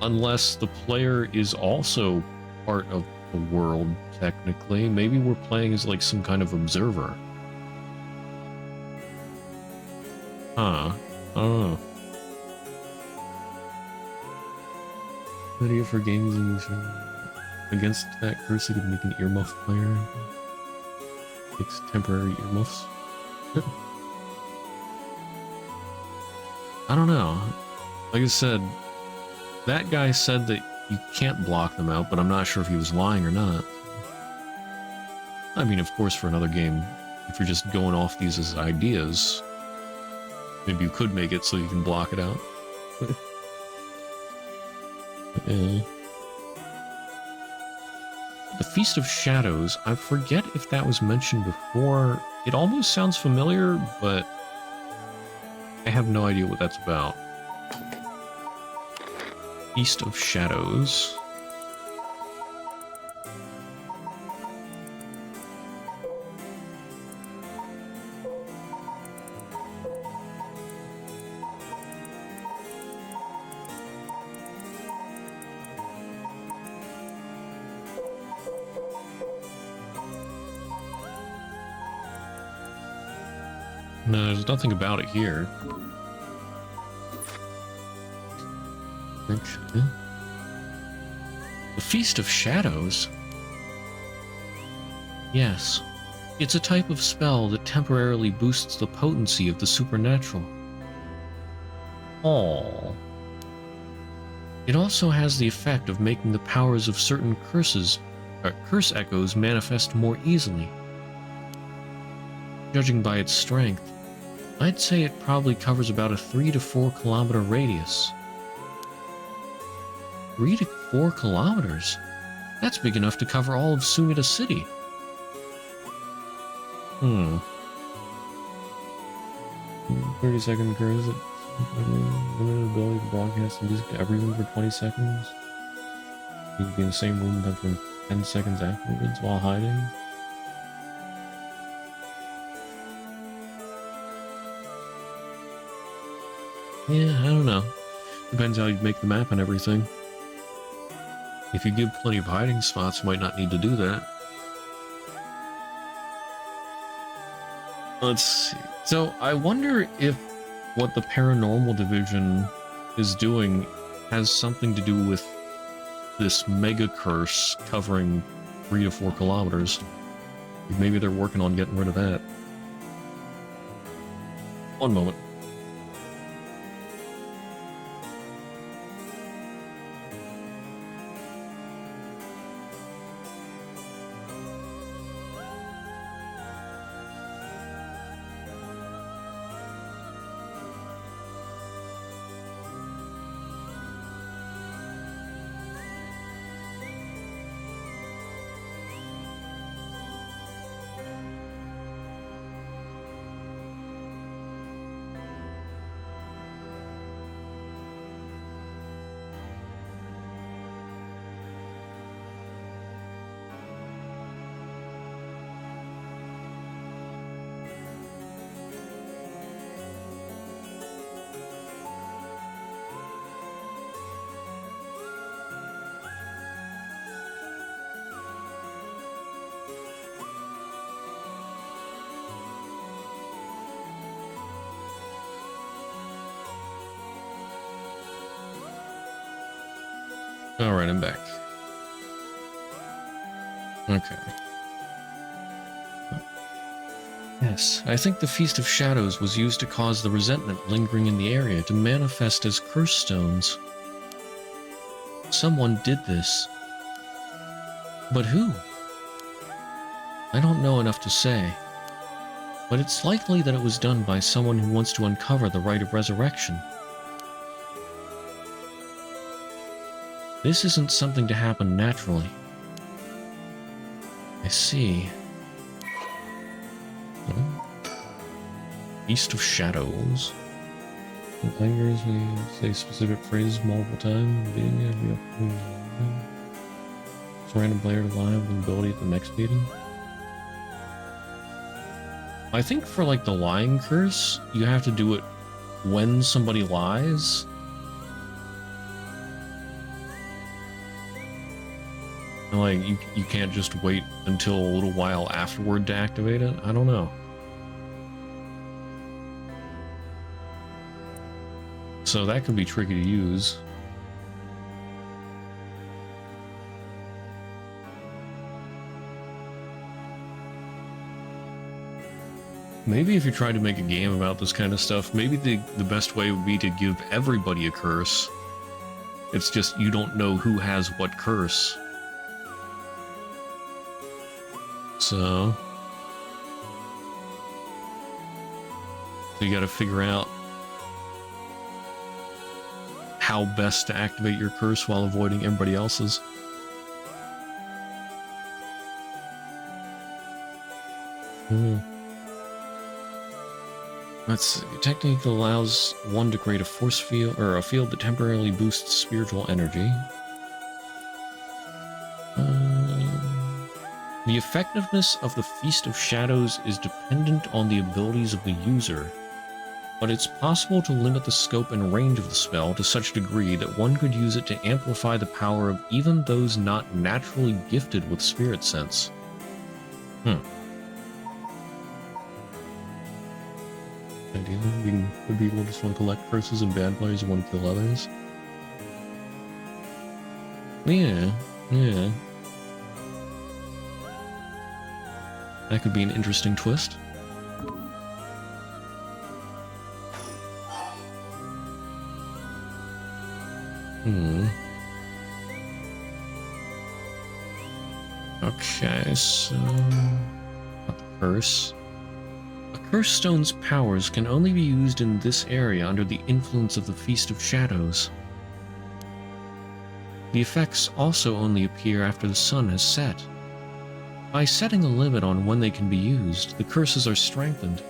Unless the player is also part of the world, technically. Maybe we're playing as like some kind of observer. Huh. I don't know. Video for games against that curse, you could make an earmuff player. Makes temporary earmuffs. I don't know. Like I said, that guy said that you can't block them out, but I'm not sure if he was lying or not. I mean, of course, for another game, if you're just going off these as ideas, maybe you could make it so you can block it out. Yeah. The Feast of Shadows, I forget if that was mentioned before. It almost sounds familiar, but I have no idea what that's about. Feast of Shadows. No, there's nothing about it here. Okay. The Feast of Shadows? Yes. It's a type of spell that temporarily boosts the potency of the supernatural. Aww. It also has the effect of making the powers of certain curse echoes manifest more easily. Judging by its strength, I'd say it probably covers about a 3 to 4 kilometer radius. 3 to 4 kilometers? That's big enough to cover all of Sumida City. 30-second curse. Limited ability to broadcast music to everyone for 20 seconds. You can be in the same room with them for 10 seconds afterwards while hiding. Yeah, I don't know. Depends how you make the map and everything. If you give plenty of hiding spots, you might not need to do that. Let's see. So, I wonder if what the Paranormal Division is doing has something to do with this mega curse covering 3 to 4 kilometers. Maybe they're working on getting rid of that. One moment. Alright, I'm back. Okay. Yes, I think the Feast of Shadows was used to cause the resentment lingering in the area to manifest as curse stones. Someone did this. But who? I don't know enough to say. But it's likely that it was done by someone who wants to uncover the rite of resurrection. This isn't something to happen naturally. I see. Feast of Shadows. In Langers, we say specific phrases multiple times. It's a random player to lie with an ability at the next meeting. I think for like the lying curse, you have to do it when somebody lies. And like you can't just wait until a little while afterward to activate it. I don't know. So that could be tricky to use. Maybe if you tried to make a game about this kind of stuff, maybe the best way would be to give everybody a curse. It's just you don't know who has what curse. So you gotta figure out how best to activate your curse while avoiding everybody else's. Let's see. Technique allows one to create a force field, or a field that temporarily boosts spiritual energy. The effectiveness of the Feast of Shadows is dependent on the abilities of the user, but it's possible to limit the scope and range of the spell to such degree that one could use it to amplify the power of even those not naturally gifted with spirit sense. Idea. Could people just want to collect curses and bad players who want to kill others? Yeah. That could be an interesting twist. Okay, so... a curse. A curse stone's powers can only be used in this area under the influence of the Feast of Shadows. The effects also only appear after the sun has set. By setting a limit on when they can be used, the curses are strengthened.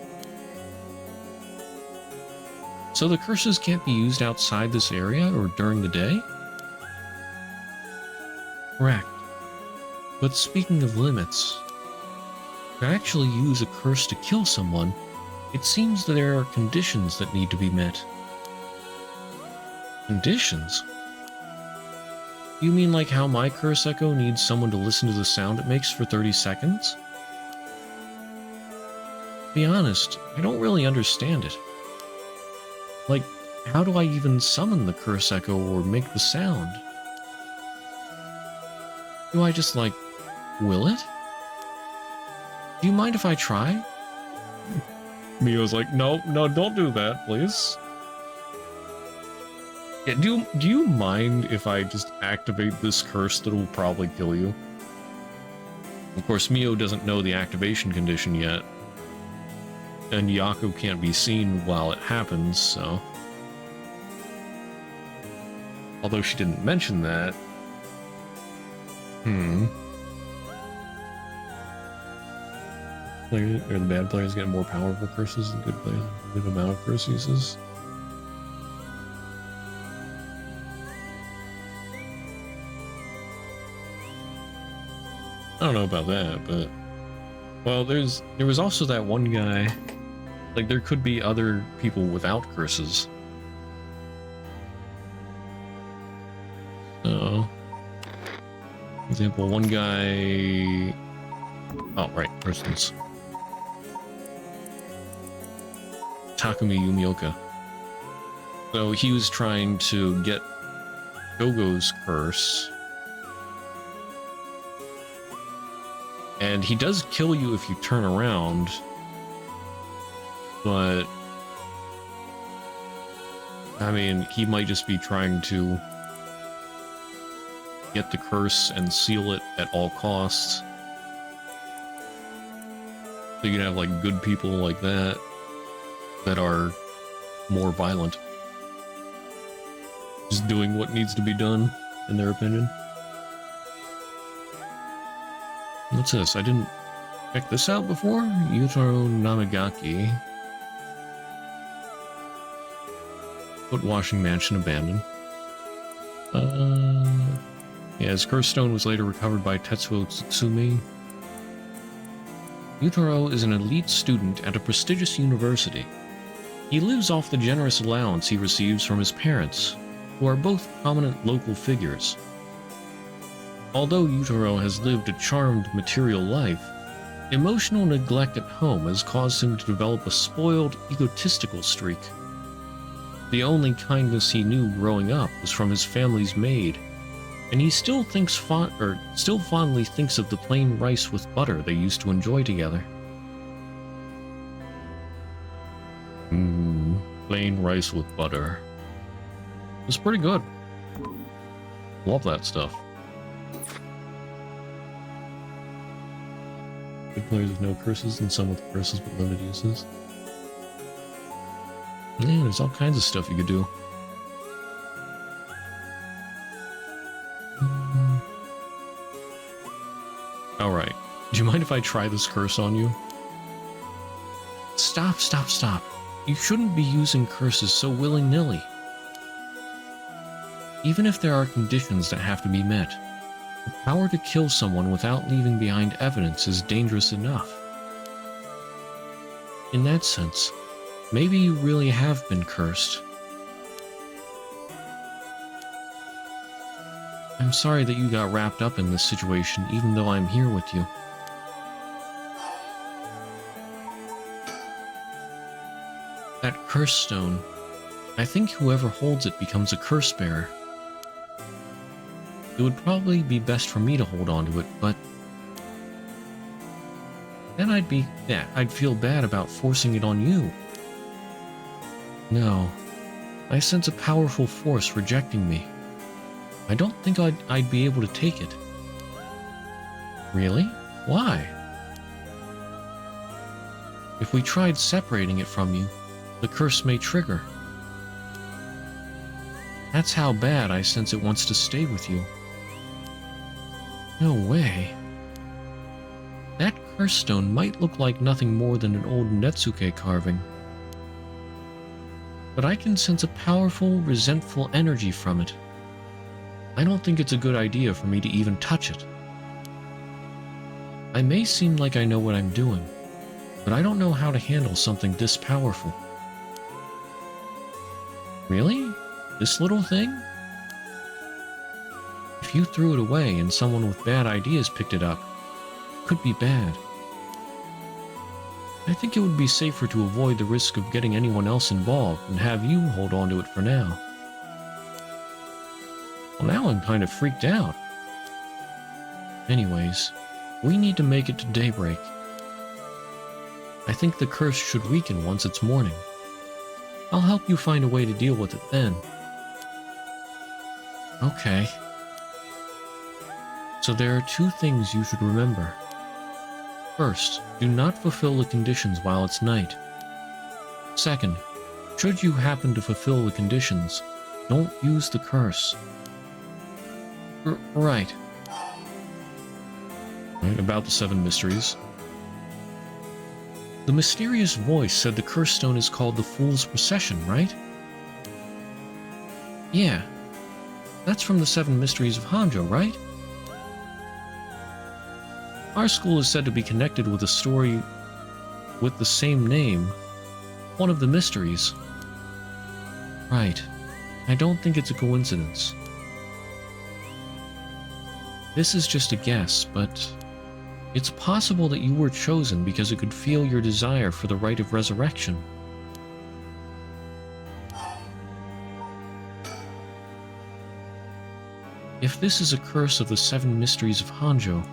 So the curses can't be used outside this area or during the day? Correct. But speaking of limits, to actually use a curse to kill someone, it seems that there are conditions that need to be met. Conditions? You mean like how my curse echo needs someone to listen to the sound it makes for 30 seconds? To be honest, I don't really understand it. Like, how do I even summon the curse echo or make the sound? Do I just, like, will it? Do you mind if I try? Mio's like, no, don't do that, please. Yeah, do you mind if I just activate this curse that will probably kill you? Of course, Mio doesn't know the activation condition yet. And Yaku can't be seen while it happens, so... Although she didn't mention that... Like, are the bad players getting more powerful curses than good players? Good amount of curse uses? I don't know about that, but... Well, there was also that one guy... Like, there could be other people without curses. So... For example, one guy... Oh, right, persons. Takumi Yumioka. So he was trying to get Shogo's curse. And he does kill you if you turn around, but I mean, he might just be trying to get the curse and seal it at all costs. So you can have like good people like that are more violent, just doing what needs to be done, in their opinion. What's this? I didn't check this out before? Yutaro Namagaki. Foot washing mansion abandoned. Yeah, his curse stone was later recovered by Tetsuo Tsutsumi. Yutaro is an elite student at a prestigious university. He lives off the generous allowance he receives from his parents, who are both prominent local figures. Although Yutaro has lived a charmed material life, emotional neglect at home has caused him to develop a spoiled, egotistical streak. The only kindness he knew growing up was from his family's maid, and he still fondly thinks of the plain rice with butter they used to enjoy together. Plain rice with butter. It's pretty good. Love that stuff. Good players with no curses and some with curses but limited uses. Yeah, there's all kinds of stuff you could do. Alright. Do you mind if I try this curse on you? Stop, stop, stop. You shouldn't be using curses so willy-nilly. Even if there are conditions that have to be met, the power to kill someone without leaving behind evidence is dangerous enough. In that sense, maybe you really have been cursed. I'm sorry that you got wrapped up in this situation, even though I'm here with you. That curse stone, I think whoever holds it becomes a curse bearer. It would probably be best for me to hold on to it, but then I'd feel bad about forcing it on you. No, I sense a powerful force rejecting me. I don't think I'd be able to take it. Really? Why? If we tried separating it from you, the curse may trigger. That's how bad I sense it wants to stay with you. No way. That curse stone might look like nothing more than an old Netsuke carving. But I can sense a powerful, resentful energy from it. I don't think it's a good idea for me to even touch it. I may seem like I know what I'm doing, but I don't know how to handle something this powerful. Really? This little thing? If you threw it away and someone with bad ideas picked it up, it could be bad. I think it would be safer to avoid the risk of getting anyone else involved and have you hold on to it for now. Well, now I'm kind of freaked out. Anyways, we need to make it to daybreak. I think the curse should weaken once it's morning. I'll help you find a way to deal with it then. Okay. So there are two things you should remember. First, do not fulfill the conditions while it's night. Second, should you happen to fulfill the conditions, don't use the curse. Right. About the 7 mysteries. The mysterious voice said the curse stone is called the Fool's Procession, right? Yeah. That's from the 7 mysteries of Honjo, right? Our school is said to be connected with a story with the same name, one of the mysteries. Right. I don't think it's a coincidence. This is just a guess, but it's possible that you were chosen because it could feel your desire for the rite of resurrection. If this is a curse of the 7 mysteries of Honjo,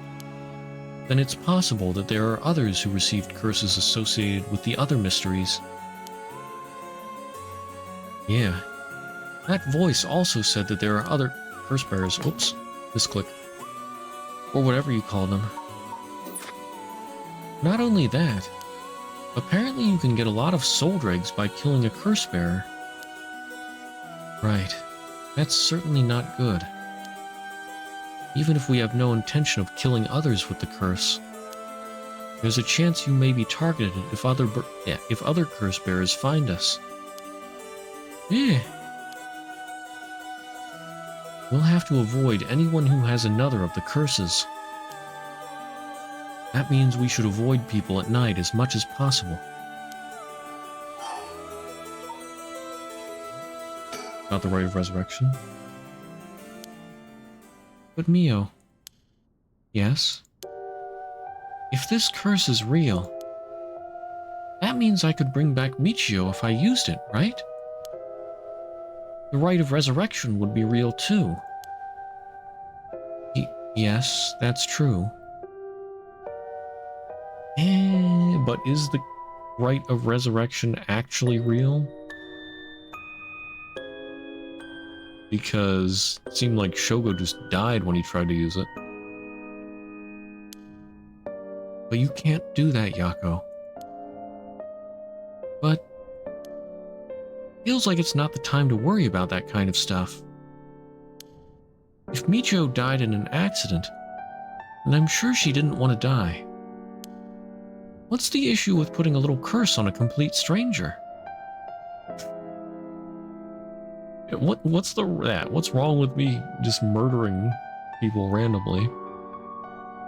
then it's possible that there are others who received curses associated with the other mysteries. Yeah. That voice also said that there are other curse bearers. Oops, misclick. Or whatever you call them. Not only that, apparently you can get a lot of soul dregs by killing a curse bearer. Right. That's certainly not good. Even if we have no intention of killing others with the curse, there's a chance you may be targeted if other curse bearers find us. Yeah. We'll have to avoid anyone who has another of the curses. That means we should avoid people at night as much as possible. Not the rite of resurrection. But Mio. Yes? If this curse is real, that means I could bring back Michio if I used it, right? The rite of resurrection would be real too. Yes, that's true. But is the rite of resurrection actually real? Because it seemed like Shogo just died when he tried to use it. But you can't do that, Yako. But feels like it's not the time to worry about that kind of stuff. If Michio died in an accident, then I'm sure she didn't want to die. What's the issue with putting a little curse on a complete stranger? What's wrong with me just murdering people randomly?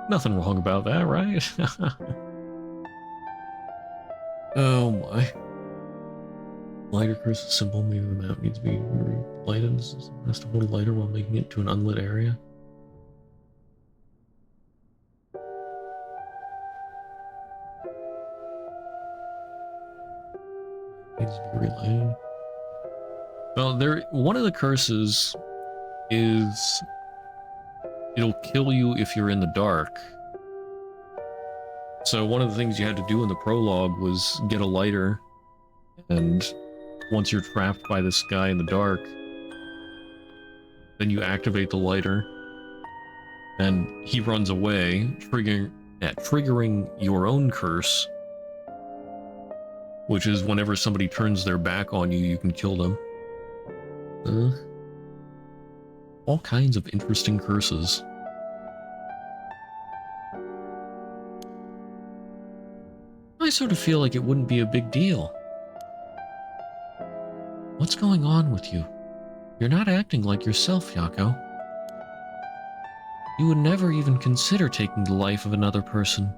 Nothing wrong about that, right? Oh my. Lighter curse is simple, maybe the map needs to be lighted. Has to hold a lighter while making it to an unlit area. Needs to be relighted. Well, one of the curses is it'll kill you if you're in the dark. So one of the things you had to do in the prologue was get a lighter, and once you're trapped by this guy in the dark, then you activate the lighter, and he runs away, triggering your own curse, which is whenever somebody turns their back on you, you can kill them. All kinds of interesting curses. I sort of feel like it wouldn't be a big deal. What's going on with you? You're not acting like yourself, Yako. You would never even consider taking the life of another person.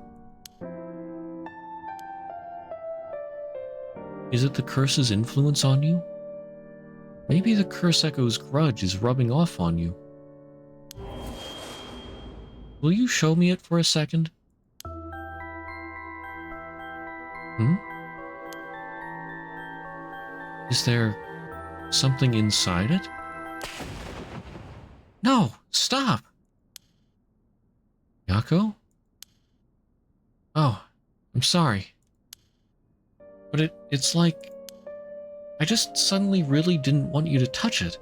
Is it the curse's influence on you? Maybe the Curse Echo's grudge is rubbing off on you. Will you show me it for a second? Is there something inside it? No! Stop! Yako? Oh, I'm sorry. But it's like... I just suddenly really didn't want you to touch it.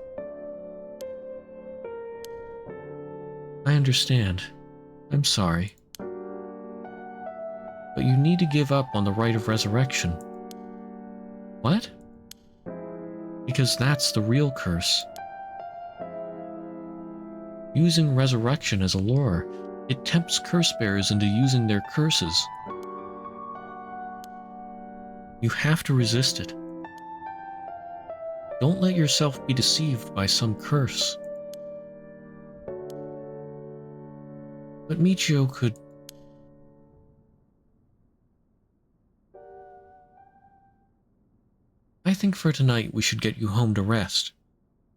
I understand. I'm sorry. But you need to give up on the rite of resurrection. What? Because that's the real curse. Using resurrection as a lure, it tempts curse bearers into using their curses. You have to resist it. Don't let yourself be deceived by some curse. But Michio could... I think for tonight we should get you home to rest.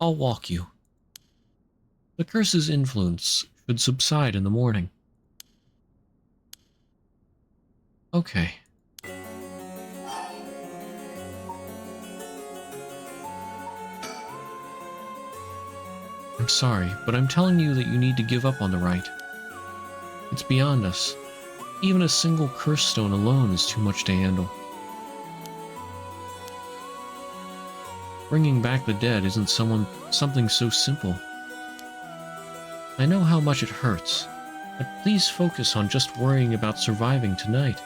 I'll walk you. The curse's influence should subside in the morning. Okay. I'm sorry, but I'm telling you that you need to give up on the right. It's beyond us. Even a single curse stone alone is too much to handle. Bringing back the dead isn't something so simple. I know how much it hurts, but please focus on just worrying about surviving tonight.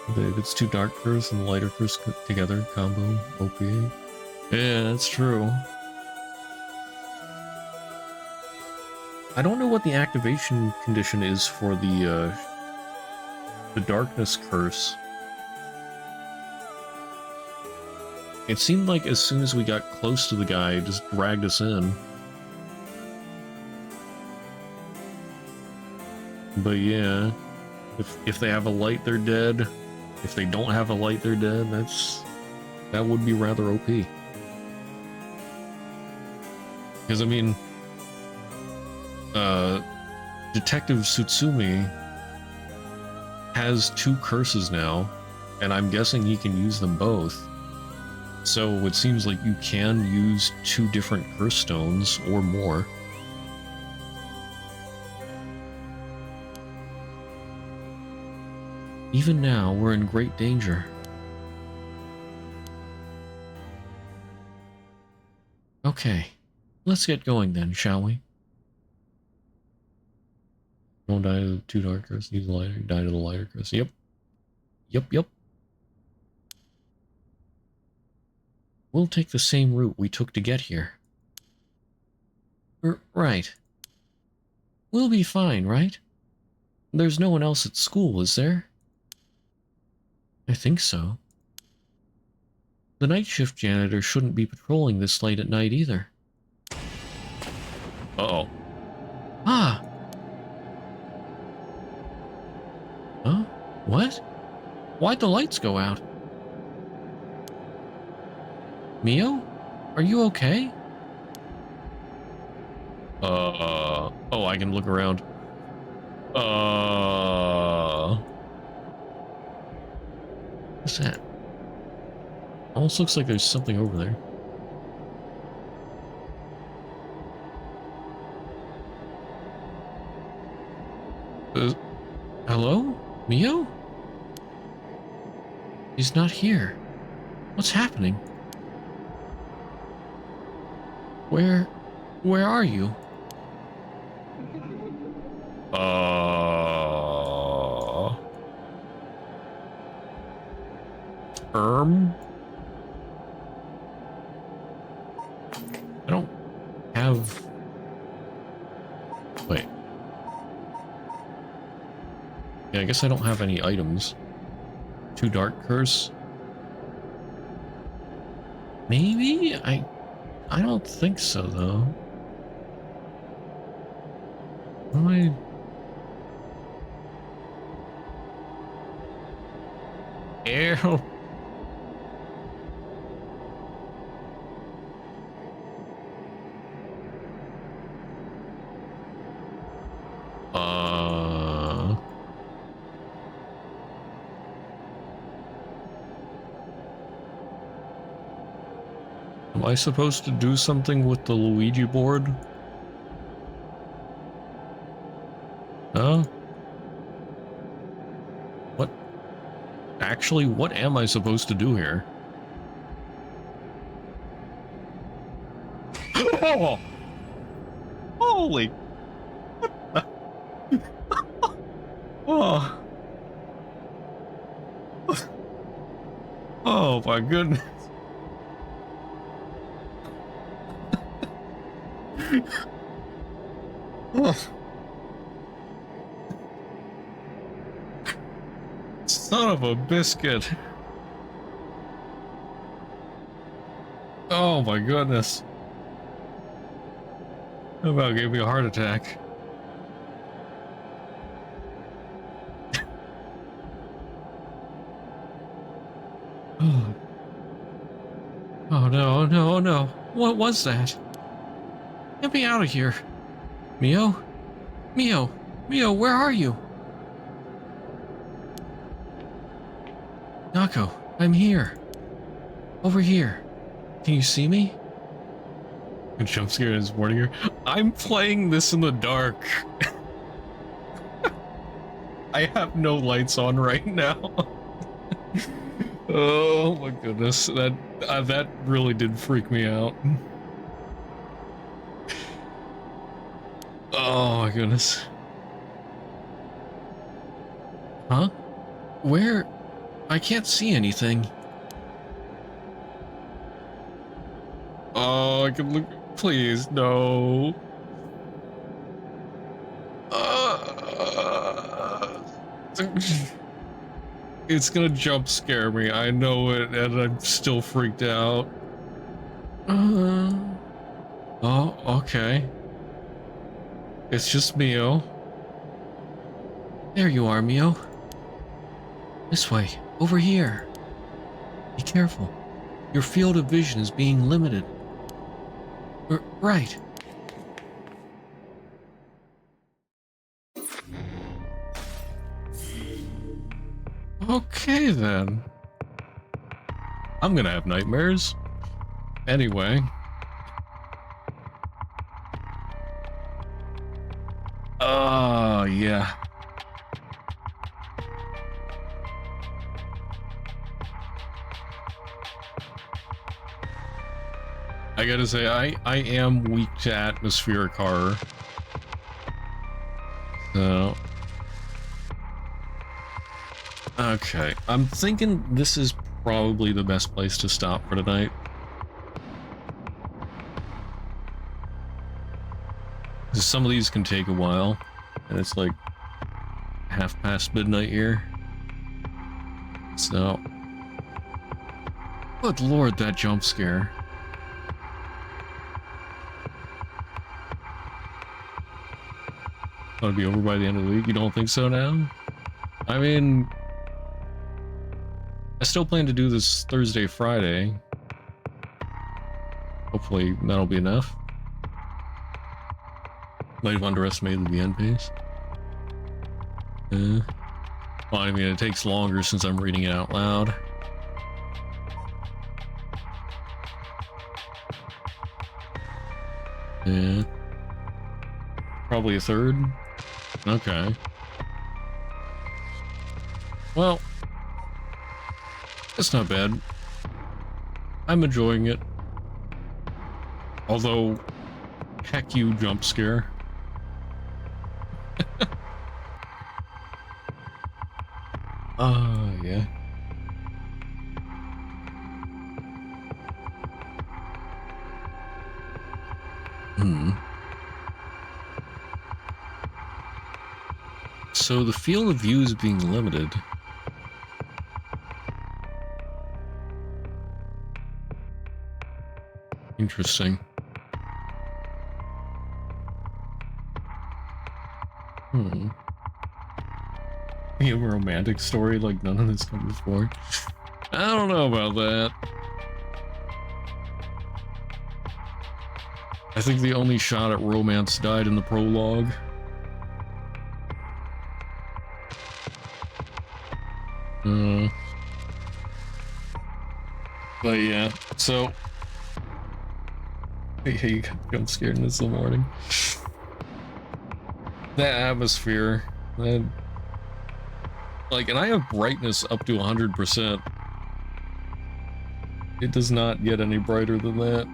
If it's two dark curse and lighter curse together, combo, OP. Yeah, that's true. I don't know what the activation condition is for the darkness curse. It seemed like as soon as we got close to the guy, it just dragged us in. But yeah, if they have a light, they're dead. If they don't have a light, they're dead. That would be rather OP. Because I mean, Detective Tsutsumi has two curses now, and I'm guessing he can use them both. So it seems like you can use two different curse stones or more. Even now, we're in great danger. Okay, let's get going then, shall we? Don't die to the two dark curse, use the lighter, die to the lighter curse. Yep. Yep. We'll take the same route we took to get here. Right. We'll be fine, right? There's no one else at school, is there? I think so. The night shift janitor shouldn't be patrolling this late at night either. Uh-oh. Ah! Huh? What? Why'd the lights go out? Mio? Are you okay? Oh, I can look around. What's that? Almost looks like there's something over there. Hello? Mio? He's not here. What's happening? Where are you? I don't have... Wait. Yeah, I guess I don't have any items. Two dark curse? Maybe? I don't think so, though. What am I... Ew. Am I supposed to do something with the Luigi board? Huh? What? Actually, what am I supposed to do here? Oh! Holy! What the? Oh! Oh my goodness! Oh. Son of a biscuit. Oh my goodness. That about gave me a heart attack. Oh no, no, no. What was that? Get me out of here. Mio? Mio, where are you? Nako, I'm here. Over here. Can you see me? A jump scare is warning her. I'm playing this in the dark. I have no lights on right now. Oh my goodness, that really did freak me out. Oh my goodness. Huh? Where? I can't see anything. Oh, I can look. Please, no. It's gonna jump scare me. I know it, and I'm still freaked out. Oh, okay. It's just Mio. There you are, Mio. This way, over here. Be careful. Your field of vision is being limited. Right. Okay then. I'm gonna have nightmares. Anyway. Yeah. I gotta say, I am weak to atmospheric horror. So... Okay, I'm thinking this is probably the best place to stop for tonight. Because some of these can take a while, and it's like 1:30 midnight here. So... Good lord, that jump scare. Gonna be over by the end of the week? You don't think so now? I mean... I still plan to do this Thursday, Friday. Hopefully that'll be enough. Might have underestimated the end pace. Well, I mean, it takes longer since I'm reading it out loud. Yeah. Probably a third. Okay. Well, it's not bad. I'm enjoying it. Although, heck you, jump scare. Yeah. So the field of view is being limited. Interesting. You have a romantic story like none of this come before. I don't know about that. I think the only shot at romance died in the prologue. But yeah, so... Hey, you got scared in this in the morning. That atmosphere, that... Like, and I have brightness up to 100%. It does not get any brighter than that.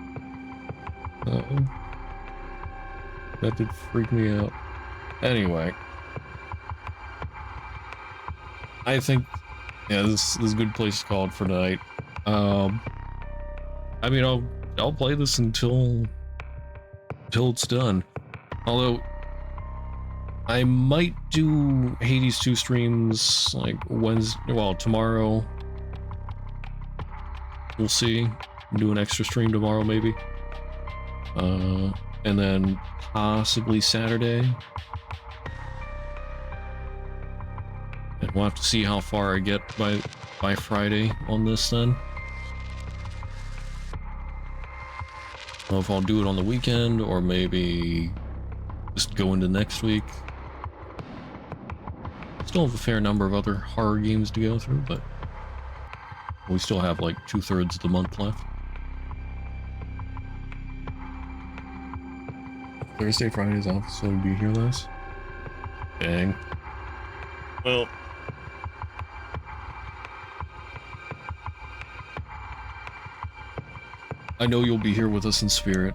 That did freak me out. Anyway. I think, yeah, this is a good place to call it for tonight. I mean, I'll play this until it's done. Although, I might do Hades 2 streams like Wednesday, well, tomorrow. We'll see. Do an extra stream tomorrow, maybe. And then possibly Saturday. And we'll have to see how far I get by Friday on this then. I don't know if I'll do it on the weekend or maybe just go into next week. Still have a fair number of other horror games to go through, but we still have like 2/3 of the month left. Thursday, Friday's off, so you'll be here less. Dang. Well, I know you'll be here with us in spirit.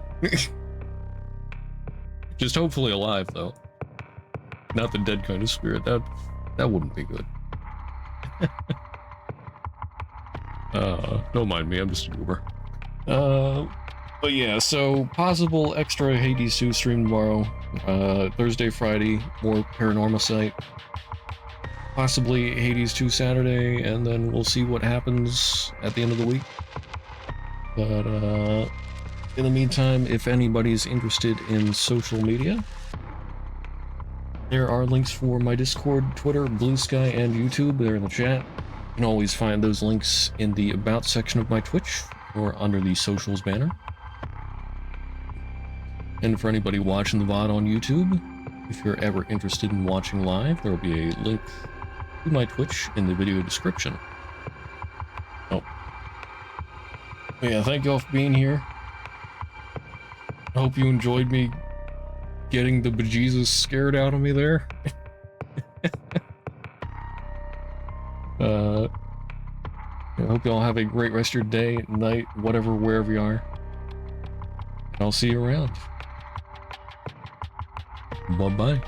Just hopefully alive, though. Not the dead kind of spirit. That wouldn't be good. Don't mind me, I'm just an Uber. But yeah, so possible extra Hades 2 stream tomorrow. Thursday, Friday, more Paranormasight. Possibly Hades 2 Saturday, and then we'll see what happens at the end of the week. But, in the meantime, if anybody's interested in social media, there are links for my Discord, Twitter, Blue Sky, and YouTube. They're in the chat. You can always find those links in the About section of my Twitch, or under the Socials banner. And for anybody watching the VOD on YouTube, if you're ever interested in watching live, there will be a link to my Twitch in the video description. Oh. But yeah, thank you all for being here. I hope you enjoyed me getting the bejesus scared out of me there. I hope you all have a great rest of your day, night, whatever, wherever you are. And I'll see you around. Bye-bye.